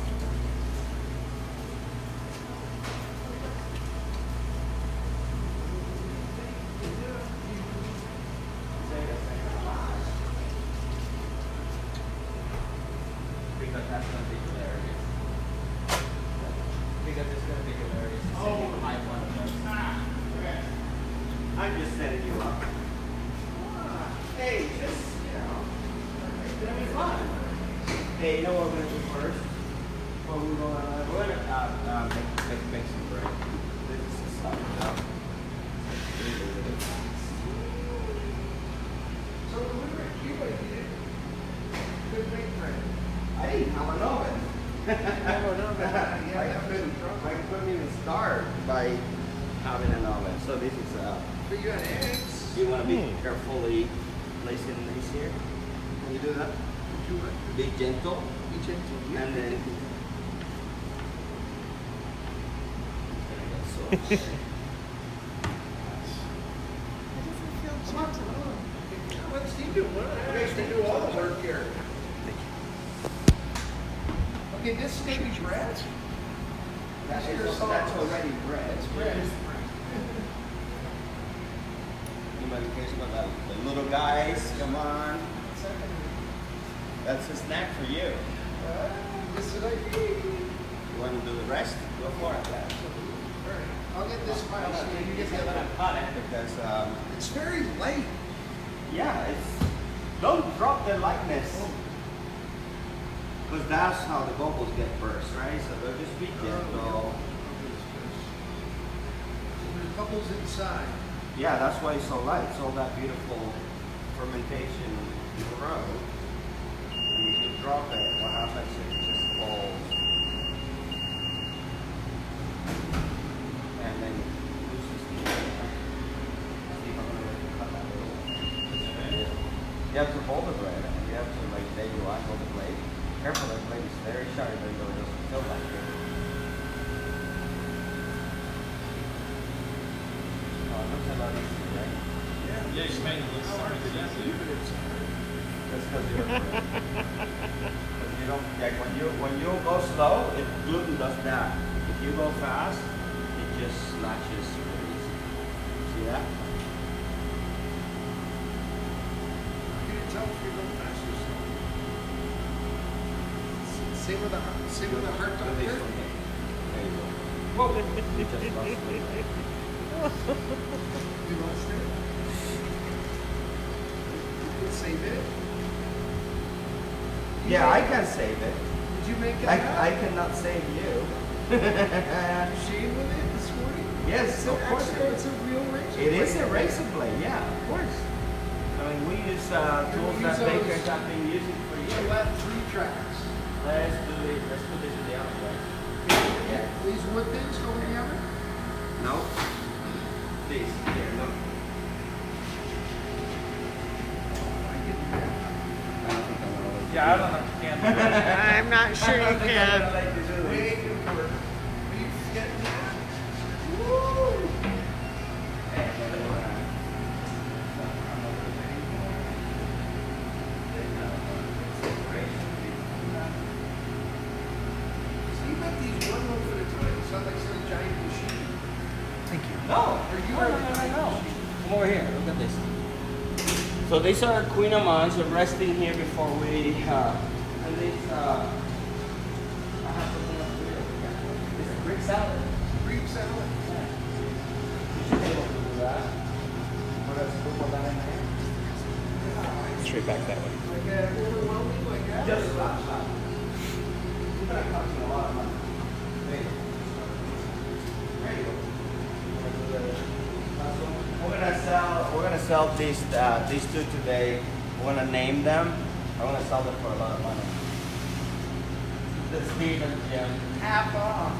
Because that's gonna be hilarious. Because it's gonna be hilarious. Oh, my one. I'm just setting you up. Hey, just, you know, it's gonna be fun. Hey, you know what we're gonna do first? What we're gonna make some bread. This is stuff.
So when we were at Cuba, you did good make bread.
I didn't have an oven.
Yeah,
I couldn't even start by having an oven. So this is
but you had eggs.
you want to be carefully placing these here. Can you do that? Be gentle.
Be gentle. Yeah.
And then
Come on. What's he doing? I actually do all the work here. Okay, this is gonna be bread?
That's already bread.
That's bread.
Anybody cares about the little guys? Come on. That's a snack for you.
This is like,
You want to do the rest? Go for it.
I'll get this pile so you get the other one.
Cut it because
It's very light.
yeah, it's don't drop the lightness. Because that's how the bubbles get burst, right? So they'll just be gentle.
There's bubbles inside.
Yeah, that's why it's so light. It's all that beautiful fermentation grow. And if you drop it, what happens is it just falls. And then it loses the see if I'm gonna cut that little. You have to hold the bread and you have to like there you are, hold the blade. Careful, that blade is very sharp even though it doesn't feel like it. Oh, it looks a lot easier, right?
Yeah, you made it look so easy.
That's because you're you don't like when you go slow, it gluten does that. If you go fast, it just latches super easy. See that?
How can you tell if you're going fast or slow? Same with the heart dog
There
there.
you go.
Whoa.
You just lost it.
You lost it? Save it?
Yeah, I can save it.
Did you make it
I cannot save you.
Shane with it this morning?
Yes, of course.
It's a real razor
It
blade.
is a razor blade, yeah, of course. I mean, we use tools that bakers have been using for years.
Gillette 3 tracks.
Let's put this in the oven, right? Yeah.
These wood things go in the oven?
No. These, here, look.
Yeah, I don't know if you can do that.
I'm not sure you can.
No. Come over here. Look at this. So these are Queen Amans. We're resting here before we. And this. I have something else to do. This is Greek salad.
Greek salad.
Yeah. You should be able to do that. Put a scoop of that in there.
Straight back that way.
Like overwhelming like that?
Just stop. You're gonna cost me a lot of money. There you go. There you go. We're gonna sell these two today. We're gonna name them. I'm gonna sell them for a lot of money. The Steve and Jim. Half off.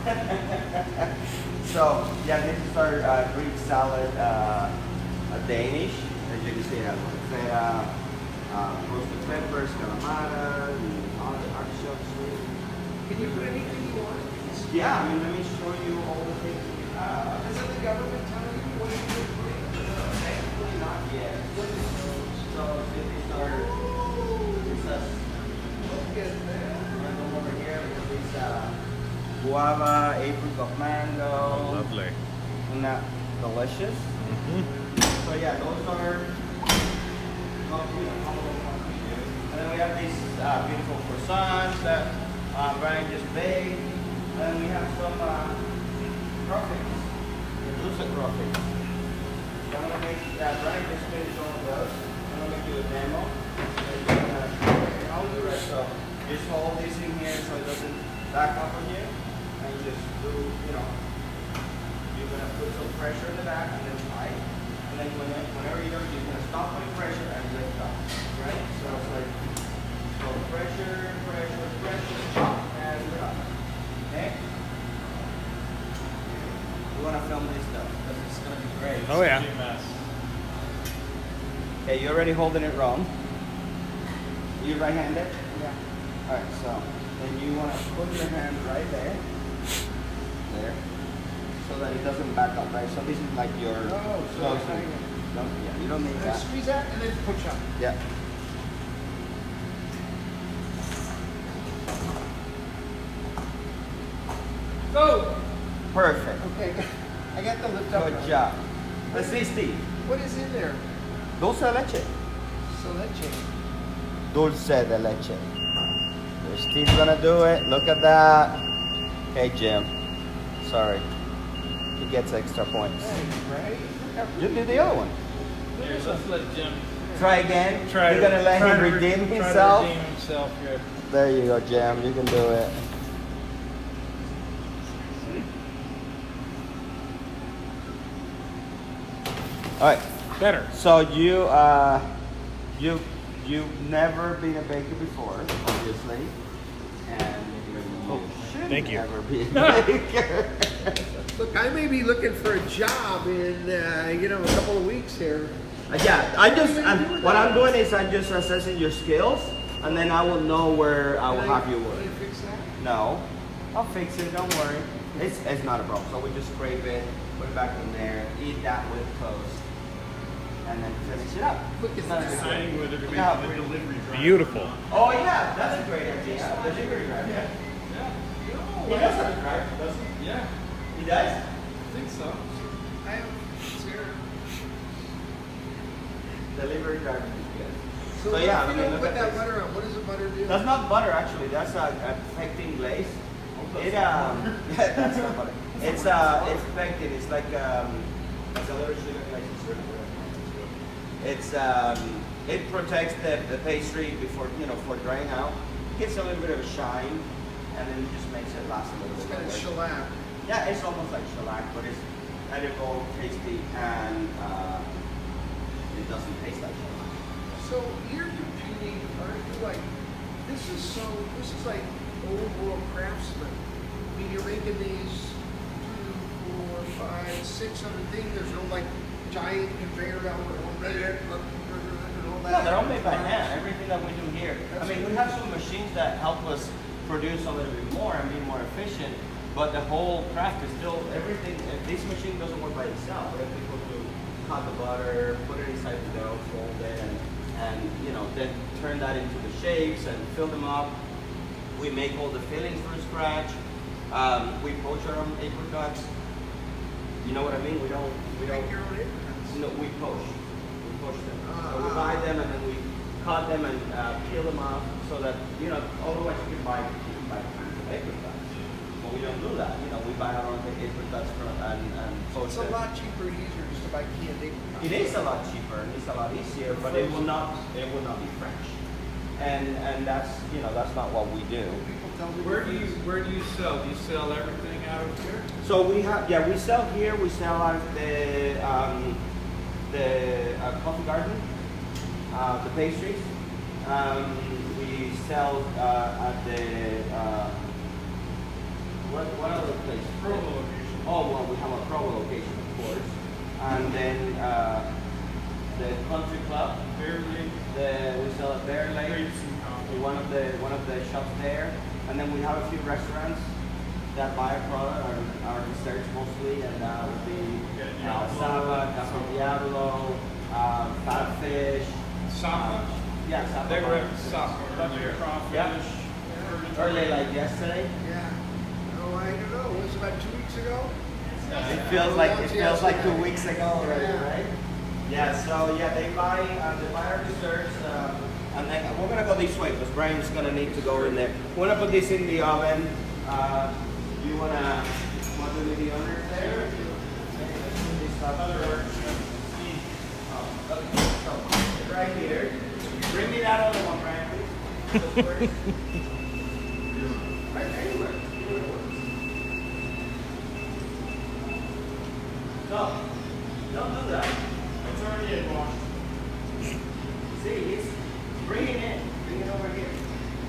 So yeah, this is our Greek salad, Danish. As you can see, roasted peppers, calamatas, and artichokes.
Can you put anything you want?
Yeah, I mean, let me show you all the things we have.
Isn't the government telling you what you can put?
Thankfully not yet. So these are,
Look at that.
I'm gonna go over here with these guava, apricot mango.
Lovely.
Isn't that delicious? So yeah, those are, and then we have these beautiful croissants that Brian just baked. And then we have some croquettes, lucid croquettes. So I'm gonna make Brian just finished all of those. I'm gonna make you a demo. And I'll do the rest. So just hold this in here so it doesn't back up on you. And just do, you're gonna put some pressure in the back and then tight. And then whenever you're done, you're gonna stop putting pressure and lift up. Right? So it's like, so pressure, stop, and drop. Okay? We want to film this stuff because it's going to be great.
Oh, yeah.
Okay, you're already holding it wrong. You right-handed? Yeah. Alright, so then you want to put your hand right there. There. So that it doesn't back up, right? So this is like your closing. Yeah, you don't need that.
Squeeze that and then push up.
Yeah.
Go.
Perfect.
Okay, I got the lift up.
Good job. Let's see, Steve.
What is in there?
Dulce de leche.
So that change.
Dulce de leche. Steve's gonna do it. Look at that. Hey, Jim. Sorry. He gets extra points.
Right?
You do the other one.
Here, let's let Jim
Try again.
try
You're
to,
gonna let
try
him
to
redeem
try to
himself.
redeem himself here.
There you go, Jim. You can do it. All right.
Better.
So you've never been a baker before, obviously, and you should
thank you.
never be a baker.
Look, I may be looking for a job in, a couple of weeks here.
Yeah, what I'm doing is I'm just assessing your skills, and then I will know where I will have you work.
Can you fix that?
No, I'll fix it. Don't worry. It's not a problem. So we just scrape it, put it back in there, eat that with toast, and then finish it up. It's not a big deal. No.
Beautiful.
Oh yeah, that's a great idea. Delivery driver. Yeah. He does have a driver, doesn't he?
Yeah,
He does?
I think so.
I have, it's here.
Delivery driver is good.
So,
So yeah,
if you don't
look
put
at
that
this.
butter on, what does the butter do?
That's not butter actually. That's a pectin glaze. That's not butter. It's pectin. It's like it's a little sugar glaze. It's it protects the pastry before for drying out. It gives a little bit of a shine, and then it just makes it last a little
It's
bit.
kind of shellac.
Yeah, it's almost like shellac, but it's edible, tasty, and it doesn't taste like shellac.
So you're competing, aren't you? Like, this is like old world craftsman. I mean, you're making these 2, 4, 5, 600 things. There's no like giant conveyor belt or all that.
No, they're all made by hand. Everything that we do here. I mean, we have some machines that help us produce a little bit more and be more efficient. But the whole craft is still everything. This machine doesn't work by itself. We have people to cut the butter, put it inside the dough, fold it, and then turn that into the shapes and fill them up. We make all the fillings from scratch. We poach our own apricots. You know what I mean? We don't.
Make your own apricots.
No, we poach. We poach them. So we buy them and then we cut them and peel them off so that otherwise you can buy kinds of apricots. But we don't do that. We buy our own apricots and poach
It's
them.
a lot cheaper and easier just to buy canned apricots.
It is a lot cheaper and it's a lot easier, but it will not be fresh. And that's not what we do.
Where do you sell? Do you sell everything out of here?
So we sell here. We sell at the coffee garden, the pastries. We sell at the what other place?
Provo location.
Oh well, we have a Provo location, of course, and then the country club.
Bear Lake.
We sell at Bear Lake.
Grapes and coffee.
One of the shops there, and then we have a few restaurants that buy our product, our desserts mostly, and that would be Saba, Casa Diablo, Fat Fish.
Sapa?
Yeah, Saba.
They were at Sapa earlier. Crawfish.
Yeah. Early, like yesterday.
Yeah. Oh, I don't know. It was about 2 weeks ago.
It feels like 2 weeks ago already, right? Yeah. So yeah, they buy our desserts. And then we're gonna go this way because Brian's gonna need to go in there. We're gonna put this in the oven. You wanna do the honors there? So, right here. Bring me that other one, Brian, please. Right anywhere. No, don't do that. It's already in wash. See, it's bring it in. Bring it over here.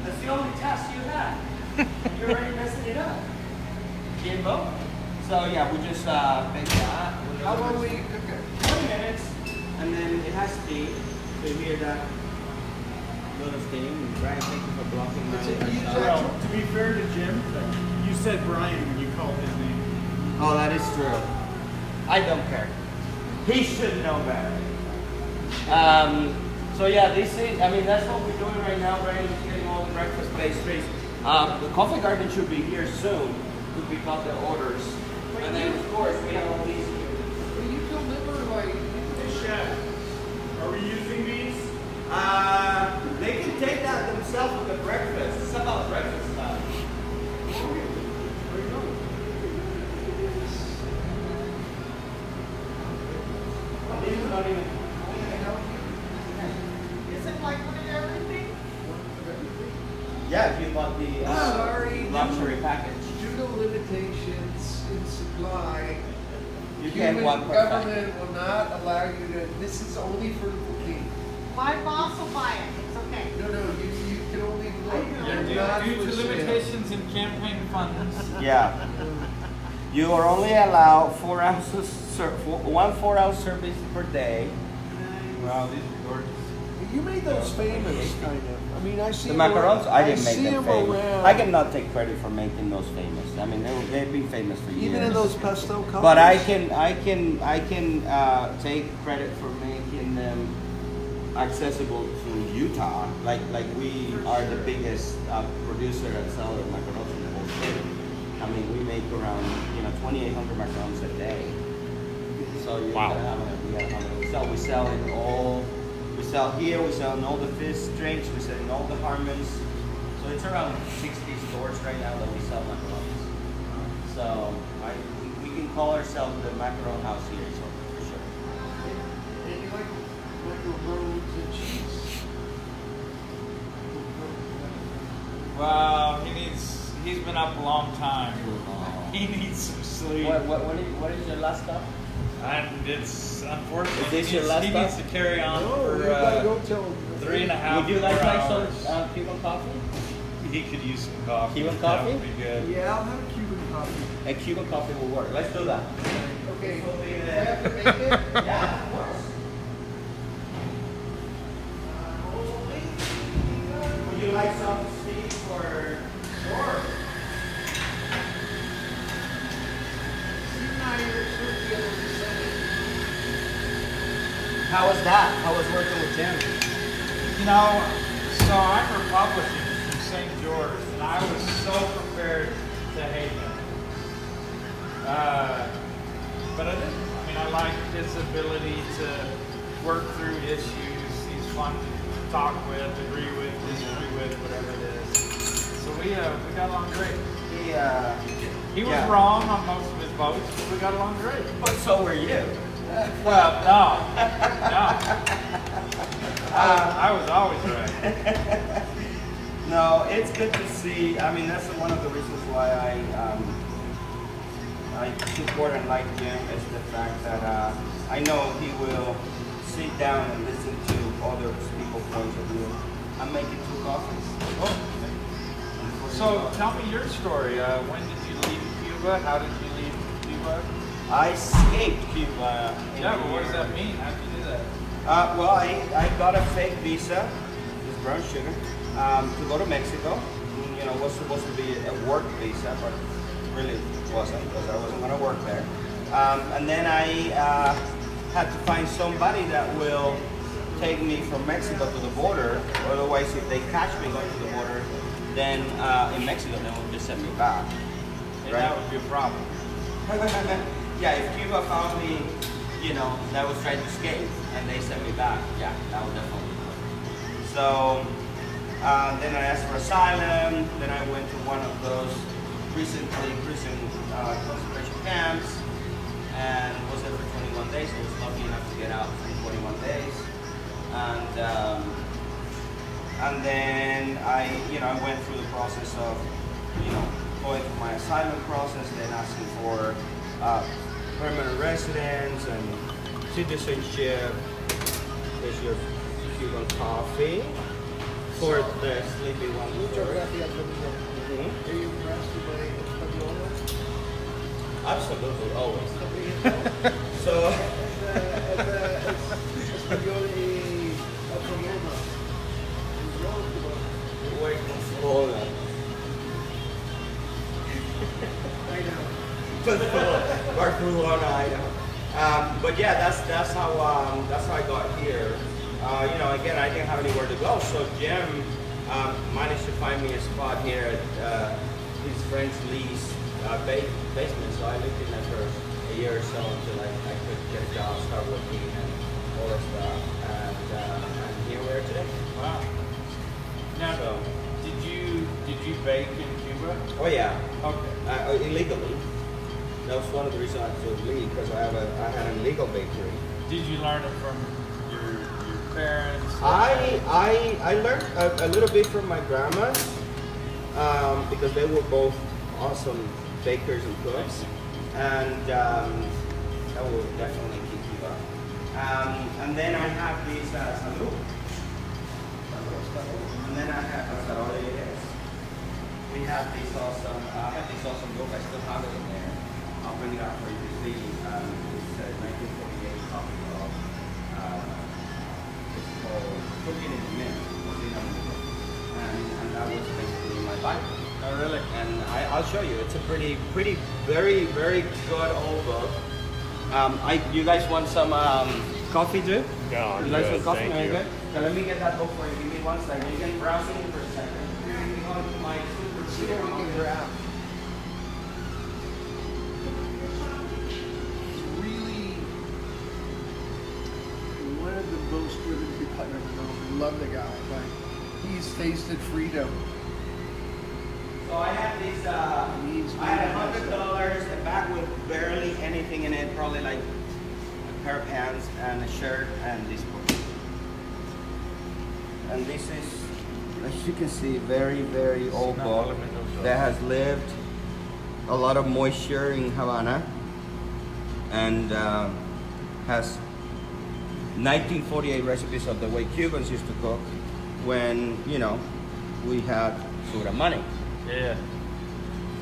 That's the only task you have. You're already messing it up. Jimbo. So yeah, we just bake that.
How long will you cook it?
20 minutes. And then it has steam. So you hear that little steam. And Brian, thank you for blocking my
Well, to be fair to Jim, you said Brian when you called his name.
Oh, that is true. I don't care. He should know better. So yeah, these things, I mean, that's what we're doing right now. Brian is getting all the breakfast pastries. The coffee garden should be here soon. would be called the orders. And then of course we have all these.
You deliver like.
Chef, are we using these?
They can take that themselves with the breakfast. It's about breakfast stuff. These are not even.
Is it like one of everything?
Yeah, if you bought the
Sorry.
luxury package.
Due to limitations in supply,
You can't
human
want per
government will not allow you to. This is only for the king.
My boss will buy it, it's okay.
No, you can only look.
Due
Not
to
for sale.
limitations in campaign funds.
Yeah. You are only allowed 4 ounces, 1 4-ounce service per day.
Wow, these are gorgeous.
You made those famous, kind of. I mean, I see
The
them
macarons, I didn't make
see
them famous.
around.
I cannot take credit for making those famous. I mean, they've been famous for years.
Even in those pesto colors.
But I can take credit for making them accessible to Utah. Like we are the biggest producer and seller of macarons in the whole state. I mean, we make around 2,800 macarons a day. So you gotta have it. We sell in all. We sell here. We sell in all the fish drinks. We sell in all the Harmons. So it's around 60 stores right now that we sell macarons. So we can call ourselves the macaron house here, so for sure.
And you like macarons and cheese.
Wow, he's been up a long time. He needs some sleep.
What is your last stop?
And it's unfortunate.
Is this
he
your last
needs
stop?
to carry on
No,
for
you gotta go till
3.5
Would you like
hours.
some Cuban coffee?
He could use some coffee.
Cuban
That
coffee?
would be good.
Yeah, I'll have a Cuban coffee.
A Cuban coffee will work. Let's do that.
Okay. Do I have to make it?
Yeah, of course. Would you like some steak or? Sure. How was that? How was working with Jim?
So I'm Republican from St. George, and I was so prepared to hate him. But I didn't. I mean, I like his ability to work through issues. He's fun to talk with, agree with, disagree with, whatever it is. So we got along great. He was wrong on most of his votes, but we got along great.
But so were you.
Well, no. I was always right.
No, it's good to see. I mean, that's one of the reasons why I support and like Jim is the fact that I know he will sit down and listen to other people's points of view. I'm making 2 coffees.
Oh. So tell me your story. When did you leave Cuba? How did you leave Cuba?
I escaped Cuba.
Yeah, but what does that mean? How did you do that?
Well, I got a fake visa, this brown sugar, to go to Mexico. It was supposed to be a work visa, but really wasn't because I wasn't going to work there. And then I had to find somebody that will take me from Mexico to the border. Otherwise, if they catch me going to the border, then in Mexico, they will just send me back.
And that would be a problem.
Yeah, if Cuba found me, that was trying to escape, and they sent me back, yeah, that would definitely work. So then I asked for asylum. Then I went to one of those prison concentration camps, and was there for 21 days. I was lucky enough to get out in 21 days, and then I went through the process of, going through my asylum process, then asking for permanent residence and citizenship. There's your Cuban coffee for the sleepy one.
Are you impressed with my
Absolutely, always. So. Wait, Florida. Barcelona, Idaho. But yeah, that's how I got here. Again, I didn't have anywhere to go, so Jim managed to find me a spot here at his friend's lease basement, so I lived in there for a year or so until I could get a job, start working, and all that stuff. And here we are today.
Wow. Now,
So,
did you bake in Cuba?
oh yeah.
Okay.
Illegally. That was one of the reasons I had to leave, because I had an illegal bakery.
Did you learn it from your parents?
I learned a little bit from my grandmas, because they were both awesome bakers and cooks, and that will definitely keep you up. And then I have these salud. And then I have we have these awesome. I have these awesome book. I still have it in there. I'll bring it out for you to see. It's a 1948 copy of. It's called Cooking in the Mint. And that was basically my Bible.
Oh, really?
And I'll show you. It's a pretty, very, very good old book. You guys want some coffee too?
No, I'm
you guys
good.
want coffee?
Thank
No,
you.
you're good? Now let me get that book for you. Give me 1 second. You can browse it for a second. Here we go to my super
See what we can grab. It's really one of the most driven people I've ever known. I love the guy, but he's tasted freedom.
So I had these, I had $100, a bag with barely anything in it, probably like a pair of pants and a shirt and this book. And this is, as you can see, very, very old book that has lived a lot of moisture in Havana and has 1948 recipes of the way Cubans used to cook when, you know, we had sort of money.
Yeah.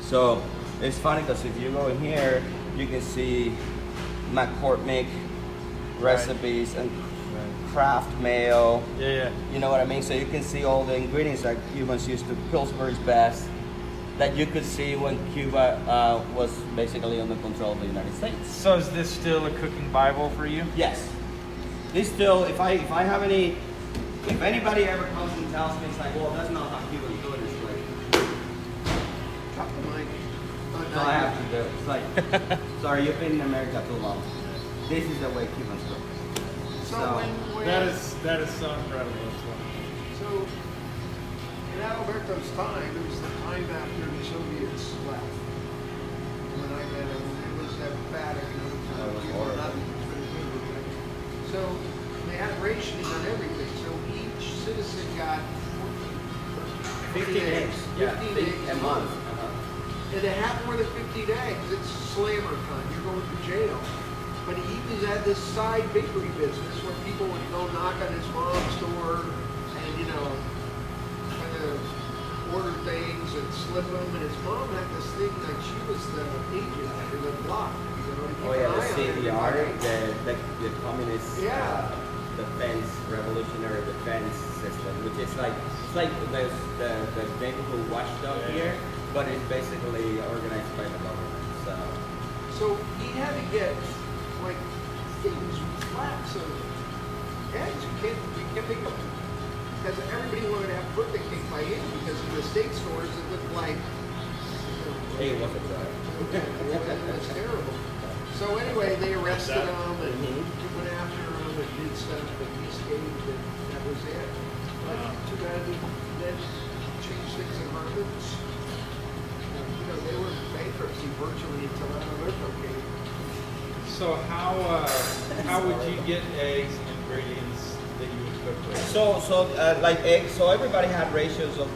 So it's funny because if you go in here, you can see McCormick recipes and craft mayo.
Yeah.
You know what I mean? So you can see all the ingredients that Cubans used to, Pillsbury's Best, that you could see when Cuba was basically under control of the United States.
So is this still a cooking Bible for you?
Yes. This still, if I have any, if anybody ever comes and tells me, it's like, well, that's not how Cubans do it, it's like,
Drop the mic.
so I have to do it. It's like, sorry, you've been in America too long. This is the way Cubans cook.
So when
that is so incredible.
So in Adalberto's time, it was the time after the Soviets left. When I met him, it was that bad economic time. So they had rationing on everything. So each citizen got
15 eggs.
15 eggs
a month.
And to have more than 15 eggs, it's slammer time. You're going to jail. But he just had this side bakery business where people would go knock on his mom's door and, you know, kind of order things and slip them. And his mom had this thing like she was the agent or the block. You know, to keep
Oh yeah,
an
the
eye on
CDR,
everybody.
the communist defense, revolutionary defense system, which is like, it's like the neighborhood watchdog here, but it's basically organized by the government.
So he had to get like things flaps of eggs. You can't make them because everybody wanted to have birthday cake by him because in the state stores it looked like
Hey, it wasn't right.
it was terrible. So anyway, they arrested him and went after him and did stuff, but he escaped and that was it. But too bad he then changed things in Harvard's. You know, they were in bankruptcy virtually until Adalberto came.
So how would you get eggs and ingredients that you would cook with?
So like eggs. So everybody had rations of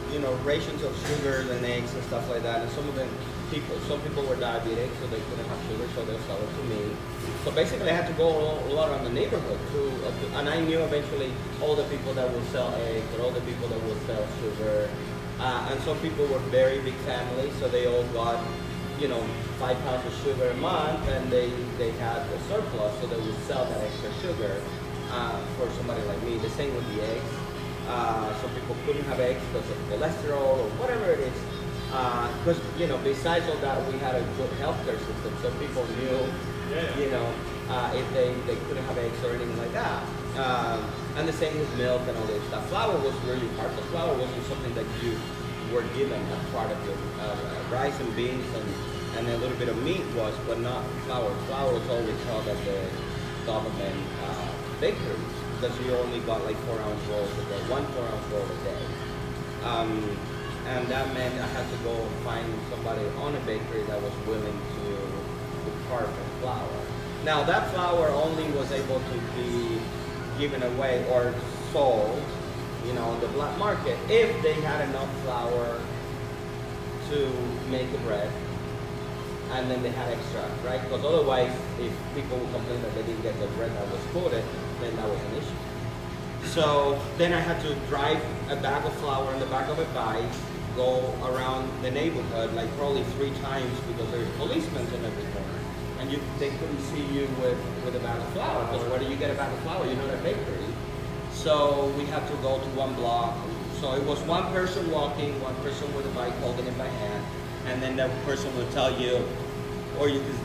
sugar and eggs and stuff like that. And some people were diabetic, so they couldn't have sugar, so they sold it to me. So basically, I had to go a lot around the neighborhood and I knew eventually all the people that would sell eggs or all the people that would sell sugar. And some people were very big families, so they all got, 5 pounds of sugar a month, and they had a surplus, so they would sell that extra sugar for somebody like me. The same with the eggs. Some people couldn't have eggs because of cholesterol or whatever it is. Because besides all that, we had a good healthcare system, so people knew, if they couldn't have eggs or anything like that. And the same with milk and all this stuff. Flour was really hard. The flour wasn't something that you were given as part of your rice and beans and and a little bit of meat was, but not flour. Flour was always held at the government bakeries because you only got like 4-ounce rolls a day, 1 4-ounce roll a day. And that meant I had to go find somebody on a bakery that was willing to carve flour. Now that flour only was able to be given away or sold, you know, on the black market if they had enough flour to make the bread, and then they had extra, right? Because otherwise, if people would complain that they didn't get the bread that was coated, then that was an issue. So then I had to drive a bag of flour in the back of a bike, go around the neighborhood like probably 3 times because there's policemen in every corner, and they couldn't see you with a bag of flour. Because where do you get a bag of flour? You're not a bakery. So we had to go to 1 block. So it was 1 person walking, 1 person with a bike holding it by hand, and then that person would tell you, or you could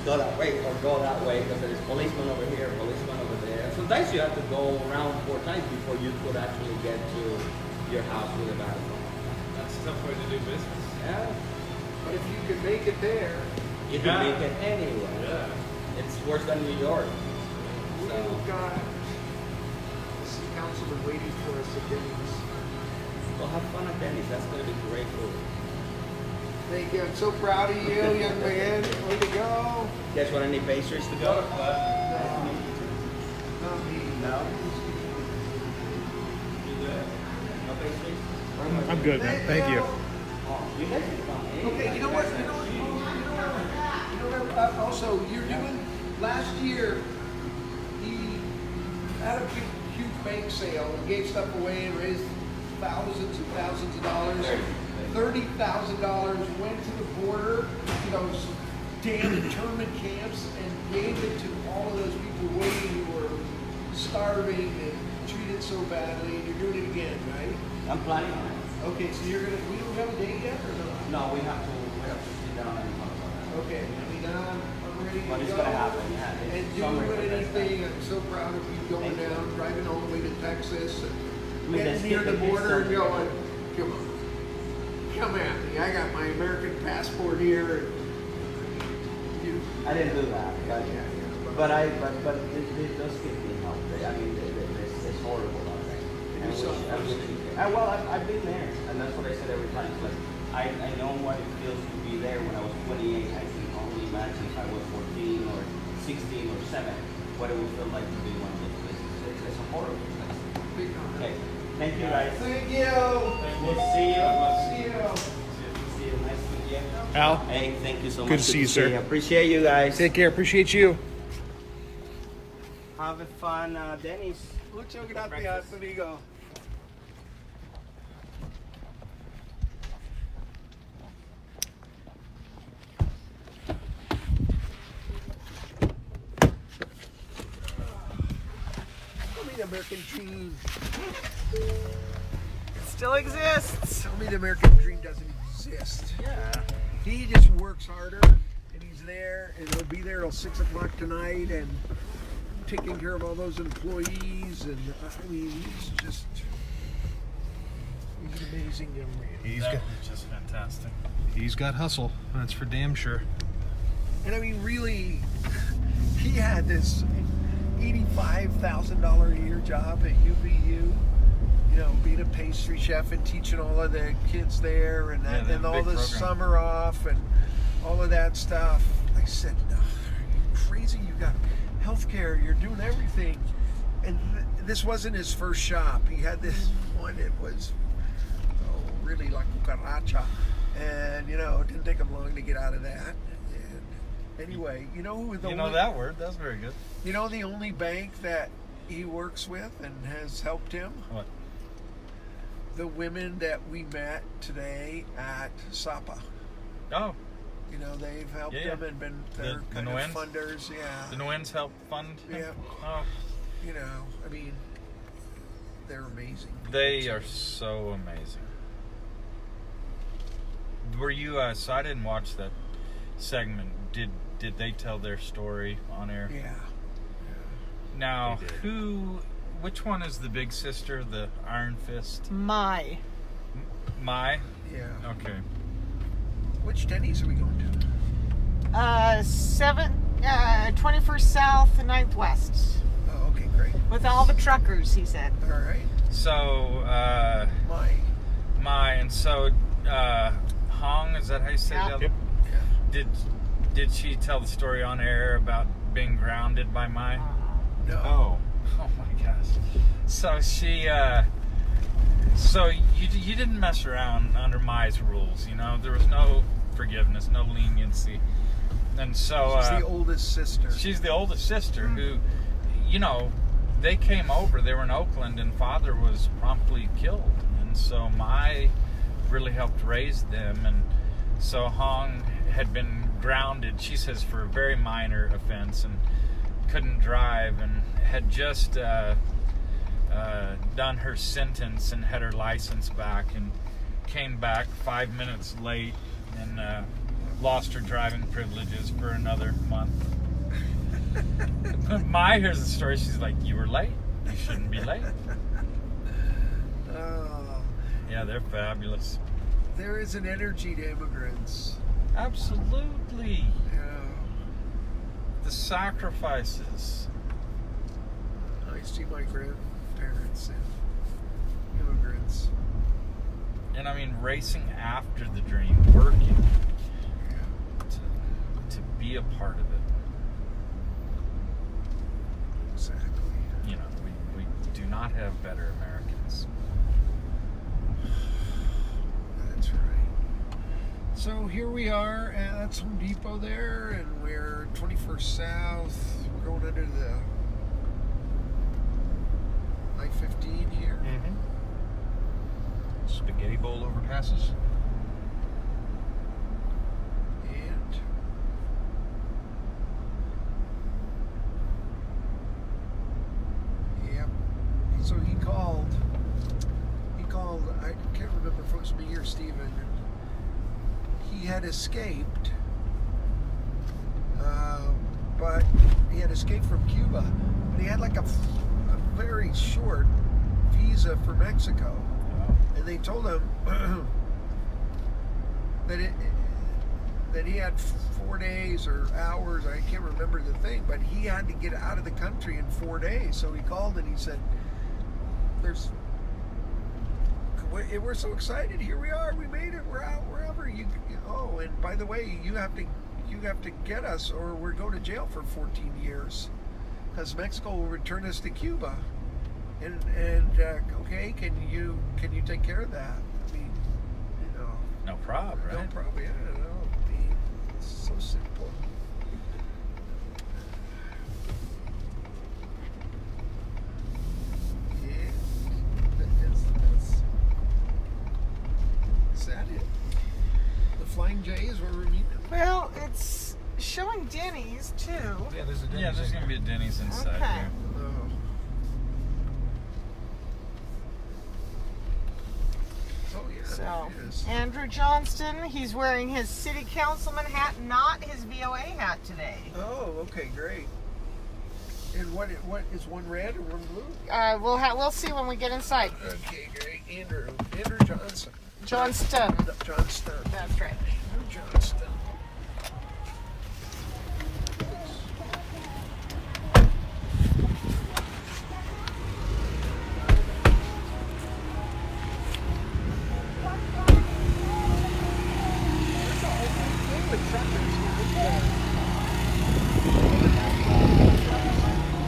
go that way or go that way because there's policeman over here, policeman over there. Sometimes you have to go around 4 times before you could actually get to your house with a bag of flour.
That's a tough way to do business.
Yeah.
But if you could make it there,
you can make it anywhere.
Yeah.
It's worse than New York.
we've got the city councilman waiting for us at Denny's.
Well, have fun at Denny's. That's going to be great food.
Thank you. I'm so proud of you, young man. Way to go.
You guys want any pastries to go? No. No pastries?
I'm good, man. Thank you.
You guys can come.
Okay, you know what? Also, you're doing, last year, he had a big, huge bank sale and gave stuff away and raised thousands and thousands of dollars. $30,000 went to the border, to those damn internment camps, and gave it to all of those people waiting who were starving and treated so badly. You're doing it again, right?
I'm planning on it.
Okay, so you're gonna, we don't have a date yet, or not?
No, we have to sit down and talk about it.
Okay, I mean, I'm ready to
But it's
go.
gonna happen, yeah.
And doing anything, I'm so proud of you going down, driving all the way to Texas, and getting near the border and going, come at me. I got my American passport here. And
I didn't do that, but it does give me help. I mean, it's horrible out there. Well, I've been there, and that's what I said every time. Like, I know what it feels to be there. When I was 28, I can only imagine if I was 14 or 16 or 7, what it would feel like to be in one of those places. It's a horrible place. Okay, thank you guys.
Thank you.
We'll see you.
See you.
See you. Nice to meet you.
Al.
Hey, thank you so much.
Good to see you, sir.
Appreciate you guys.
Take care. Appreciate you.
Have fun, Denny's.
Mucho gracias, amigo. Tell me the American dream.
It still exists.
Tell me the American dream doesn't exist.
Yeah.
He just works harder, and he's there, and he'll be there till 6 o'clock tonight, and taking care of all those employees, and I mean, he's an amazing young man.
He's
just fantastic.
He's got hustle. That's for damn sure.
And I mean, really, he had this $85,000 a year job at UVU. You know, being a pastry chef and teaching all of the kids there, and that, and all the summer off, and all of that stuff. I said, "No, are you crazy? You got healthcare. You're doing everything." And this wasn't his first shop. He had this one. It was really la cucaracha, and you know, it didn't take him long to get out of that. And anyway, you know who the
You know that word? That's very good.
You know the only bank that he works with and has helped him?
What?
The women that we met today at Sapa.
Oh.
You know, they've helped him and been their kind of funders. Yeah.
The Nguyen's help fund him?
Yeah.
Oh.
You know, I mean, they're amazing.
They are so amazing. Were you, so I didn't watch that segment. Did they tell their story on air?
Yeah.
Now, which one is the big sister, the Iron Fist?
Mai.
Mai?
Yeah.
Okay.
Which Denny's are we going to?
21st South, 9th West.
Oh, okay, great.
With all the truckers, he said.
All right.
So, and so, Hong, is that how you say that?
Yep.
Did she tell the story on air about being grounded by Mai?
No.
Oh my gosh. So she, so you didn't mess around under Mai's rules, you know? There was no forgiveness, no leniency. And so...
she's the oldest sister.
She's the oldest sister who, you know, they came over, they were in Oakland, and father was promptly killed. And so Mai really helped raise them. And so Hong had been grounded, she says, for a very minor offense and couldn't drive and had just done her sentence and had her license back and came back 5 minutes late and lost her driving privileges for another month. Mai hears the story, she's like, you were late. You shouldn't be late. Yeah, they're fabulous.
There is an energy to immigrants.
Absolutely.
Yeah.
The sacrifices.
I see my grandparents and immigrants.
And I mean, racing after the dream, working to be a part of it.
Exactly.
You know, we do not have better Americans.
That's right. So here we are at Home Depot there, and we're 21st South. We're going under the I-15 here.
Mm-hmm. Spaghetti bowl overpasses.
And yep. So he called. I can't remember if it was me or Steven. And he had escaped, but he had escaped from Cuba. But he had like a very short visa for Mexico. And they told him that he had 4 days or hours, I can't remember the thing, but he had to get out of the country in 4 days. So he called and he said, we're so excited, here we are, we made it, we're out, wherever you oh, and by the way, you have to get us or we're going to jail for 14 years because Mexico will return us to Cuba. And okay, can you take care of that? I mean, you know,
no problem, right?
No problem. Yeah, no, I mean, it's so simple. Yeah, is that it? The Flying J is where we're meeting.
Well, it's showing Denny's too.
Yeah, there's a Denny's.
Yeah, there's gonna be a Denny's inside
Okay.
here.
Oh.
So, Andrew Johnston, he's wearing his City Councilman hat, not his VOA hat today.
Oh, okay, great. And what is one red or one blue?
We'll see when we get inside.
Okay, great. Andrew Johnston.
Johnston.
Johnston.
That's right.
Andrew Johnston.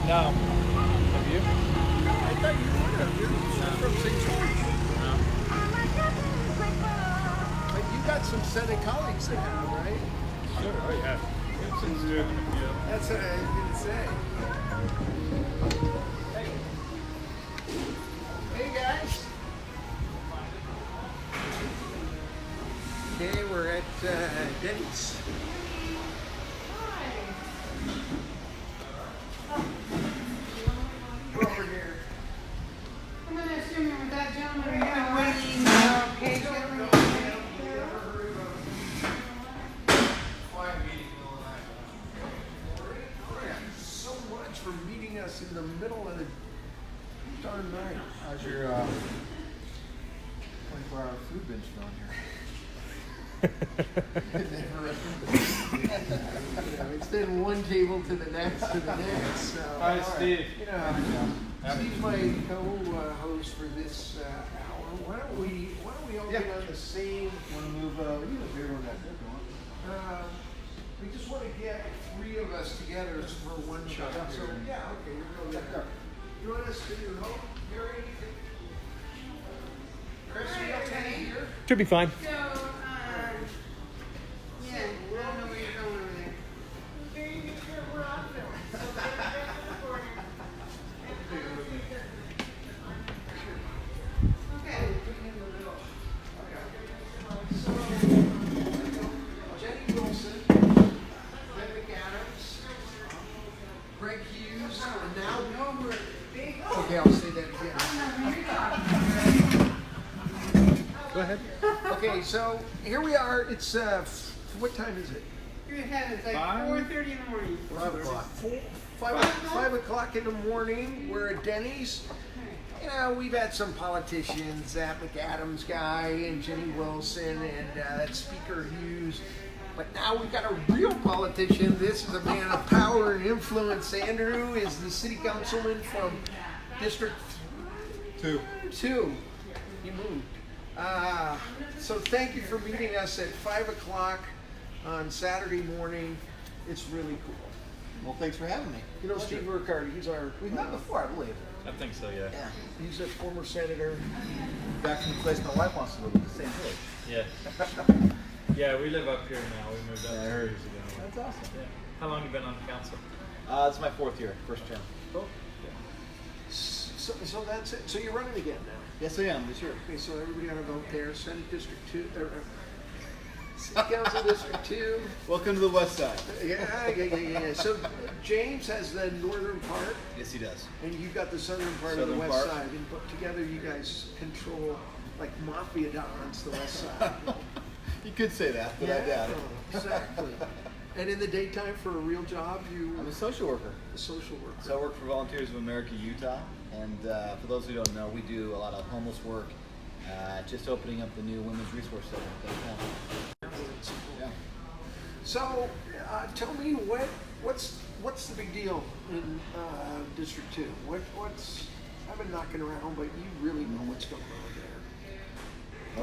No. Have you?
I thought you would have. You're from St. George.
No.
But you got some Senate colleagues that have, right?
Sure, oh yeah.
That's what I was going to say. Hey guys. Okay, we're at Denny's. Over here.
I'm gonna assume you're with that gentleman.
So much for meeting us in the middle of the darn night.
How's your 24-hour food binge going here?
It's been one table to the next to the next. So,
Hi, Steve.
Steve's my co-host for this hour. Why don't we all get on the same? Want to move? We just want to get 3 of us together for one shot. So yeah, okay, we'll go there. You want us to do home? Gary? Chris, we okay here?
Should be fine.
So, yeah, I don't know where you're going over there. We're off film. So, okay.
Jenny Wilson, Ben McAdams, Greg Hughes, and now we're big. Okay, I'll say that again.
Go ahead.
Okay, so here we are. It's what time is it?
You're ahead. It's like 4:30 in the morning.
5 o'clock. 5 o'clock in the morning. We're at Denny's. You know, we've had some politicians, that McAdams guy and Jenny Wilson and that Speaker Hughes. But now we've got a real politician. This is a man of power and influence. Andrew is the city councilman from District 2. He moved. So thank you for meeting us at 5 o'clock on Saturday morning. It's really cool.
Well, thanks for having me.
You know Steve Riccardi, he's our...
We've met before, I believe.
I think so, yeah.
Yeah, he's a former senator.
Back from the place my wife wants to live in, the same village.
Yeah. Yeah, we live up here now. We moved up 2 years ago.
That's awesome.
Yeah. How long have you been on the council?
It's my 4th year, first term.
Oh. So that's it. So you're running again now?
Yes, I am, this year.
Okay, so everybody ought to vote there. Senate District 2, City Council District 2.
Welcome to the west side.
Yeah. So James has the northern part.
Yes, he does.
And you've got the southern part of the west side. And together you guys control, like Mayor-a-Thon's the west side.
You could say that, but I doubt it.
Exactly. And in the daytime, for a real job,
I'm a social worker.
A social worker.
So I work for Volunteers of America, Utah. And for those who don't know, we do a lot of homeless work. Just opening up the new Women's Resource Center downtown. Yeah.
So tell me what's the big deal in District 2? I've been knocking around, but you really know what's going on there.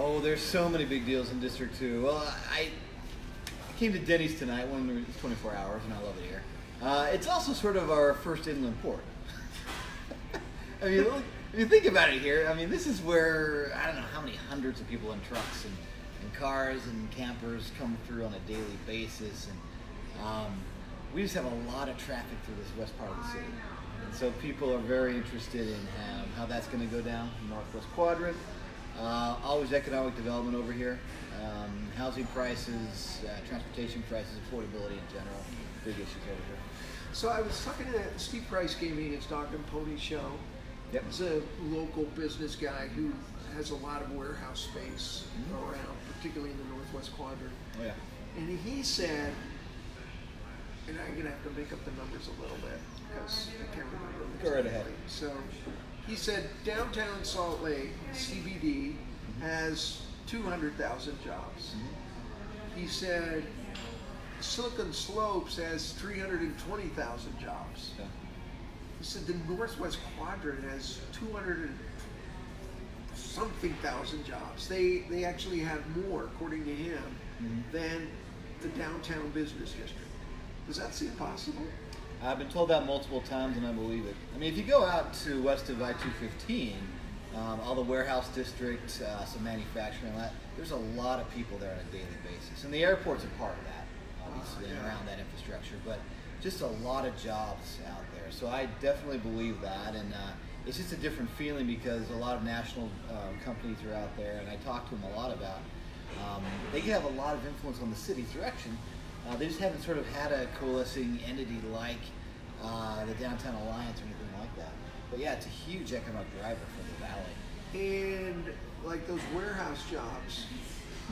Oh, there's so many big deals in District 2. Well, I came to Denny's tonight when it's 24 hours, and I love it here. It's also sort of our first inland port. I mean, if you think about it here, I mean, this is where, I don't know how many hundreds of people in trucks and cars and campers come through on a daily basis. And we just have a lot of traffic through this west part of the city. And so people are very interested in how that's going to go down in the Northwest Quadrant. Always economic development over here. Housing prices, transportation prices, affordability in general, big issues over here.
So I was talking to Steve Price, gave me his Dog and Pony show.
Yep.
He's a local business guy who has a lot of warehouse space around, particularly in the Northwest Quadrant.
Oh, yeah.
And he said, and I'm going to have to make up the numbers a little bit because I can't remember.
Go right ahead.
So he said downtown Salt Lake, CBD, has 200,000 jobs. He said Silicon Slopes has 320,000 jobs.
Yeah.
He said the Northwest Quadrant has 200-something thousand jobs. They actually have more, according to him, than the downtown business district. Does that seem possible?
I've been told that multiple times, and I believe it. I mean, if you go out to west of I-215, all the warehouse district, some manufacturing, there's a lot of people there on a daily basis. And the airport's a part of that, obviously, and around that infrastructure. But just a lot of jobs out there. So I definitely believe that. And it's just a different feeling because a lot of national companies are out there, and I talk to them a lot about. They have a lot of influence on the city's direction. They just haven't sort of had a coalescing entity like the Downtown Alliance or anything like that. But yeah, it's a huge economic driver for the valley.
And like those warehouse jobs,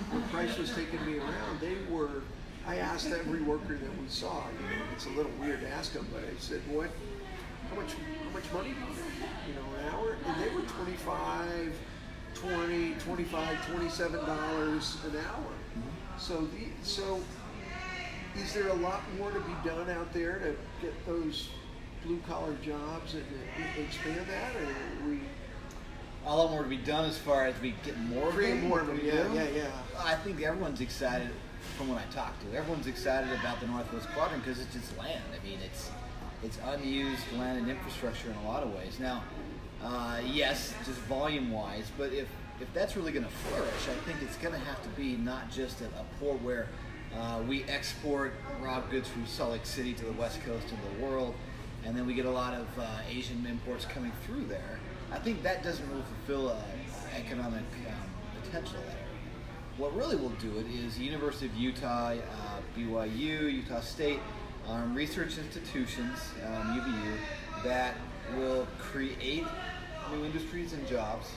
when Price was taking me around, I asked every worker that we saw, it's a little weird to ask them, but I said, how much money do you make, an hour? And they were $25, $27 an hour. So is there a lot more to be done out there to get those blue collar jobs and expand that, or are we?
A lot more to be done as far as we get more of
Create
them.
more of them, yeah.
I think everyone's excited from what I talked to. Everyone's excited about the Northwest Quadrant because it's just land. I mean, it's unused land and infrastructure in a lot of ways. Now, yes, just volume-wise, but if that's really going to flourish, I think it's going to have to be not just a port where we export raw goods from Salt Lake City to the West Coast of the world, and then we get a lot of Asian imports coming through there. I think that doesn't really fulfill economic potential there. What really will do it is the University of Utah, BYU, Utah State, research institutions, UVU, that will create new industries and jobs,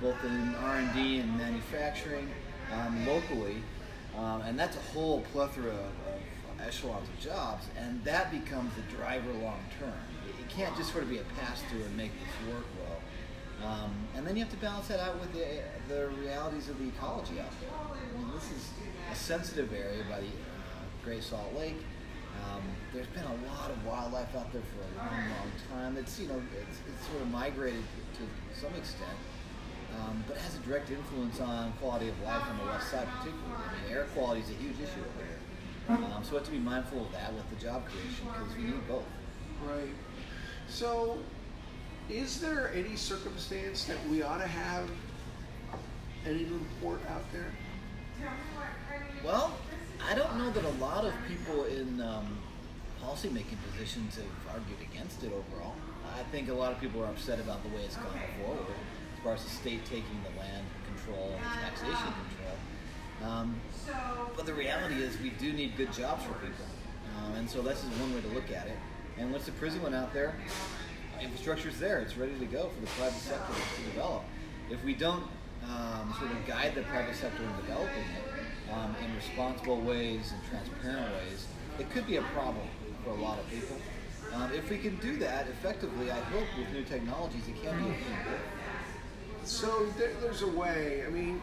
both in R&D and manufacturing, locally, and that's a whole plethora of echelons of jobs, and that becomes the driver long term. It can't just sort of be a pass-through and make this work well. And then you have to balance that out with the realities of the ecology out there. I mean, this is a sensitive area by the Great Salt Lake. There's been a lot of wildlife out there for a long time. It's sort of migrated to some extent, but it has a direct influence on quality of life on the west side particularly. I mean, air quality is a huge issue over here. So we have to be mindful of that with the job creation because we need both.
Right. So, is there any circumstance that we ought to have any little port out there?
Well, I don't know that a lot of people in policy-making positions have argued against it overall. I think a lot of people are upset about the way it's gone forward, as far as the state taking the land control and taxation control. But the reality is we do need good jobs for people. And so this is one way to look at it. And once the prison went out there, infrastructure's there. It's ready to go for the private sector to develop. If we don't sort of guide the private sector in developing it in responsible ways and transparent ways, it could be a problem for a lot of people. If we can do that effectively, I hope with new technologies, it can be a thing.
So there's a way. I mean,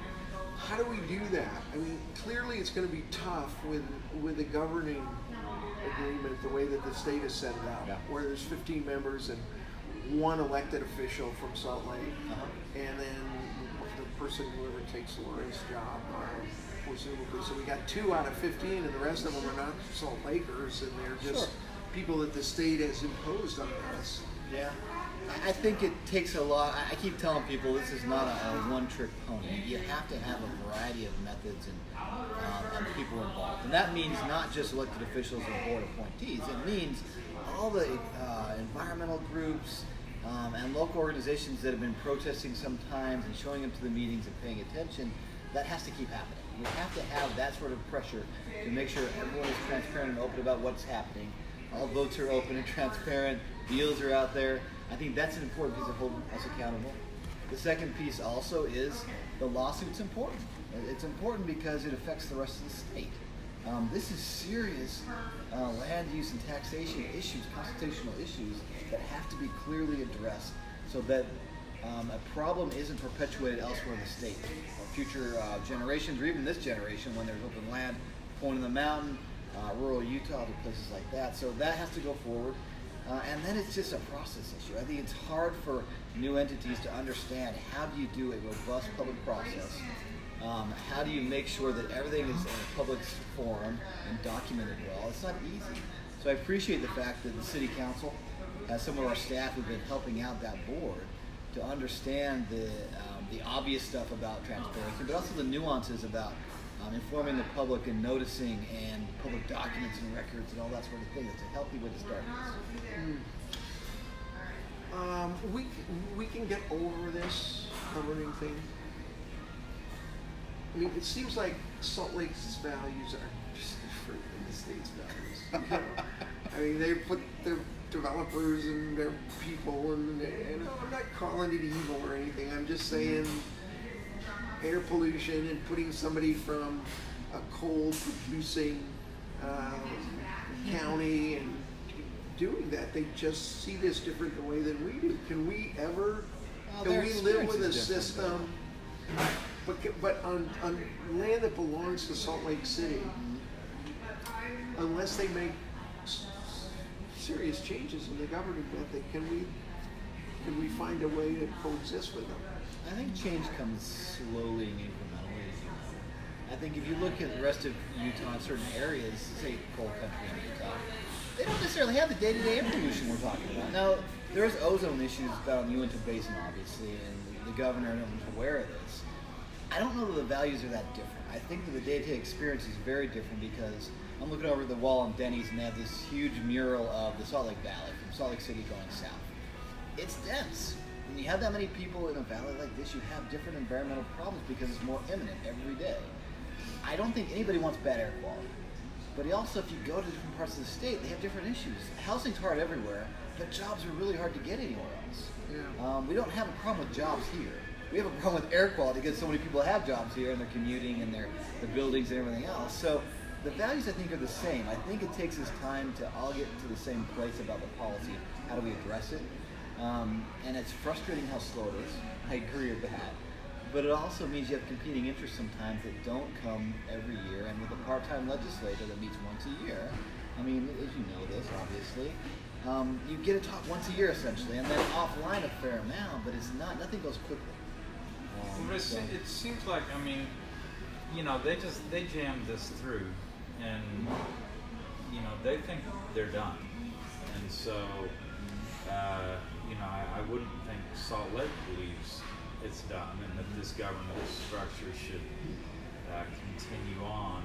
how do we do that? I mean, clearly it's going to be tough with the governing agreement, the way that the state has set it up, where there's 15 members and one elected official from Salt Lake, and then the person whoever takes Lori's job, presumably. So we got 2 out of 15, and the rest of them are not Salt Lakers, and they're just people that the state has imposed on us.
Yeah. I think it takes a lot. I keep telling people this is not a one-trick pony. You have to have a variety of methods and people involved. And that means not just elected officials and board appointees. It means all the environmental groups and local organizations that have been protesting sometimes and showing up to the meetings and paying attention. That has to keep happening. We have to have that sort of pressure to make sure everyone is transparent and open about what's happening. All votes are open and transparent. Deals are out there. I think that's an important piece of holding us accountable. The second piece also is the lawsuit's important. It's important because it affects the rest of the state. This is serious land use and taxation issues, constitutional issues that have to be clearly addressed so that a problem isn't perpetuated elsewhere in the state or future generations, or even this generation when there's open land, Point in the Mountain, rural Utah, to places like that. So that has to go forward. And then it's just a process issue. I think it's hard for new entities to understand how do you do a robust public process. How do you make sure that everything is in a public forum and documented well? It's not easy. So I appreciate the fact that the City Council has some of our staff who've been helping out that board to understand the obvious stuff about transparency, but also the nuances about informing the public and noticing and public documents and records and all that sort of thing. It's a healthy way to start this.
We can get over this governing thing. I mean, it seems like Salt Lake's values are just different than the state's values. You know? I mean, they put their developers and their people, and I'm not calling it evil or anything. I'm just saying air pollution and putting somebody from a coal-producing county and doing that, they just see this different the way that we do. Can we ever? Can we live with a system But on land that belongs to Salt Lake City, unless they make serious changes in the government method, can we find a way to coexist with them?
I think change comes slowly and incrementally, as you know. I think if you look at the rest of Utah in certain areas, say coal country in Utah, they don't necessarily have the day-to-day air pollution we're talking about. Now, there's ozone issues down in the Uinta Basin, obviously, and the governor is aware of this. I don't know that the values are that different. I think that the day-to-day experience is very different because I'm looking over the wall on Denny's and they have this huge mural of the Salt Lake Valley from Salt Lake City going south. It's dense. When you have that many people in a valley like this, you have different environmental problems because it's more imminent every day. I don't think anybody wants bad air quality. But also, if you go to different parts of the state, they have different issues. Housing's hard everywhere, but jobs are really hard to get anywhere else.
Yeah.
We don't have a problem with jobs here. We have a problem with air quality because so many people have jobs here and they're commuting and the buildings and everything else. So the values, I think, are the same. I think it takes us time to all get to the same place about the policy. How do we address it? And it's frustrating how slow it is. I agree with that. But it also means you have competing interests sometimes that don't come every year. And with a part-time legislator that meets once a year, I mean, as you know this, obviously, you get to talk once a year essentially, and then offline a fair amount, but it's not, nothing goes quickly.
It seems like, I mean, you know, they jammed this through, and, you know, they think they're done. And so, you know, I wouldn't think Salt Lake believes it's done and that this government structure should continue on.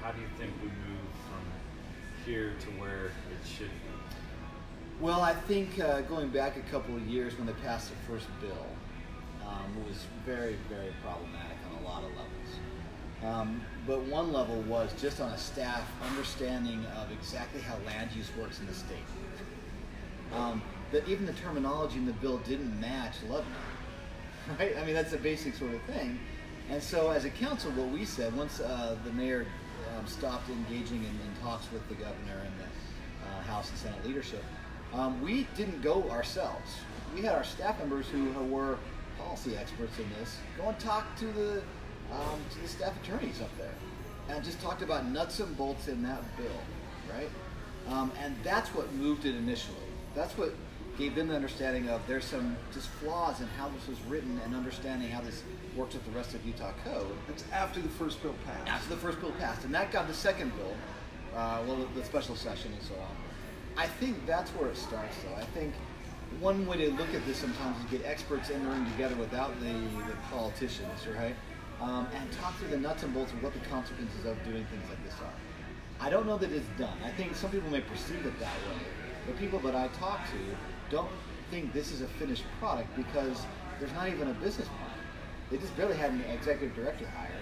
How do you think we move from here to where it should be?
Well, I think going back a couple of years when they passed the first bill, it was very, very problematic on a lot of levels. But one level was just on a staff understanding of exactly how land use works in the state. That even the terminology in the bill didn't match Lebanon, right? I mean, that's a basic sort of thing. And so as a council, what we said, once the mayor stopped engaging in talks with the governor and the House and Senate leadership, we didn't go ourselves. We had our staff members who were policy experts in this go and talk to the staff attorneys up there and just talked about nuts and bolts in that bill, right? And that's what moved it initially. That's what gave them the understanding of there's some just flaws in how this was written and understanding how this works with the rest of Utah code.
It's after the first bill passed.
After the first bill passed, and that got the second bill, the special session and so on. I think that's where it starts, though. I think one way to look at this sometimes is get experts in the room together without the politicians, right? And talk through the nuts and bolts of what the consequences of doing things like this are. I don't know that it's done. I think some people may perceive it that way. The people that I talk to don't think this is a finished product because there's not even a business plan. They just barely had an executive director hired.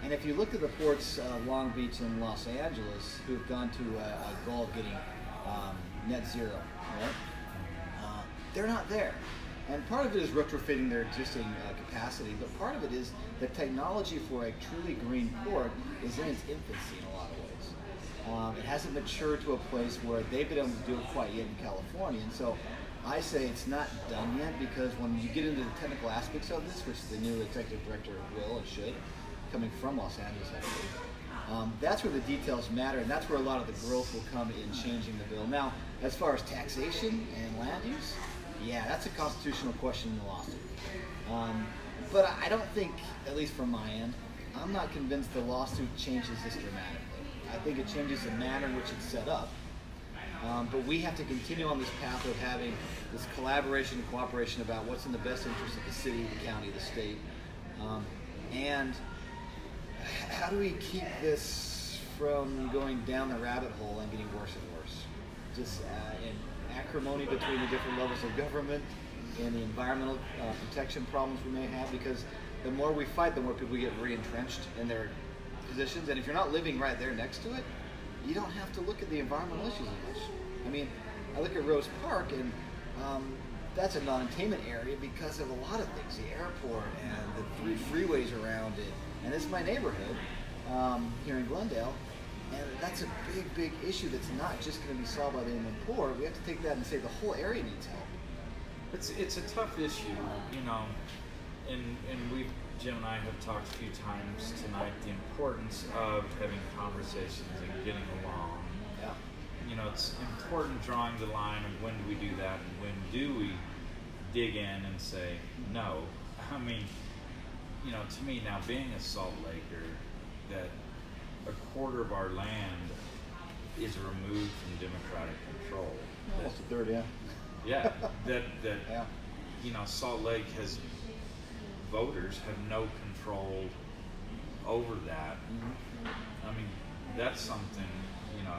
And if you look at the ports of Long Beach and Los Angeles who have gone to a goal of getting net zero, right? They're not there. And part of it is retrofitting their existing capacity, but part of it is the technology for a truly green port is in its infancy in a lot of ways. It hasn't matured to a place where they've been able to do it quite yet in California. And so I say it's not done yet because when you get into the technical aspects of this, which the new executive director will and should, coming from Los Angeles actually, that's where the details matter, and that's where a lot of the growth will come in changing the bill. Now, as far as taxation and land use, yeah, that's a constitutional question in the lawsuit. But I don't think, at least from my end, I'm not convinced the lawsuit changes this dramatically. I think it changes the manner in which it's set up. But we have to continue on this path of having this collaboration and cooperation about what's in the best interest of the city, the county, the state. And how do we keep this from going down the rabbit hole and getting worse and worse? Just in acrimony between the different levels of government and the environmental protection problems we may have, because the more we fight, the more people get re-entrenched in their positions. And if you're not living right there next to it, you don't have to look at the environmental issues as much. I mean, I look at Rose Park, and that's a non-attainment area because of a lot of things, the airport and the 3 freeways around it. And it's my neighborhood here in Glendale, and that's a big, big issue that's not just going to be solved by the inland port. We have to take that and say the whole area needs help.
It's a tough issue, you know, and Jim and I have talked a few times tonight, the importance of having conversations and getting along.
Yeah.
You know, it's important drawing the line of when do we do that and when do we dig in and say no. I mean, you know, to me now, being a Salt Laker, that a quarter of our land is removed from democratic control.
Almost a third, yeah.
Yeah, that yeah. You know, Salt Lake has voters have no control over that. I mean, that's something, you know,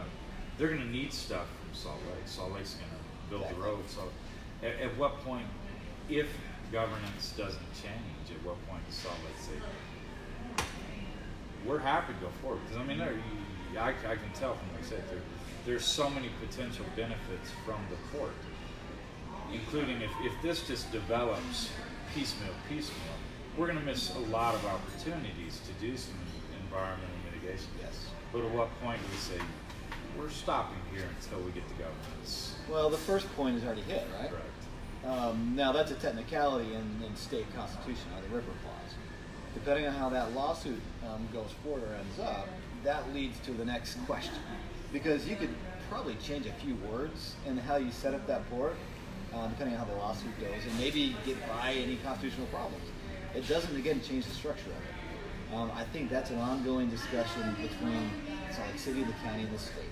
they're going to need stuff from Salt Lake. Salt Lake's going to build the road. So at what point, if governance doesn't change, at what point does Salt Lake say, we're happy to go forward? Because I mean, I can tell from what I said, there's so many potential benefits from the port, including if this just develops piecemeal, we're going to miss a lot of opportunities to do some environmental mitigation.
Yes.
But at what point do we say, we're stopping here until we get the governance?
Well, the first point is already hit, right?
Correct.
Now, that's a technicality in state constitution, or the river clause. Depending on how that lawsuit goes forward or ends up, that leads to the next question. Because you could probably change a few words in how you set up that port, depending on how the lawsuit goes, and maybe get by any constitutional problems. It doesn't, again, change the structure of it. I think that's an ongoing discussion between Salt Lake City, the county, and the state.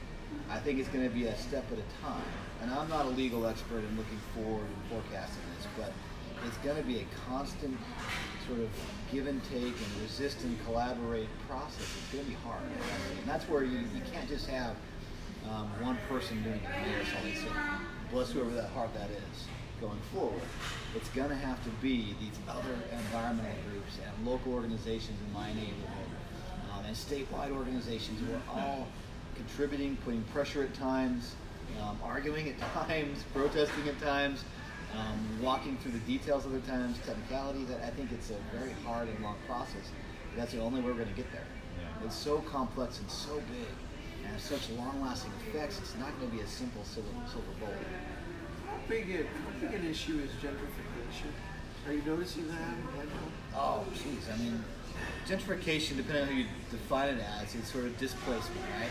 I think it's going to be a step at a time. And I'm not a legal expert in looking forward and forecasting this, but it's going to be a constant sort of give and take and resist and collaborate process. It's going to be hard. And that's where you can't just have one person doing it, Mayor of Salt Lake City. Bless whoever that heart that is going forward. It's going to have to be these other environmental groups and local organizations in my neighborhood and statewide organizations who are all contributing, putting pressure at times, arguing at times, protesting at times, walking through the details other times, technicalities. I think it's a very hard and long process. That's the only way we're going to get there. Yeah. It's so complex and so big and has such long-lasting effects. It's not going to be a simple silver bullet.
How big an issue is gentrification? Are you noticing that in Glendale?
Oh, geez. I mean, gentrification, depending on who you define it as, is sort of displacement, right?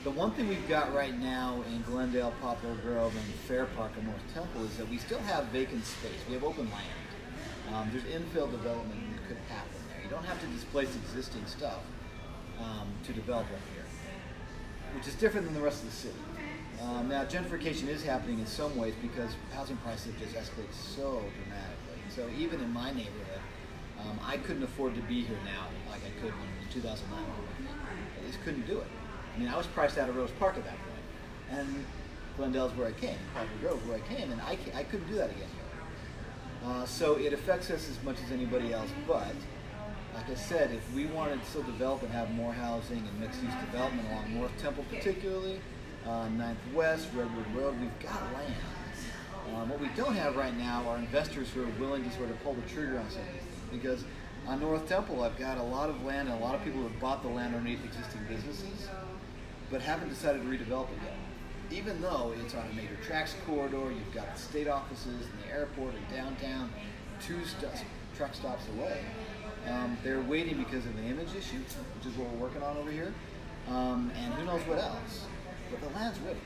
The one thing we've got right now in Glendale, Poplar Grove, and Fair Park and North Temple is that we still have vacant space. We have open land. There's infill development that could happen there. You don't have to displace existing stuff to develop up here, which is different than the rest of the city. Now, gentrification is happening in some ways because housing prices have just escalated so dramatically. So even in my neighborhood, I couldn't afford to be here now like I could in 2009. I just couldn't do it. I mean, I was priced out of Rose Park at that point, and Glendale's where I came, Poplar Grove where I came, and I couldn't do that again here. So it affects us as much as anybody else, but like I said, if we wanted to still develop and have more housing and mixed-use development along North Temple particularly, 9th West, Redwood Road, we've got land. What we don't have right now are investors who are willing to sort of pull the trigger on some of these things, because on North Temple, I've got a lot of land and a lot of people who have bought the land underneath existing businesses, but haven't decided to redevelop it yet. Even though it's on a major tracks corridor, you've got the state offices and the airport and downtown, two truck stops away. They're waiting because of the image issue, which is what we're working on over here, and who knows what else. But the land's ready.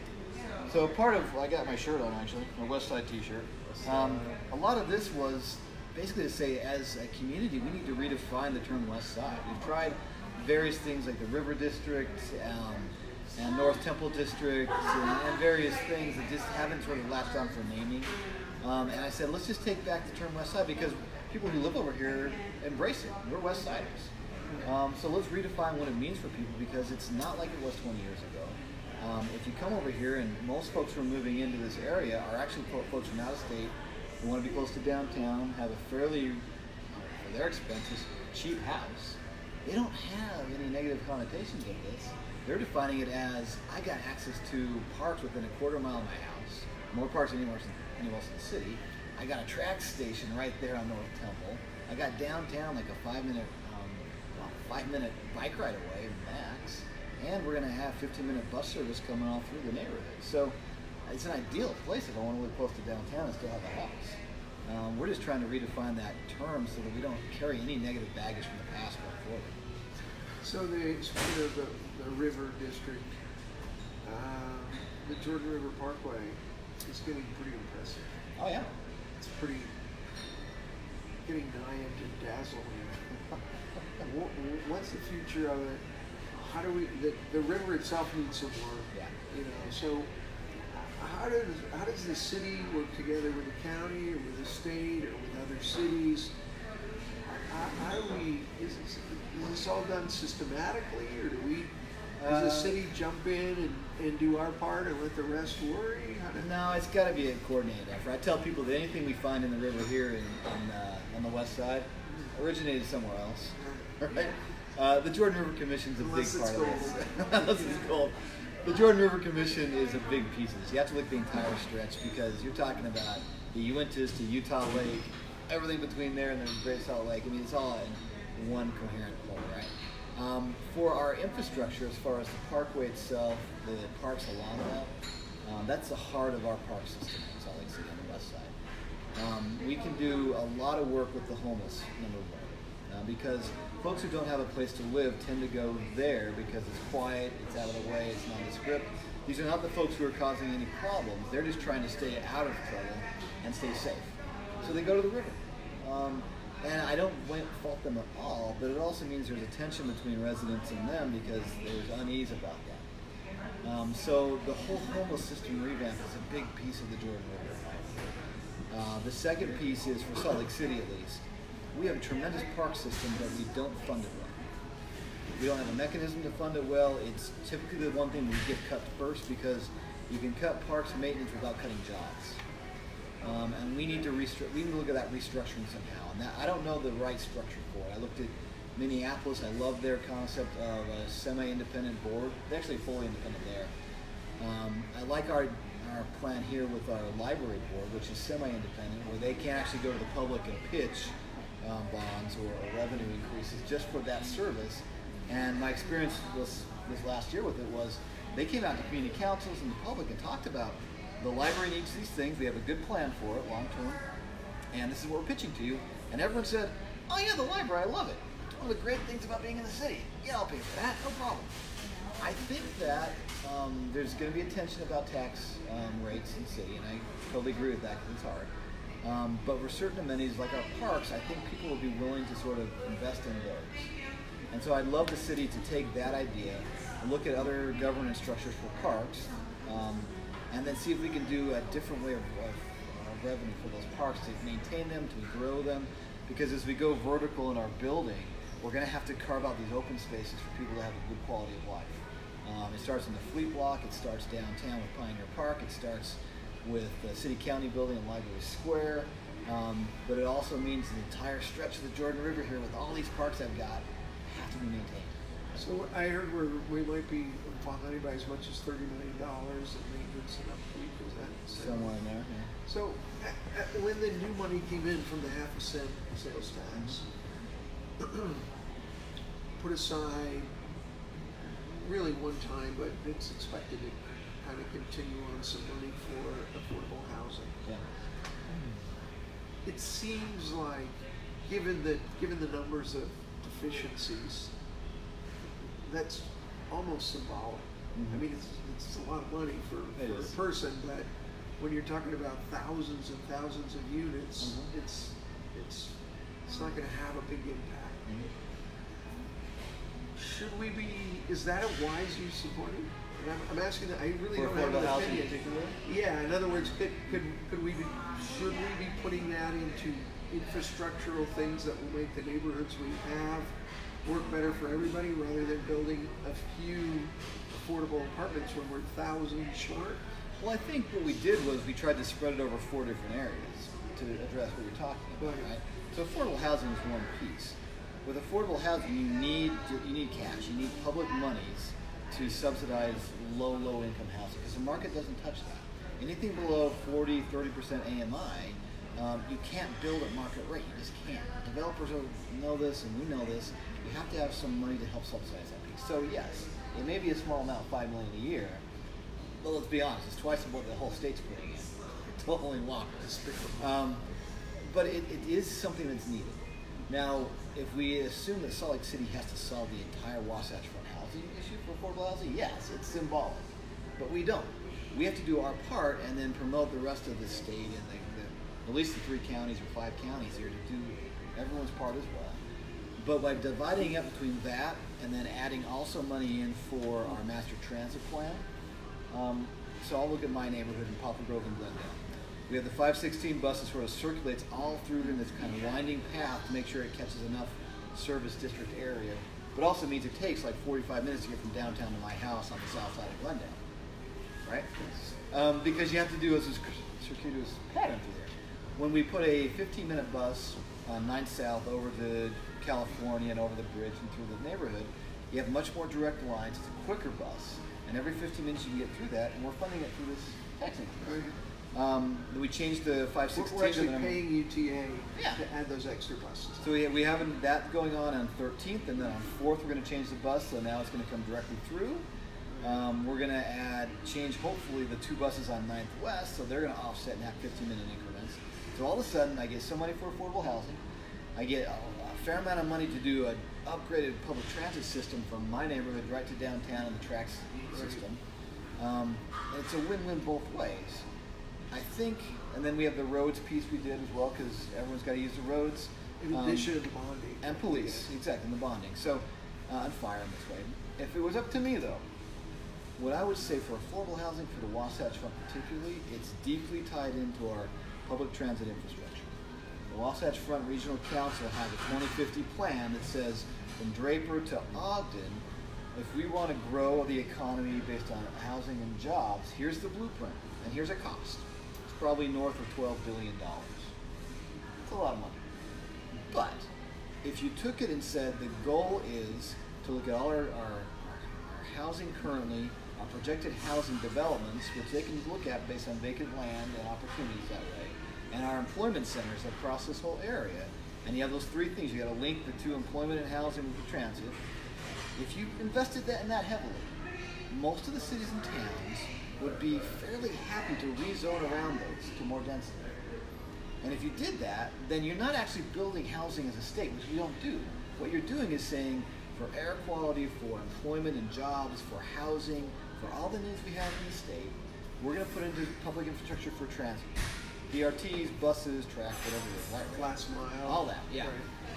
So part of, I got my shirt on actually, my West Side t-shirt. A lot of this was basically to say, as a community, we need to redefine the term West Side. We've tried various things like the River District and North Temple District and various things that just haven't sort of latched on for naming. And I said, let's just take back the term West Side because people who live over here embrace it. We're West Siders. So let's redefine what it means for people because it's not like it was 20 years ago. If you come over here, and most folks who are moving into this area are actually folks from out of state who want to be close to downtown, have a fairly, for their expenses, cheap house. They don't have any negative connotations of this. They're defining it as, I got access to parks within a quarter mile of my house, more parks than anywhere else in the city. I got a track station right there on North Temple. I got downtown like a 5-minute bike ride away, max. And we're going to have 15-minute bus service coming all through the neighborhood. So it's an ideal place if I want to live close to downtown and still have a house. We're just trying to redefine that term so that we don't carry any negative baggage from the past going forward.
So speaking of the river district, the Jordan River Parkway is getting pretty impressive.
Oh yeah.
It's pretty, getting nigh into dazzling. What's the future of it? How do we, the river itself needs some work.
Yeah.
You know, so how does the city work together with the county or with the state or with other cities? How do we, is this all done systematically, or do we, does the city jump in and do our part and let the rest worry?
No, it's got to be a coordinated effort. I tell people that anything we find in the river here on the west side originated somewhere else. Right? The Jordan River Commission's a big part of this. Unless it's gold. The Jordan River Commission is a big piece of this. You have to look at the entire stretch because you're talking about the Uintas to Utah Lake, everything between there and the Great Salt Lake. I mean, it's all in one coherent whole, right? For our infrastructure, as far as the parkway itself, the parks along that, that's the heart of our park system in Salt Lake City on the west side. We can do a lot of work with the homeless, number one. Because folks who don't have a place to live tend to go there because it's quiet, it's out of the way, it's nondescript. These are not the folks who are causing any problems. They're just trying to stay out of trouble and stay safe. So they go to the river. And I don't fault them at all, but it also means there's a tension between residents and them because there's unease about that. So the whole homeless system revamp is a big piece of the Jordan River. The second piece is, for Salt Lake City at least, we have a tremendous park system, but we don't fund it well. We don't have a mechanism to fund it well. It's typically the one thing we get cut first because you can cut parks maintenance without cutting jobs. And we need to look at that restructuring somehow. And that, I don't know the right structure for it. I looked at Minneapolis. I love their concept of a semi-independent board. They're actually fully independent there. I like our plan here with our library board, which is semi-independent, where they can actually go to the public and pitch bonds or revenue increases just for that service. And my experience this last year with it was they came out to community councils and the public and talked about the library needs these things, we have a good plan for it long term, and this is what we're pitching to you. And everyone said, oh yeah, the library, I love it. It's one of the great things about being in the city. Yeah, I'll pay for that, no problem. I think that there's going to be a tension about tax rates in the city, and I totally agree with that because it's hard. But for certain amenities like our parks, I think people will be willing to sort of invest in those. And so I'd love the city to take that idea and look at other governance structures for parks, and then see if we can do a different way of revenue for those parks to maintain them, to grow them. Because as we go vertical in our building, we're going to have to carve out these open spaces for people to have a good quality of life. It starts in the Fleet Block, it starts downtown with Pioneer Park, it starts with the City County Building and Library Square, but it also means the entire stretch of the Jordan River here with all these parks I've got have to be maintained.
So I heard we might be behind by as much as $30 million in maintenance and upkeep. Is that
somewhere in there? Yeah.
So when the new money came in from the 0.5 cent sales tax, put aside really one time, but it's expected to kind of continue on some money for affordable housing.
Yeah.
It seems like, given the numbers of deficiencies, that's almost symbolic. I mean, it's a lot of money for a person, but when you're talking about thousands and thousands of units, it's not going to have a big impact. Should we be? Is that a wise use of money? And I'm asking that. I really don't have an opinion. Yeah. In other words, should we be putting that into infrastructural things that will make the neighborhoods we have work better for everybody, rather than building a few affordable apartments when we're thousands short?
Well, I think what we did was we tried to spread it over 4 different areas to address what you're talking about, right? So affordable housing is one piece. With affordable housing, you need cash. You need public monies to subsidize low income housing, because the market doesn't touch that. Anything below 40, 30% AMI, you can't build at market rate. You just can't. Developers know this, and we know this. You have to have some money to help subsidize that piece. So yes, it may be a small amount, $5 million a year, but let's be honest, it's twice what the whole state's putting in. Totally walkers. but it is something that's needed. Now, if we assume that Salt Lake City has to solve the entire Wasatch Front housing issue for affordable housing, yes, it's symbolic. But we don't. We have to do our part and then promote the rest of the state and at least the 3 counties or 5 counties here to do everyone's part as well. But by dividing up between that and then adding also money in for our master transit plan, so I'll look at my neighborhood in Poplar Grove and Glendale. We have the 516 bus that sort of circulates all through in this kind of winding path to make sure it catches enough service district area, but also means it takes like 45 minutes to get from downtown to my house on the south side of Glendale, right? Because you have to do a circuitous pattern through there. When we put a 15-minute bus on 9th South over to California and over the bridge and through the neighborhood, you have much more direct lines. It's a quicker bus, and every 15 minutes you can get through that, and we're funding it through this tax increase. We changed the 516.
We're actually paying UTA to add those extra buses.
So we have that going on 13th, and then on 4th we're going to change the bus, so now it's going to come directly through. We're going to change hopefully the 2 buses on 9th West, so they're going to offset and have 15-minute increments. So all of a sudden I get some money for affordable housing, I get a fair amount of money to do an upgraded public transit system from my neighborhood right to downtown and the tracks system. And it's a win-win both ways. I think, and then we have the roads piece we did as well, because everyone's got to use the roads.
In addition to the bonding.
And police, exactly, and the bonding. So, and fire in this way. If it was up to me though, what I would say for affordable housing for the Wasatch Front particularly, it's deeply tied into our public transit infrastructure. The Wasatch Front Regional Council has a 2050 plan that says from Draper to Ogden, if we want to grow the economy based on housing and jobs, here's the blueprint, and here's a cost. It's probably north of $12 billion. It's a lot of money. But if you took it and said the goal is to look at all our housing currently, our projected housing developments, which they can look at based on vacant land and opportunities that way, and our employment centers across this whole area, and you have those 3 things. You got to link the 2, employment and housing, with the transit. If you invested in that heavily, most of the cities and towns would be fairly happy to rezone around those to more density. And if you did that, then you're not actually building housing as a state, which we don't do. What you're doing is saying, for air quality, for employment and jobs, for housing, for all the needs we have in the state, we're going to put into public infrastructure for transit. BRTs, buses, track, whatever it is.
Last mile.
All that, yeah. Right.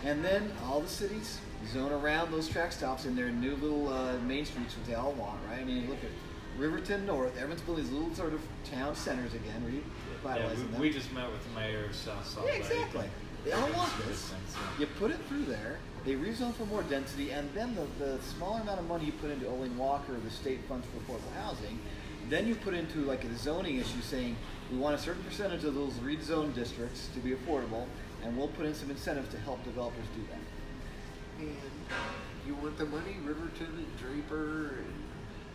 And then all the cities zone around those track stops in their new little main streets, which they all want, right? I mean, look at Riverton North. Everyone's building these little sort of town centers again, revitalizing them.
We just met with the mayor of South Salt Lake.
Yeah, exactly. They all want this. You put it through there, they rezone for more density, and then the smaller amount of money you put into Olin Walker, the state funds for affordable housing, then you put into like a zoning issue saying we want a certain percentage of those rezoned districts to be affordable, and we'll put in some incentives to help developers do that.
And you want the money, Riverton and Draper and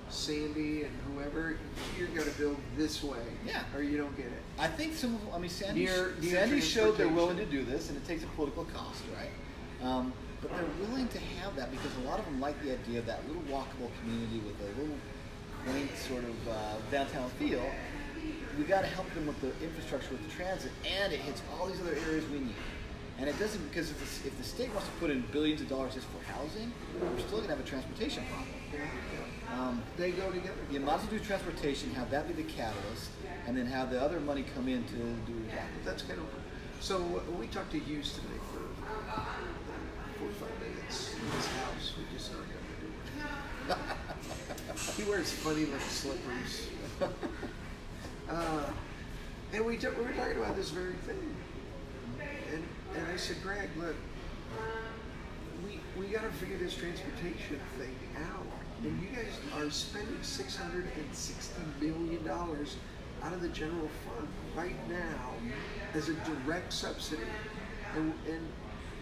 Sandy and whoever, you're going to build this way.
Yeah.
Or you don't get it.
I think some of, I mean, Sandy
Near
showed they're willing to do this, and it takes a political cost, right? But they're willing to have that because a lot of them like the idea of that little walkable community with a little quaint sort of downtown feel. We got to help them with the infrastructure, with the transit, and it hits all these other areas we need. And it doesn't, because if the state wants to put in billions of dollars just for housing, we're still going to have a transportation problem.
They go together.
You might as well do transportation, have that be the catalyst, and then have the other money come in to do that.
That's kind of. So we talked to Hughes today for 45 minutes in his house. We just aren't going to do it. He wears funny little slippers. And we were talking about this very thing. And I said, Greg, look, we got to figure this transportation thing out. And you guys are spending $660 million out of the general fund right now as a direct subsidy. And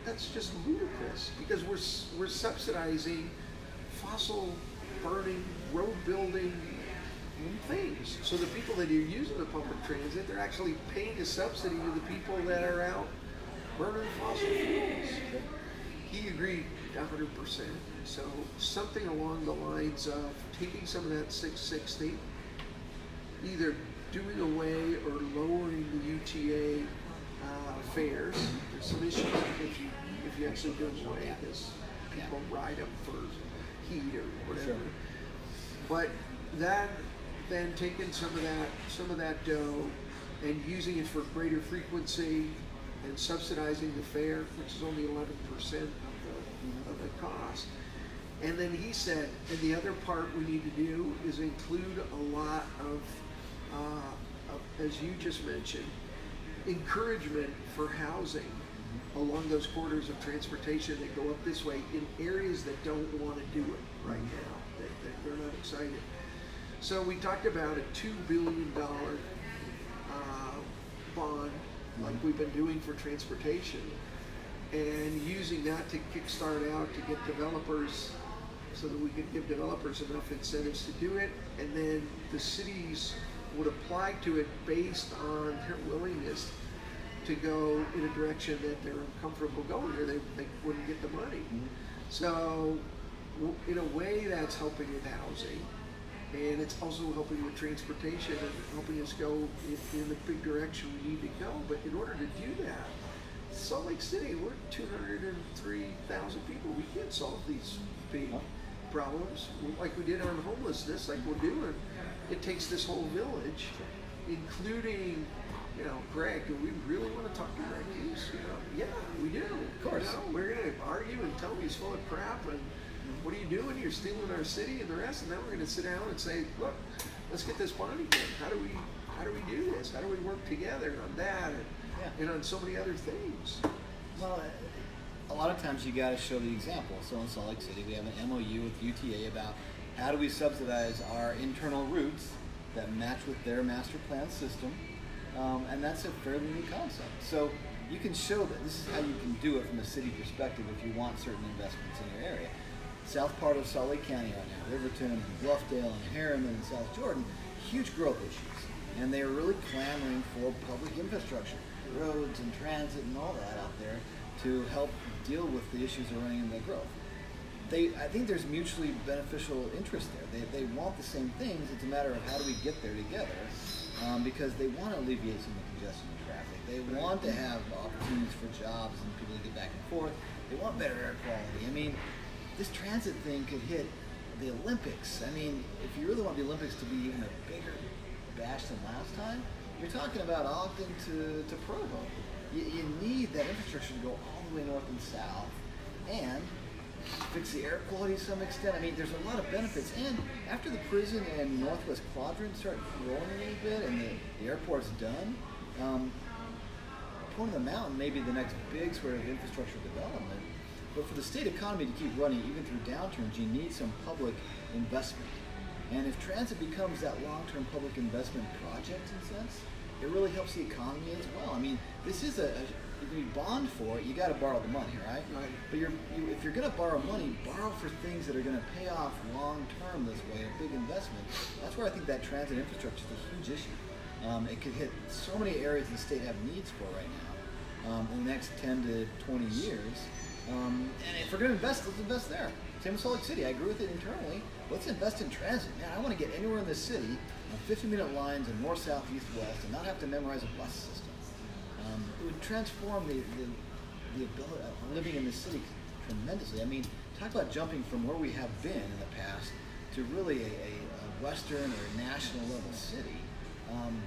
that's just ludicrous because we're subsidizing fossil burning, road building things. So the people that are using the public transit, they're actually paying a subsidy to the people that are out burning fossil fuels. He agreed 100%. So something along the lines of taking some of that 660, either doing away or lowering the UTA fares actually go away because people ride them for heat or whatever.
Sure.
But that, then taking some of that dough and using it for greater frequency and subsidizing the fare, which is only 11% of the cost. And then he said, and the other part we need to do is include a lot of as you just mentioned, encouragement for housing along those corridors of transportation that go up this way in areas that don't want to do it right now, that they're not excited. So we talked about a $2 billion bond, like we've been doing for transportation, and using that to kickstart out to get developers, so that we could give developers enough incentives to do it, and then the cities would apply to it based on their willingness to go in a direction that they're comfortable going, or they wouldn't get the money. So in a way that's helping with housing, and it's also helping with transportation and helping us go in the big direction we need to go. But in order to do that, Salt Lake City, we're 203,000 people. We can't solve these big problems like we did on homelessness, like we're doing. It takes this whole village, including, Greg, do we really want to talk to Greg Hughes? Yeah, we do. Of course. We're going to argue and tell him he's full of crap and what are you doing? You're stealing our city and the rest. And then we're going to sit down and say, look, let's get this bonding done. How do we do this? How do we work together on that and on so many other things?
Well, a lot of times you got to show the example. So in Salt Lake City, we have an MOU with UTA about how do we subsidize our internal routes that match with their master plan system, and that's a fairly new concept. So you can show that this is how you can do it from a city perspective if you want certain investments in your area. South part of Salt Lake County right now, Riverton and Bluffdale and Harriman and South Jordan, huge growth issues, and they are really clamoring for public infrastructure, roads and transit and all that out there to help deal with the issues surrounding in the growth. I think there's mutually beneficial interest there. They want the same things. It's a matter of how do we get there together, because they want to alleviate some of the congestion and traffic. They want to have opportunities for jobs and people to get back and forth. They want better air quality. I mean, this transit thing could hit the Olympics. I mean, if you really want the Olympics to be even a bigger bash than last time, you're talking about Ogden to Provo. You need that infrastructure to go all the way north and south, and fix the air quality to some extent. I mean, there's a lot of benefits. And after the prison and Northwest Quadrant start growing a little bit and the airport's done, Point of the Mountain may be the next big sort of infrastructure development. But for the state economy to keep running, even through downturns, you need some public investment. And if transit becomes that long-term public investment project, in a sense, it really helps the economy as well. I mean, this is if you bond for it, you got to borrow the money, right? Right. But if you're going to borrow money, borrow for things that are going to pay off long term this way, a big investment. That's where I think that transit infrastructure is a huge issue. It could hit so many areas the state have needs for right now in the next 10 to 20 years. And if we're going to invest, let's invest there. Same with Salt Lake City. I agree with it internally. Let's invest in transit. Man, I want to get anywhere in this city on 50-minute lines in north, south, east, west, and not have to memorize a bus system. It would transform the ability of living in this city tremendously. I mean, talk about jumping from where we have been in the past to really a Western or national level city.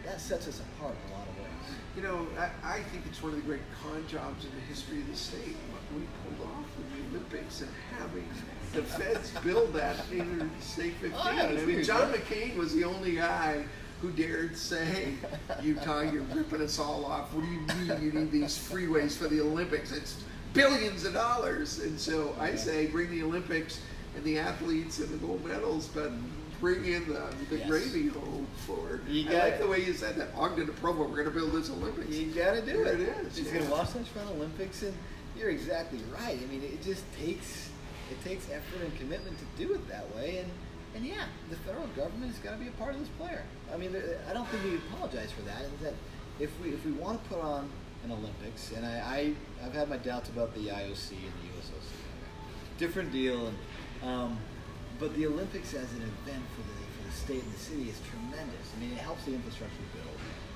That sets us apart in a lot of ways.
I think it's one of the great con jobs in the history of the state. What we pulled off with the Olympics and having the feds build that Interstate 15. I mean, John McCain was the only guy who dared say, Utah, you're ripping us all off. What do you mean you need these freeways for the Olympics? It's billions of dollars. And so I say bring the Olympics and the athletes and the gold medals, but bring in the gravy home for. I like the way you said that. Ogden to Provo, we're going to build this Olympics.
You got to do it.
It is.
He's going to watch those front Olympics, and you're exactly right. I mean, it just takes effort and commitment to do it that way, and yeah, the federal government has got to be a part of this player. I mean, I don't think we apologize for that. And that if we want to put on an Olympics, and I've had my doubts about the IOC and the USOC, different deal, and but the Olympics as an event for the state and the city is tremendous. I mean, it helps the infrastructure build.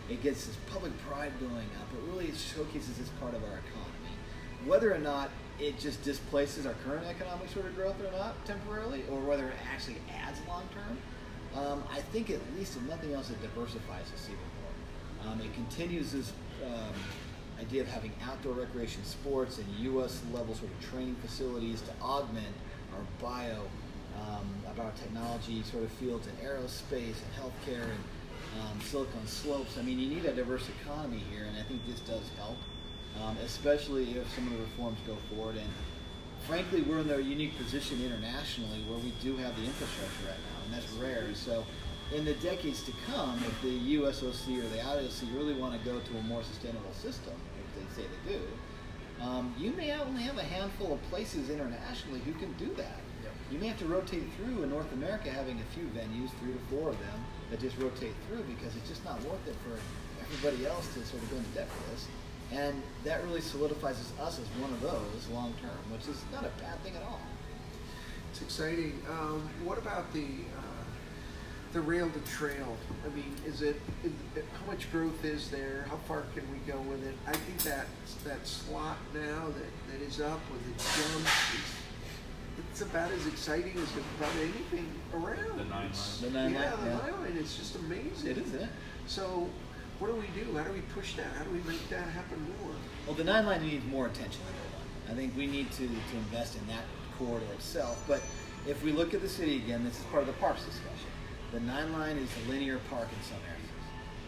It gets this public pride going up. It really showcases this part of our economy. Whether or not it just displaces our current economic sort of growth or not temporarily, or whether it actually adds long term. I think at least if nothing else, it diversifies us even more. It continues this idea of having outdoor recreation sports and U.S. level sort of training facilities to augment our biotechnology sort of fields in aerospace and healthcare and Silicon Slopes. I mean, you need a diverse economy here, and I think this does help, especially if some of the reforms go forward. And frankly, we're in a unique position internationally where we do have the infrastructure right now, and that's rare. So in the decades to come, if the USOC or the IOC really want to go to a more sustainable system, if they say they do, you may only have a handful of places internationally who can do that. You may have to rotate through in North America, having a few venues, 3 to 4 of them, that just rotate through because it's just not worth it for everybody else to sort of go into debt for this. And that really solidifies us as one of those long term, which is not a bad thing at all.
It's exciting. What about the rail to trail? I mean, how much growth is there? How far can we go with it? I think that slot now that is up with the jumps it's about as exciting as about anything around.
The 9 line.
The 9
yeah,
line,
the 9 line is just amazing.
It is, isn't it?
So what do we do? How do we push that? How do we make that happen more?
Well, the 9 line needs more attention than the 1. I think we need to invest in that corridor itself. But if we look at the city again, this is part of the parks discussion. The 9 line is a linear park in some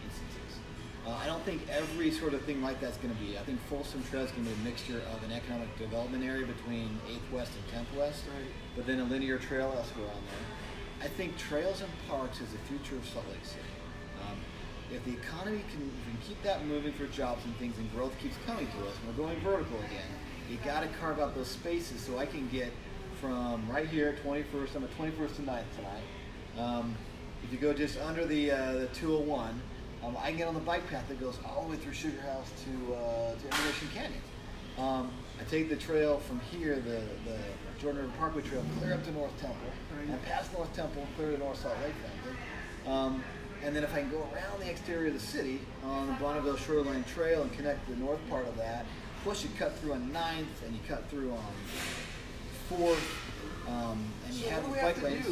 instances. I don't think every sort of thing like that's going to be. I think Folsom Trail is going to be a mixture of an economic development area between 8th West and 10th West,
right,
but then a linear trail elsewhere on there. I think trails and parks is the future of Salt Lake City. If the economy can keep that moving for jobs and things, and growth keeps coming to us, and we're going vertical again, you got to carve out those spaces so I can get from right here at 21st, I'm at 21st and 9th tonight. If you go just under the 201, I can get on the bike path that goes all the way through Sugar House to Emulsion Canyon. I take the trail from here, the Jordan River Parkway Trail, clear up to North Temple, and past North Temple, clear to North Salt Lake Family. And then if I can go around the exterior of the city on the Bonneville Shoreline Trail and connect the north part of that, plus you cut through on 9th and you cut through on 4th, and you have the bike lanes.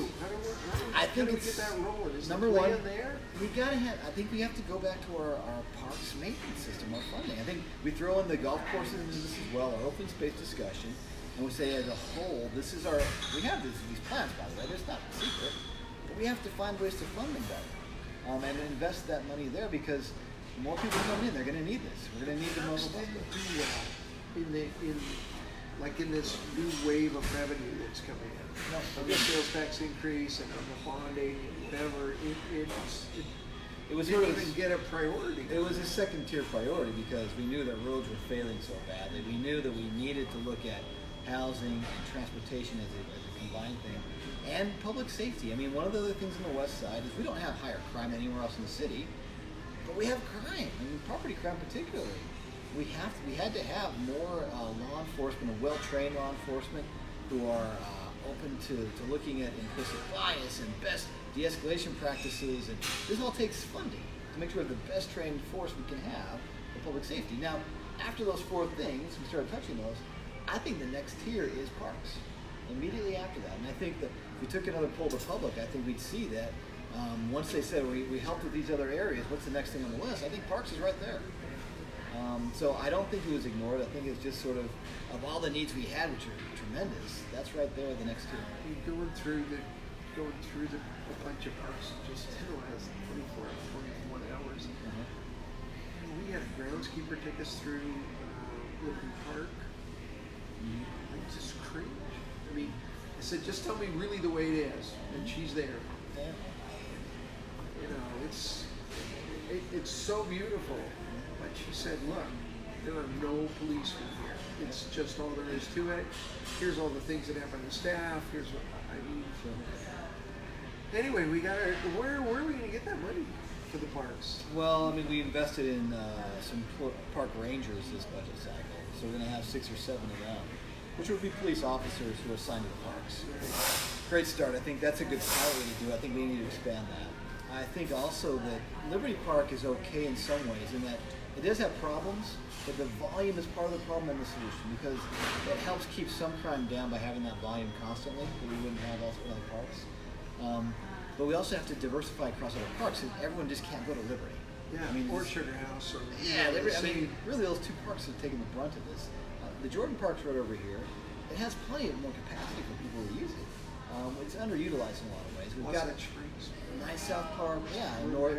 I think
how do we get that rolling? Is
number
the plan
one.
there?
We gotta have. I think we have to go back to our parks maintenance system, our funding. I think we throw in the golf courses into this as well, our open space discussion, and we say as a whole, this is our. We have these plans, by the way. It's not a secret, but we have to find ways to fund them better, and invest that money there because the more people come in, they're going to need this. We're going to need the most.
In this new wave of revenue that's coming in. On the sales tax increase and on the bonding and whatever, it was didn't even get a priority.
It was a second tier priority because we knew that roads were failing so badly. We knew that we needed to look at housing and transportation as a combined thing. And public safety. I mean, one of the other things on the west side is we don't have higher crime anywhere else in the city, but we have crime, I mean, property crime particularly. We had to have more law enforcement, and well-trained law enforcement who are open to looking at implicit bias and best de-escalation practices, and this all takes funding to make sure the best trained force we can have for public safety. Now, after those 4 things, we started touching those, I think the next tier is parks. Immediately after that, and I think that if we took another poll to public, I think we'd see that once they said we helped with these other areas, what's the next thing on the list? I think parks is right there. So I don't think it was ignored. I think it's just sort of all the needs we had, which are tremendous. That's right there, the next tier.
Going through a bunch of parks just in the last 24 or 21 hours. We had a groundskeeper take us through Woodland Park. I just cringe. I mean, I said, just tell me really the way it is, and she's there.
Yeah.
You know, it's so beautiful. But she said, look, there are no policemen here. It's just all there is to it. Here's all the things that happen to staff. Here's what I mean. Anyway, where are we going to get that money for the parks?
Well, I mean, we invested in some park rangers this budget cycle. So we're going to have 6 or 7 of them, which would be police officers who are assigned to the parks. Great start. I think that's a good pilot to do. I think we need to expand that. I think also that Liberty Park is okay in some ways in that It does have problems, but the volume is part of the problem and the solution, because it helps keep some crime down by having that volume constantly that we wouldn't have elsewhere in other parks. But we also have to diversify across other parks, and everyone just can't go to Liberty.
Yeah,
I mean,
or
it's-
Sugar House. Or,
Yeah,
you know, the
I mean,
same-
really those two parks have taken the brunt of this. The Jordan Park's right over here. It has plenty of more capacity for people to use it. It's underutilized in a lot of ways. We've got
Wasatch Springs.
Nice South Park, yeah, North,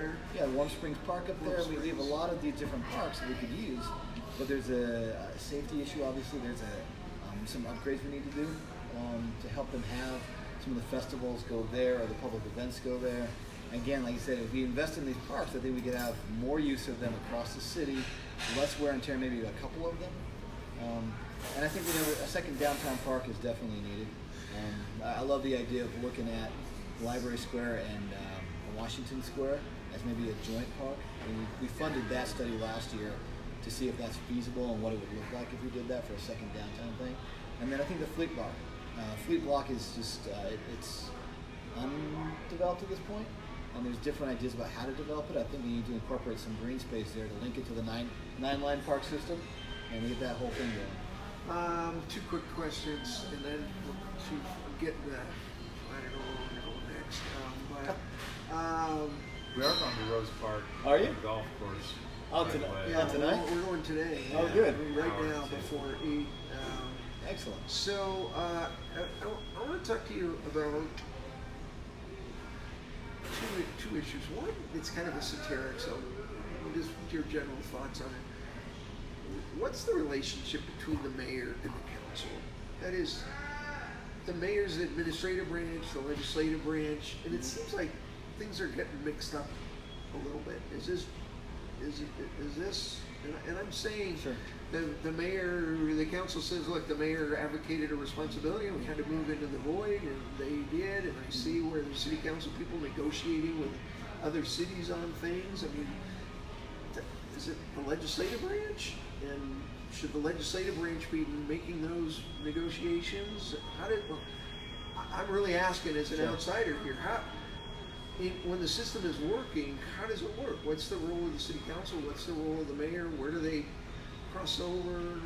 Warm Springs Park up there. We leave a lot of these different parks that we could use, but there's a safety issue. Obviously, there's some upgrades we need to do to help them have some of the festivals go there or the public events go there. Again, like I said, if we invest in these parks, I think we could have more use of them across the city, less wear and tear, maybe a couple of them. And I think a second downtown park is definitely needed. I love the idea of looking at Library Square and Washington Square as maybe a joint park. And we funded that study last year to see if that's feasible and what it would look like if we did that for a second downtown thing. And then I think the Fleet Block. Fleet Block is just, it's undeveloped at this point. And there's different ideas about how to develop it. I think we need to incorporate some green space there to link it to the nine-line park system and get that whole thing going.
Two quick questions, and then to get the, I don't know where we're going next.
We are going to Rose Park.
Are you?
Golf course.
Oh,
by the way.
Yeah,
tonight?
We're going today.
Oh,
Yeah,
good.
Right
Hour
now
or two.
before 8.
Excellent.
So I want to talk to you about two issues. One, it's kind of esoteric, so just your general thoughts on it. What's the relationship between the mayor and the council? That is, the mayor's the administrative branch, the legislative branch, and it seems like things are getting mixed up a little bit. Is this, and I'm saying
Sure.
the mayor, the council says, look, the mayor advocated a responsibility and we had to move into the void, and they did, and I see where the city council people negotiating with other cities on things. I mean, is it the legislative branch? And should the legislative branch be making those negotiations? I'm really asking as an
Sure.
outsider here, when the system is working, how does it work? What's the role of the city council? What's the role of the mayor? Where do they cross over?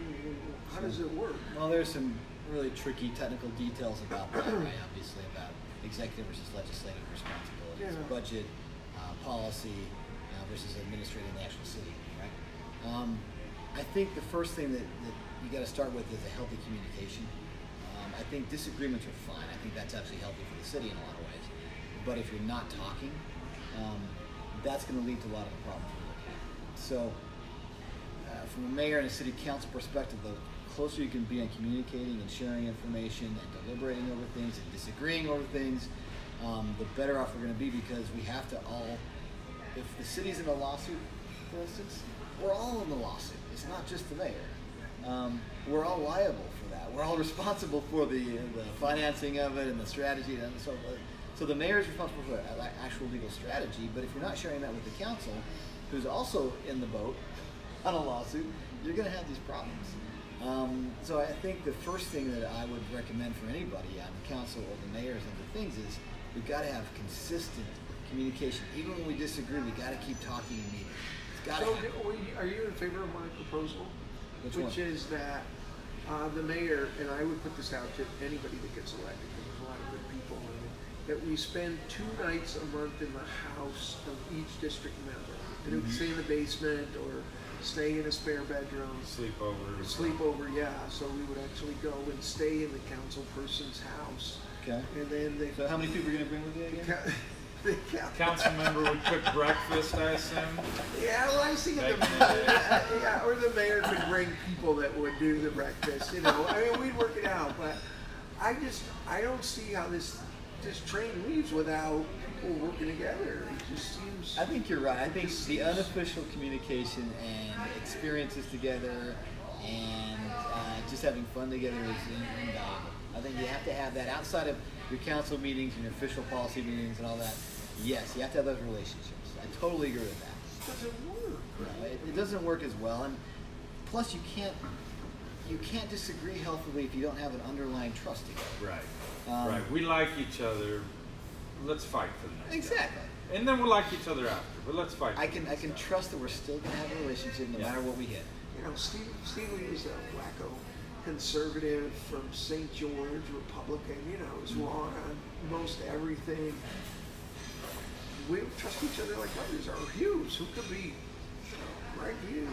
How does it work?
Well, there's some really tricky technical details about that, right? Obviously, about executive versus legislative responsibilities,
Yeah.
budget, policy versus administrating the actual city, right? I think the first thing that you got to start with is a healthy communication. I think disagreements are fine. I think that's actually healthy for the city in a lot of ways. But if you're not talking, that's going to lead to a lot of the problems we're looking at. So, from a mayor and a city council perspective, the closer you can be on communicating and sharing information and deliberating over things and disagreeing over things, the better off we're going to be, because we have to all, if the city's in a lawsuit, for instance, we're all in the lawsuit. It's not just the mayor. We're all liable for that. We're all responsible for the financing of it and the strategy and so forth. So the mayor is responsible for actual legal strategy, but if you're not sharing that with the council, who's also in the boat on a lawsuit, you're going to have these problems. So I think the first thing that I would recommend for anybody on the council or the mayors and the things is we've got to have consistent communication. Even when we disagree, we got to keep talking and meeting. It's got to happen.
Are you in favor of my proposal?
Which
Which
one?
is that the mayor, and I would put this out to anybody that gets elected, because there's a lot of good people in it, that we spend 2 nights a month in the house of each district member. And it would stay in the basement or stay in a spare bedroom. Sleepover, yeah. So we would actually go and stay in the council person's house.
Okay.
And then they.
So how many people are you going to bring with you again?
Council member would cook breakfast, I assume.
Yeah, well, I was thinking or the mayor could bring people that would do the breakfast. You know, I mean, we'd work it out. But I don't see how this train leaves without people working together. It just seems.
I think you're right. I think the unofficial communication and experiences together and just having fun together is invaluable. I think you have to have that outside of your council meetings and your official policy meetings and all that. Yes, you have to have those relationships. I totally agree with that.
It doesn't work.
No, it doesn't work as well, and plus you can't disagree healthily if you don't have an underlying trust together.
Right. We like each other. Let's fight for the next
Exactly.
guy. And then we'll like each other after. But let's fight.
I can trust that we're still gonna have a relationship no matter what we hit.
You know, Steve Lee was a wacko conservative from St. George, Republican, you know, was wrong on most everything. We trust each other like brothers. Or Hughes, who could be Greg Hughes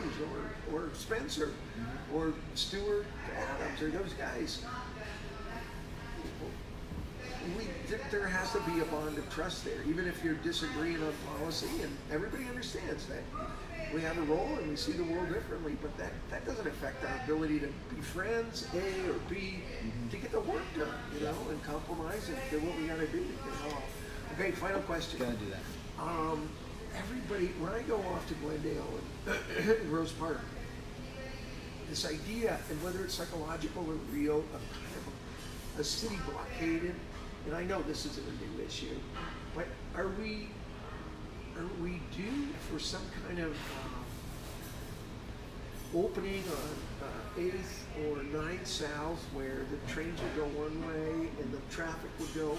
or Spencer or Stuart Adams or those guys. There has to be a bond of trust there, even if you're disagreeing on policy, and everybody understands that we have a role and we see the world differently, but that doesn't affect our ability to be friends, A or B, to get the work done, you know, and compromise and do what we gotta do to get it all. Okay, final question.
Gotta do that.
Everybody, when I go off to Glendale and Rose Park, this idea, and whether it's psychological or real, of kind of a city blockaded, and I know this isn't a new issue, but are we due for some kind of opening on 8th or 9th South where the trains would go one way and the traffic would go?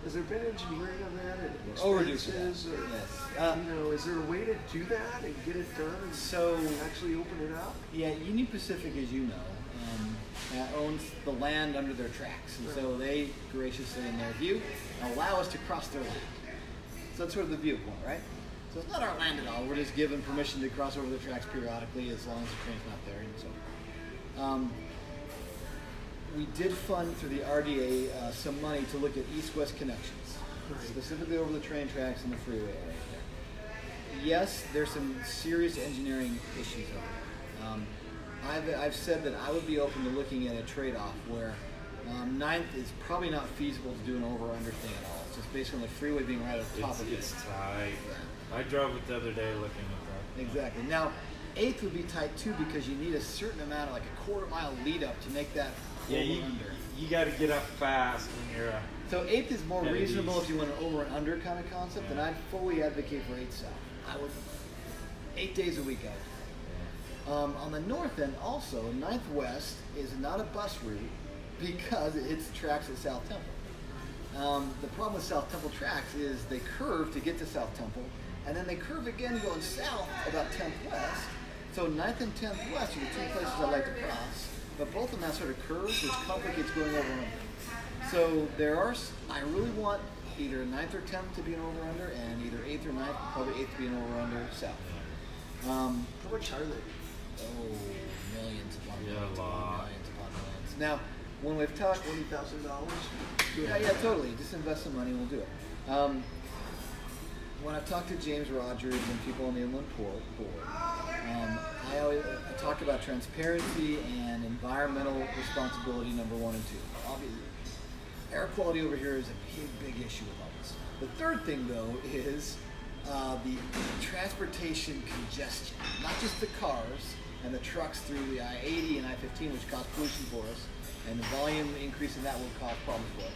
Has there been engineering on that and expenses? Or,
yes.
You know, is there a way to do that and get it done and
so
actually open it up?
Yeah, Union Pacific, as you know, owns the land under their tracks, and so they graciously, in their view, allow us to cross their land. So that's sort of the viewpoint, right? So it's not our land at all. We're just given permission to cross over the tracks periodically as long as the train's not there. And so we did fund through the RDA some money to look at east-west connections, specifically over the train tracks and the freeway right there. Yes, there's some serious engineering issues over there. I've said that I would be open to looking at a trade-off where 9th is probably not feasible to do an over-under thing at all. It's just based on the freeway being right at the top of it.
It's tight. I drove it the other day looking at that.
Exactly. Now, 8th would be tight too because you need a certain amount of, like a quarter-mile lead-up to make that over-under.
You got to get up fast when you're.
So 8th is more reasonable if you want an over and under kind of concept, and I'd fully advocate for 8th South. I would 8 days a week out. On the north end also, 9th West is not a bus route because it hits the tracks at South Temple. The problem with South Temple tracks is they curve to get to South Temple, and then they curve again going south about 10th West. So 9th and 10th West are the two places I like to cross, but both of them have sort of curves, which complicates going over and under. So I really want either 9th or 10th to be an over-under, and either 8th or 9th, probably 8th to be an over-under south.
How much are they?
Oh, millions upon
millions upon
millions. Now, when we've talked
$20,000.
Yeah, totally. Just invest some money and we'll do it. When I've talked to James Rogers and people on the Inland Port Board, I talk about transparency and environmental responsibility number 1 and 2. Obviously, air quality over here is a big issue with all this. The third thing, though, is the transportation congestion. Not just the cars and the trucks through the I-80 and I-15, which cause pollution for us, and the volume increase in that will cause problems for us.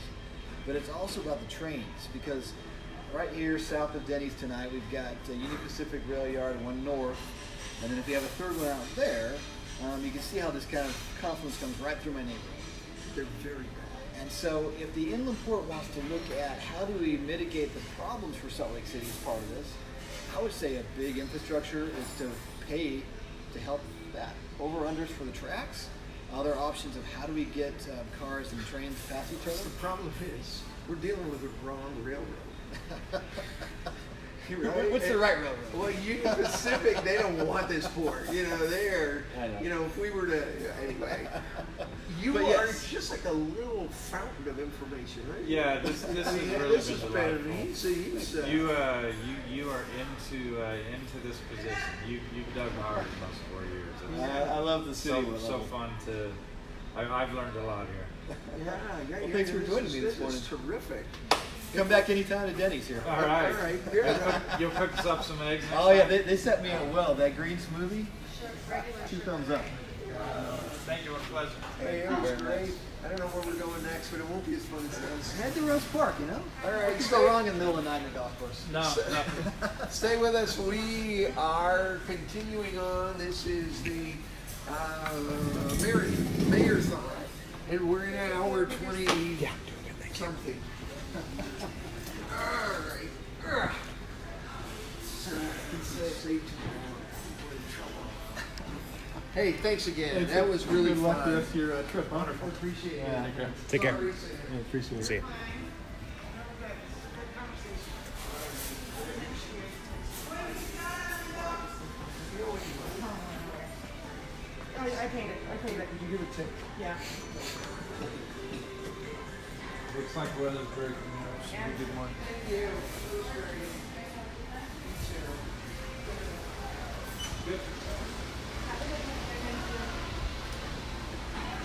But it's also about the trains, because right here south of Denny's tonight, we've got Union Pacific Rail Yard, one north, and then if you have a third one out there, you can see how this kind of confluence comes right through my neighborhood.
They're very bad.
And so if the Inland Port wants to look at how do we mitigate the problems for Salt Lake City as part of this, I would say a big infrastructure is to pay to help that. Over-unders for the tracks, other options of how do we get cars and trains past each other.
The problem is we're dealing with the wrong railroad.
Right? What's the right railroad?
Well, Union Pacific, they don't want this port. You know, they're, you know, if we were to, anyway. You are just like a little fountain of information, right?
Yeah, this has really
this
been
has
delightful.
He's
you are into this position. You've dug hard the last 4 years.
I love the city.
So fun to. I've learned a lot here.
Yeah.
Well, thanks for joining me this morning.
This is terrific.
Come back anytime to Denny's here.
All right.
All right. Yeah.
You'll cook us up some eggs.
Oh yeah, they set me up well. That green smoothie, 2 thumbs up.
Thank you. What a pleasure.
Hey, it was great. I don't know where we're going next, but it won't be as fun as this.
Head to Rose Park, you know.
All right.
What could go wrong in the middle of the night in the golf course?
No.
Stay with us. We are continuing on. This is the Mayor-a-Thon, and we're in hour 20 something. All right. Hey, thanks again. That was really
good luck
fun.
the rest of your trip. Huh?
Wonderful. Appreciate it.
Take care.
Yeah, appreciate it.
See you.
I paid it. I paid it.
Did you give a tip?
Yeah.
Looks like weather's breaking up. Should be a good one.
Thank you.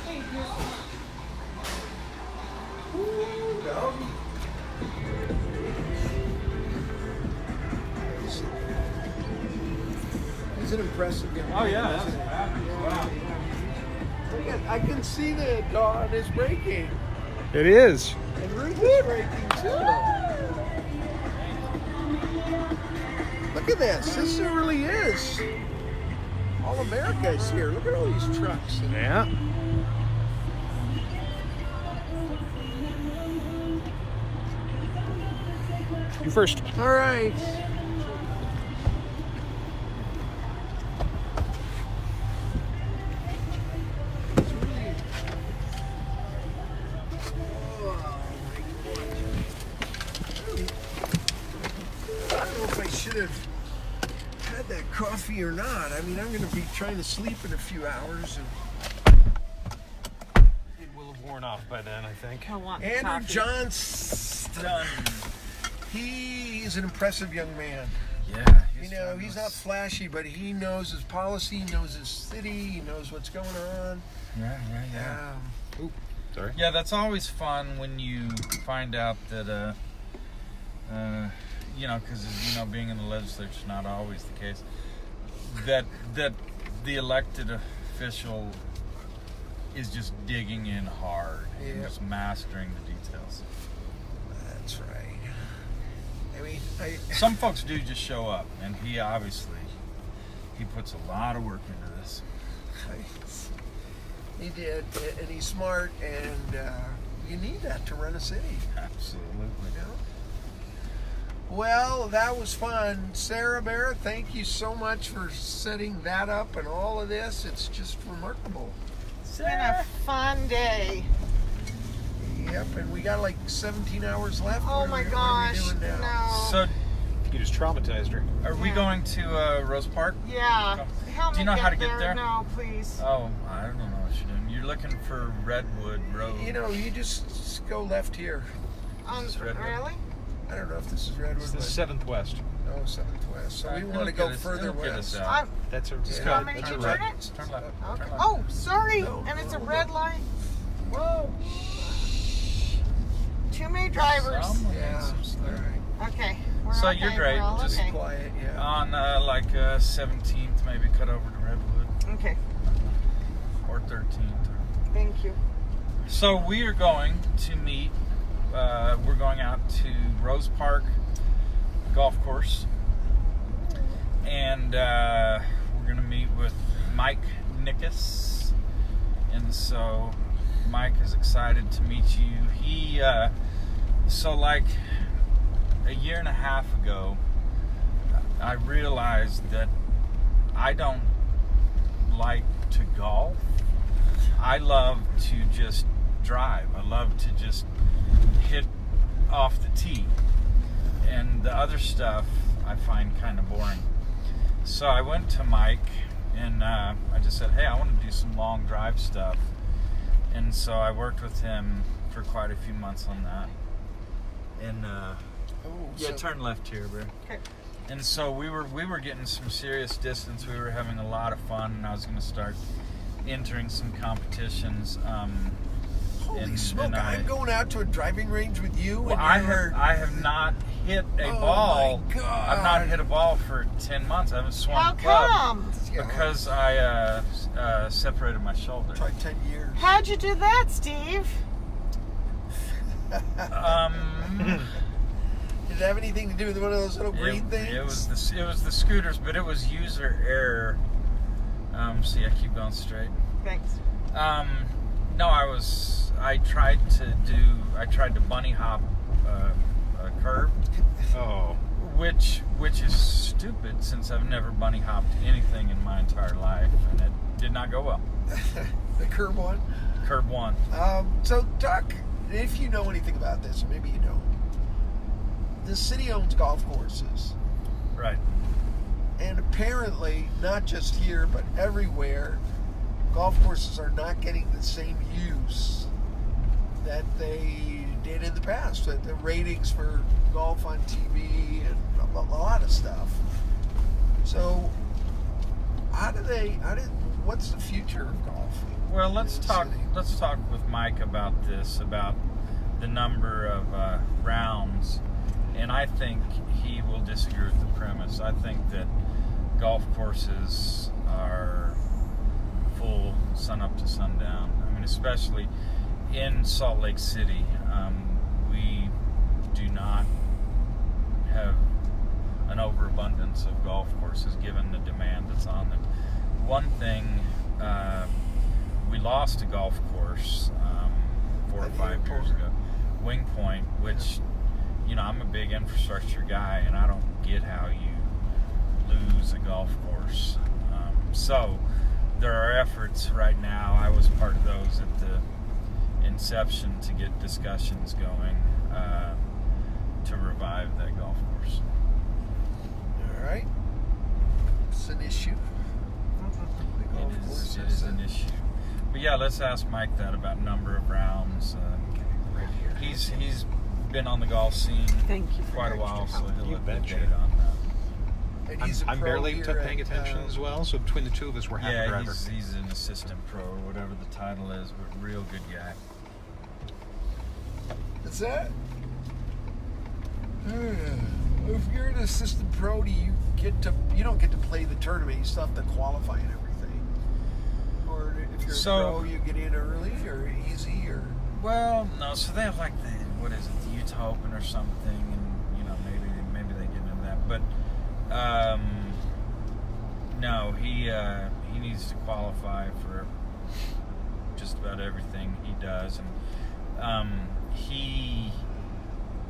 Thank you.
Ooh, doggy. He's an impressive young man.
Oh yeah, that's fabulous. Wow.
Look at, I can see the dawn is breaking.
It is.
And Ruth is breaking too. Look at this. This really is. All America is here. Look at all these trucks.
Yeah. You first.
All right. I don't know if I should have had that coffee or not. I mean, I'm going to be trying to sleep in a few hours.
It will have worn off by then, I think.
I want
Andrew
coffee.
Johnston. He's an impressive young man.
Yeah.
You know, he's not flashy, but he knows his policy, he knows his city, he knows what's going on.
Yeah.
Sorry.
Yeah, that's always fun when you find out that, you know, because, you know, being in the legislature is not always the case, that the elected official is just digging in hard and just mastering the details.
That's right. I mean,
some folks do just show up, and he puts a lot of work into this.
He did, and he's smart, and you need that to run a city.
Absolutely.
You know? Well, that was fun. Sarah Bear, thank you so much for setting that up and all of this. It's just remarkable.
It's been a fun day.
Yep, and we got like 17 hours left.
Oh my gosh,
what are we doing now?
no.
So,
you just traumatized her.
Are we going to Rose Park?
Yeah. Help
Do you
me
know how to get
there?
there?
No, please.
Oh, I don't know what you're doing. You're looking for Redwood Road.
You know, you just go left here.
Really?
I don't know if this is Redwood.
It's the 7th West.
Oh, 7th West. So we
It'll
want to
get
go
us-
further
it'll get us
west.
out.
That's a
Yeah.
You want me to
Turn
turn
left.
it?
Turn left.
Okay.
Turn left.
Oh, sorry.
No,
And it's a
no,
red
no.
light.
Whoa.
Too many drivers.
Yeah. All right.
Okay. We're
So
okay,
you're great.
we're all
Just
okay.
Quiet, yeah.
On like 17th, maybe cut over to Redwood.
Okay.
Or 13th.
Thank you.
So we are going to meet, we're going out to Rose Park Golf Course. And we're going to meet with Mike Nickus. And so Mike is excited to meet you. He, so like a year and a half ago, I realized that I don't like to golf. I love to just drive. I love to just hit off the tee. And the other stuff I find kind of boring. So I went to Mike and I just said, hey, I want to do some long drive stuff. And so I worked with him for quite a few months on that. And yeah, turn left here, bro.
Okay.
And so we were getting some serious distance. We were having a lot of fun, and I was going to start entering some competitions.
Holy smoke! I'm going out to a driving range with you.
Well,
and
I have not hit a ball.
My God.
I've not hit a ball for 10 months. I haven't swung
How
a club
come?
because I separated my shoulder.
Tried 10 years.
How'd you do that, Steve?
Did it have anything to do with one of those little green things?
It was the scooters, but it was user error. See, I keep going straight.
Thanks.
No, I tried to bunny hop a curb.
Oh.
which is stupid since I've never bunny hopped anything in my entire life, and it did not go well.
The curb one?
Curb one.
So, Doc, if you know anything about this, or maybe you don't, the city owns golf courses.
Right.
And apparently, not just here, but everywhere, golf courses are not getting the same use that they did in the past. The ratings for golf on TV and a lot of stuff. So, what's the future of golf?
Well, let's talk with Mike about this, about the number of rounds, and I think he will disagree with the premise. I think that golf courses are full sun up to sundown. I mean, especially in Salt Lake City, we do not have an overabundance of golf courses given the demand that's on them. One thing, we lost a golf course 4 or 5 years ago, Wing Point, which, you know, I'm a big infrastructure guy, and I don't get how you lose a golf course. So there are efforts right now. I was part of those at the inception to get discussions going to revive that golf course.
All right. It's an issue.
It is an issue. But yeah, let's ask Mike that about number of rounds.
Right here.
He's been on the golf scene quite a while, so he'll have the date on that.
And he's a
I'm
pro
barely
here
paying attention as well, so between the two of us, we're half a driver.
He's an assistant pro or whatever the title is, but real good guy.
Is that? If you're an assistant pro, you don't get to play the tournament. You still have to qualify and everything. Or if you're a pro, you get in early or easy or.
Well, no. So they have like the Utah Open or something, and you know maybe they get into that. But no, he needs to qualify for just about everything he does, and he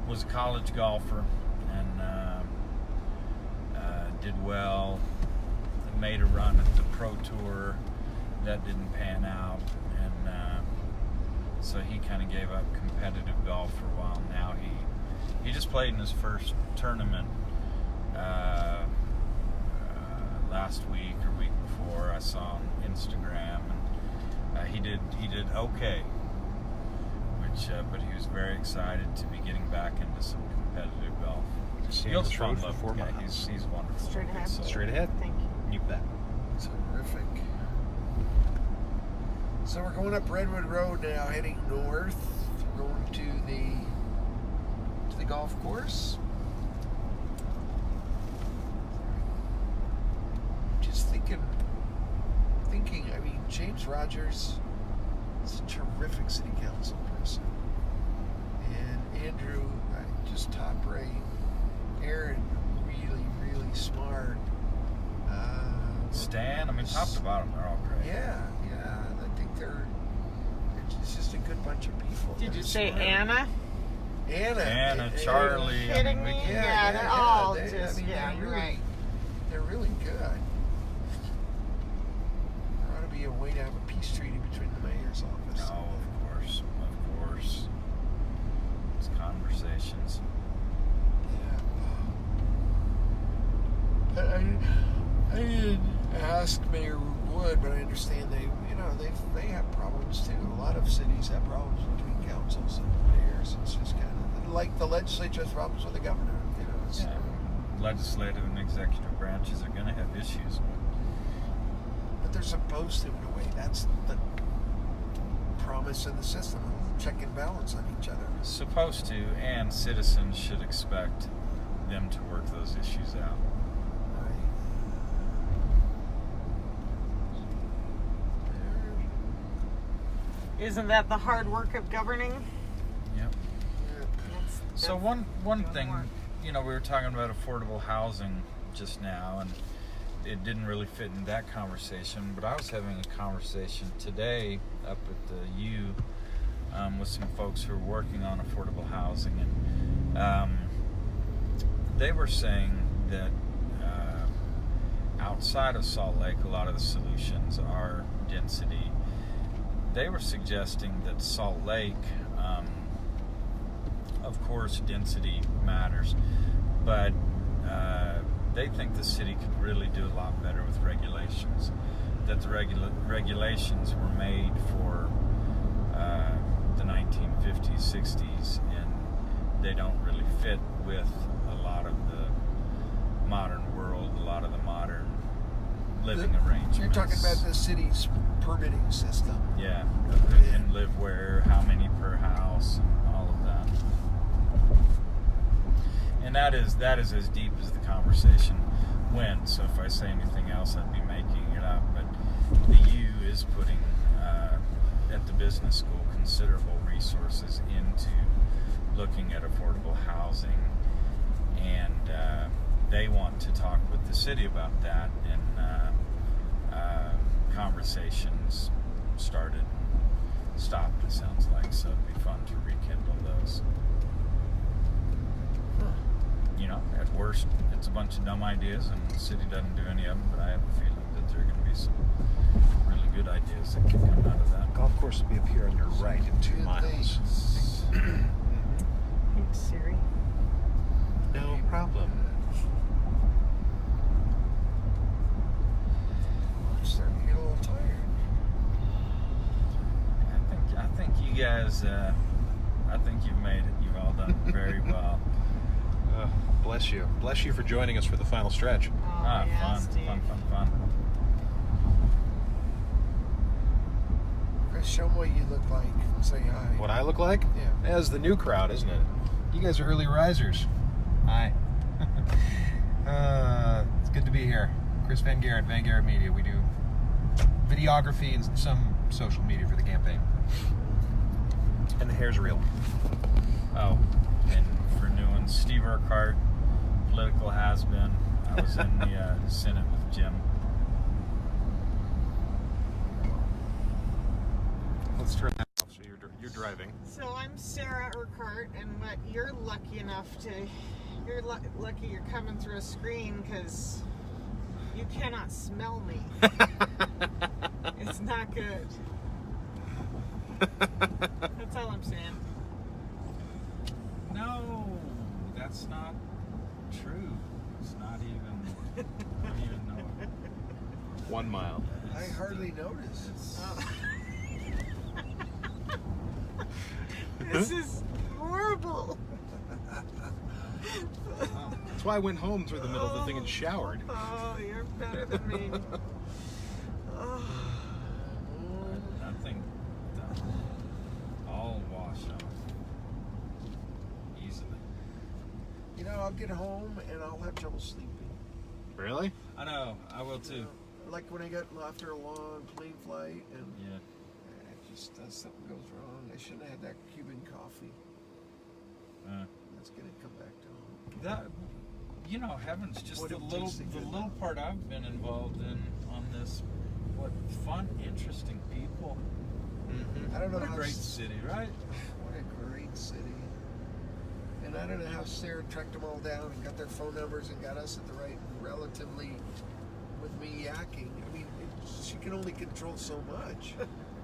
was a college golfer and did well. Made a run at the Pro Tour that didn't pan out, and so he kind of gave up competitive golf for a while. Now he just played in his first tournament last week or week before. I saw on Instagram, and he did okay. But he was very excited to be getting back into some competitive golf. He's a fun local guy. He's wonderful.
Straight ahead.
Straight ahead.
Thank you.
You bet.
Terrific. So we're going up Redwood Road now, heading north, going to the golf course. Just thinking. I mean, James Rogers is a terrific city council person, and Andrew, just top rate. Aaron, really smart.
Stan, I mean, top to bottom, they're all great.
Yeah. I think it's just a good bunch of people.
Did you say Anna?
Anna,
Charlie.
Are you kidding me? Yeah, they're all just, you're right.
They're really good. There ought to be a way to have a peace treaty between the mayor's office.
No, of course. It's conversations.
Yeah. I didn't ask Mayor Wood, but I understand they have problems too. A lot of cities have problems between councils and mayors. It's just kind of like the legislature has problems with the governor.
Legislative and executive branches are going to have issues.
But they're supposed to, in a way. That's the promise of the system. Check and balance on each other.
Supposed to, and citizens should expect them to work those issues out.
Isn't that the hard work of governing?
Yep. So one thing, we were talking about affordable housing just now, and it didn't really fit in that conversation, but I was having a conversation today up at the U with some folks who are working on affordable housing, and they were saying that outside of Salt Lake, a lot of the solutions are density. They were suggesting that Salt Lake, of course, density matters, but they think the city could really do a lot better with regulations. That the regulations were made for the 1950s, 60s, and they don't really fit with a lot of the modern world, a lot of the modern living arrangements.
You're talking about the city's permitting system.
Yeah, and live where, how many per house, and all of that. And that is as deep as the conversation went. So if I say anything else, I'd be making it up. But the U is putting at the business school considerable resources into looking at affordable housing, and they want to talk with the city about that. And conversations started, stopped. It sounds like, so it'd be fun to rekindle those. You know, at worst, it's a bunch of dumb ideas, and the city doesn't do any of them. But I have a feeling that there are going to be some really good ideas that can come out of that.
Golf course will be up here on your right in 2 miles.
Thanks, Siri.
No problem.
I'm starting to get a little tired.
I think you guys, I think you've made it. You've all done very well.
Bless you. Bless you for joining us for the final stretch.
Fun.
Chris, show them what you look like. Say hi.
What I look like?
Yeah.
As the new crowd, isn't it? You guys are early risers. Hi. It's good to be here. Chris Van Garrett, Van Garrett Media. We do videography and some social media for the campaign. And the hair's real.
Oh, and for new ones, Steve Urquhart, political has-been. I was in the Senate with Jim.
Let's turn that off so you're driving.
So I'm Sarah Urquhart, and what you're lucky enough to, lucky you're coming through a screen because you cannot smell me. It's not good. That's all I'm saying.
No, that's not true. It's not even. I don't even know it.
1 mile.
I hardly notice.
This is horrible.
That's why I went home through the middle of the thing and showered.
Oh, you're better than me.
I think all wash off easily.
You know, I'll get home and I'll have trouble sleeping.
Really?
I know. I will too.
Like when I got after a long plane flight and
yeah,
just something goes wrong. I shouldn't have had that Cuban coffee. That's gonna come back to home.
That, you know, heavens, just
What
the
it
little
tasted good.
little part I've been involved in on this. What fun, interesting people.
I don't know
What a
how
great city, right?
What a great city. And I don't know how Sarah tracked them all down and got their phone numbers and got us at the right, relatively, with me yakking. I mean, she can only control so much.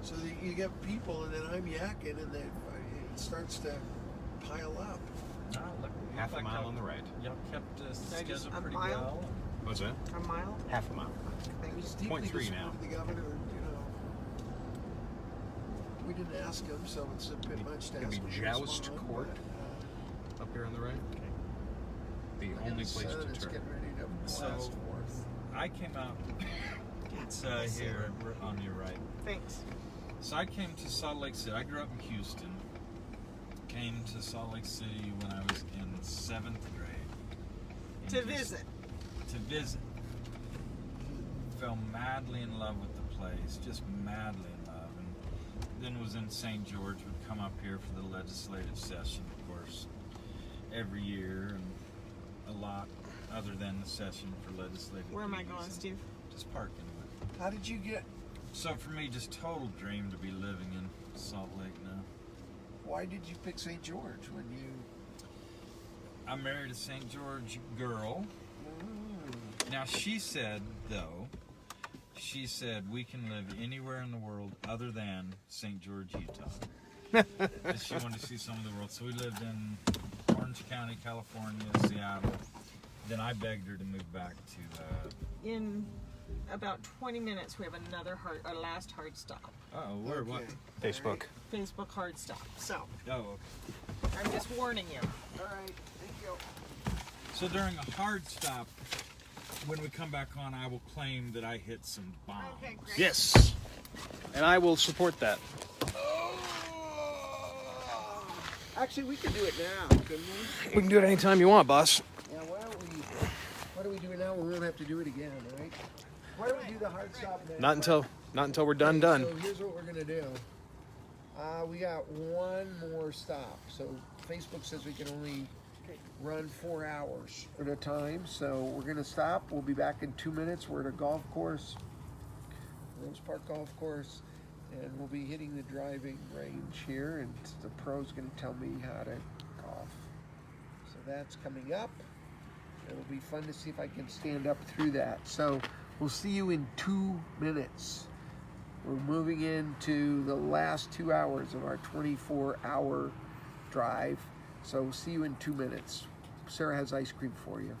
So that you get people and then I'm yakking and then it starts to pile up.
Half a mile on the right.
Y'all kept the schedule
a
pretty
mile?
well.
What's that?
A mile?
Half a mile.
We just deeply
0.3
disappointed
now.
the governor, you know. We didn't ask him, so it's a bit much to
Gonna
ask
be
him. to
Joust
respond,
Court
but,
up here on the right. The
I got
only
a
place
son
to
that's
turn.
getting ready to
So
blast forth.
I came out. It's here on your right.
Thanks.
So I came to Salt Lake City. I grew up in Houston. Came to Salt Lake City when I was in 7th grade. And
To
just-
visit.
To visit. Fell madly in love with the place, just madly in love. And then was in St. George, would come up here for the legislative session, of course, every year, and a lot other than the session for legislative
Where am I
duties,
going,
and
Steve?
Just parking.
How did you get,
So for me, just total dream to be living in Salt Lake now.
why did you pick St. George when you...
I married a St. George girl. Now she said, though, we can live anywhere in the world other than St. George, Utah. And she wanted to see some of the world. So we lived in Orange County, California, Seattle. Then I begged her to move back to...
In about 20 minutes, we have our last hard stop.
Uh-oh, where, what?
Facebook.
Facebook hard stop. So,
Oh, okay.
I'm just warning you.
All right, thank you.
So during a hard stop, when we come back on, I will claim that I hit some bombs.
Okay, great.
Yes. And I will support that.
Actually, we can do it now, couldn't we?
We can do it anytime you want, boss.
Yeah, why don't we do it now? We won't have to do it again, right? Why don't we do the hard stop now?
Not until we're done.
So here's what we're gonna do. We got one more stop. So Facebook says we can only run 4 hours at a time. So we're gonna stop. We'll be back in 2 minutes. We're at a golf course, Rose Park Golf Course, and we'll be hitting the driving range here. And the pro's gonna tell me how to golf. So that's coming up. It'll be fun to see if I can stand up through that. So we'll see you in 2 minutes. We're moving into the last 2 hours of our 24-hour drive. So see you in 2 minutes. Sarah has ice cream for you.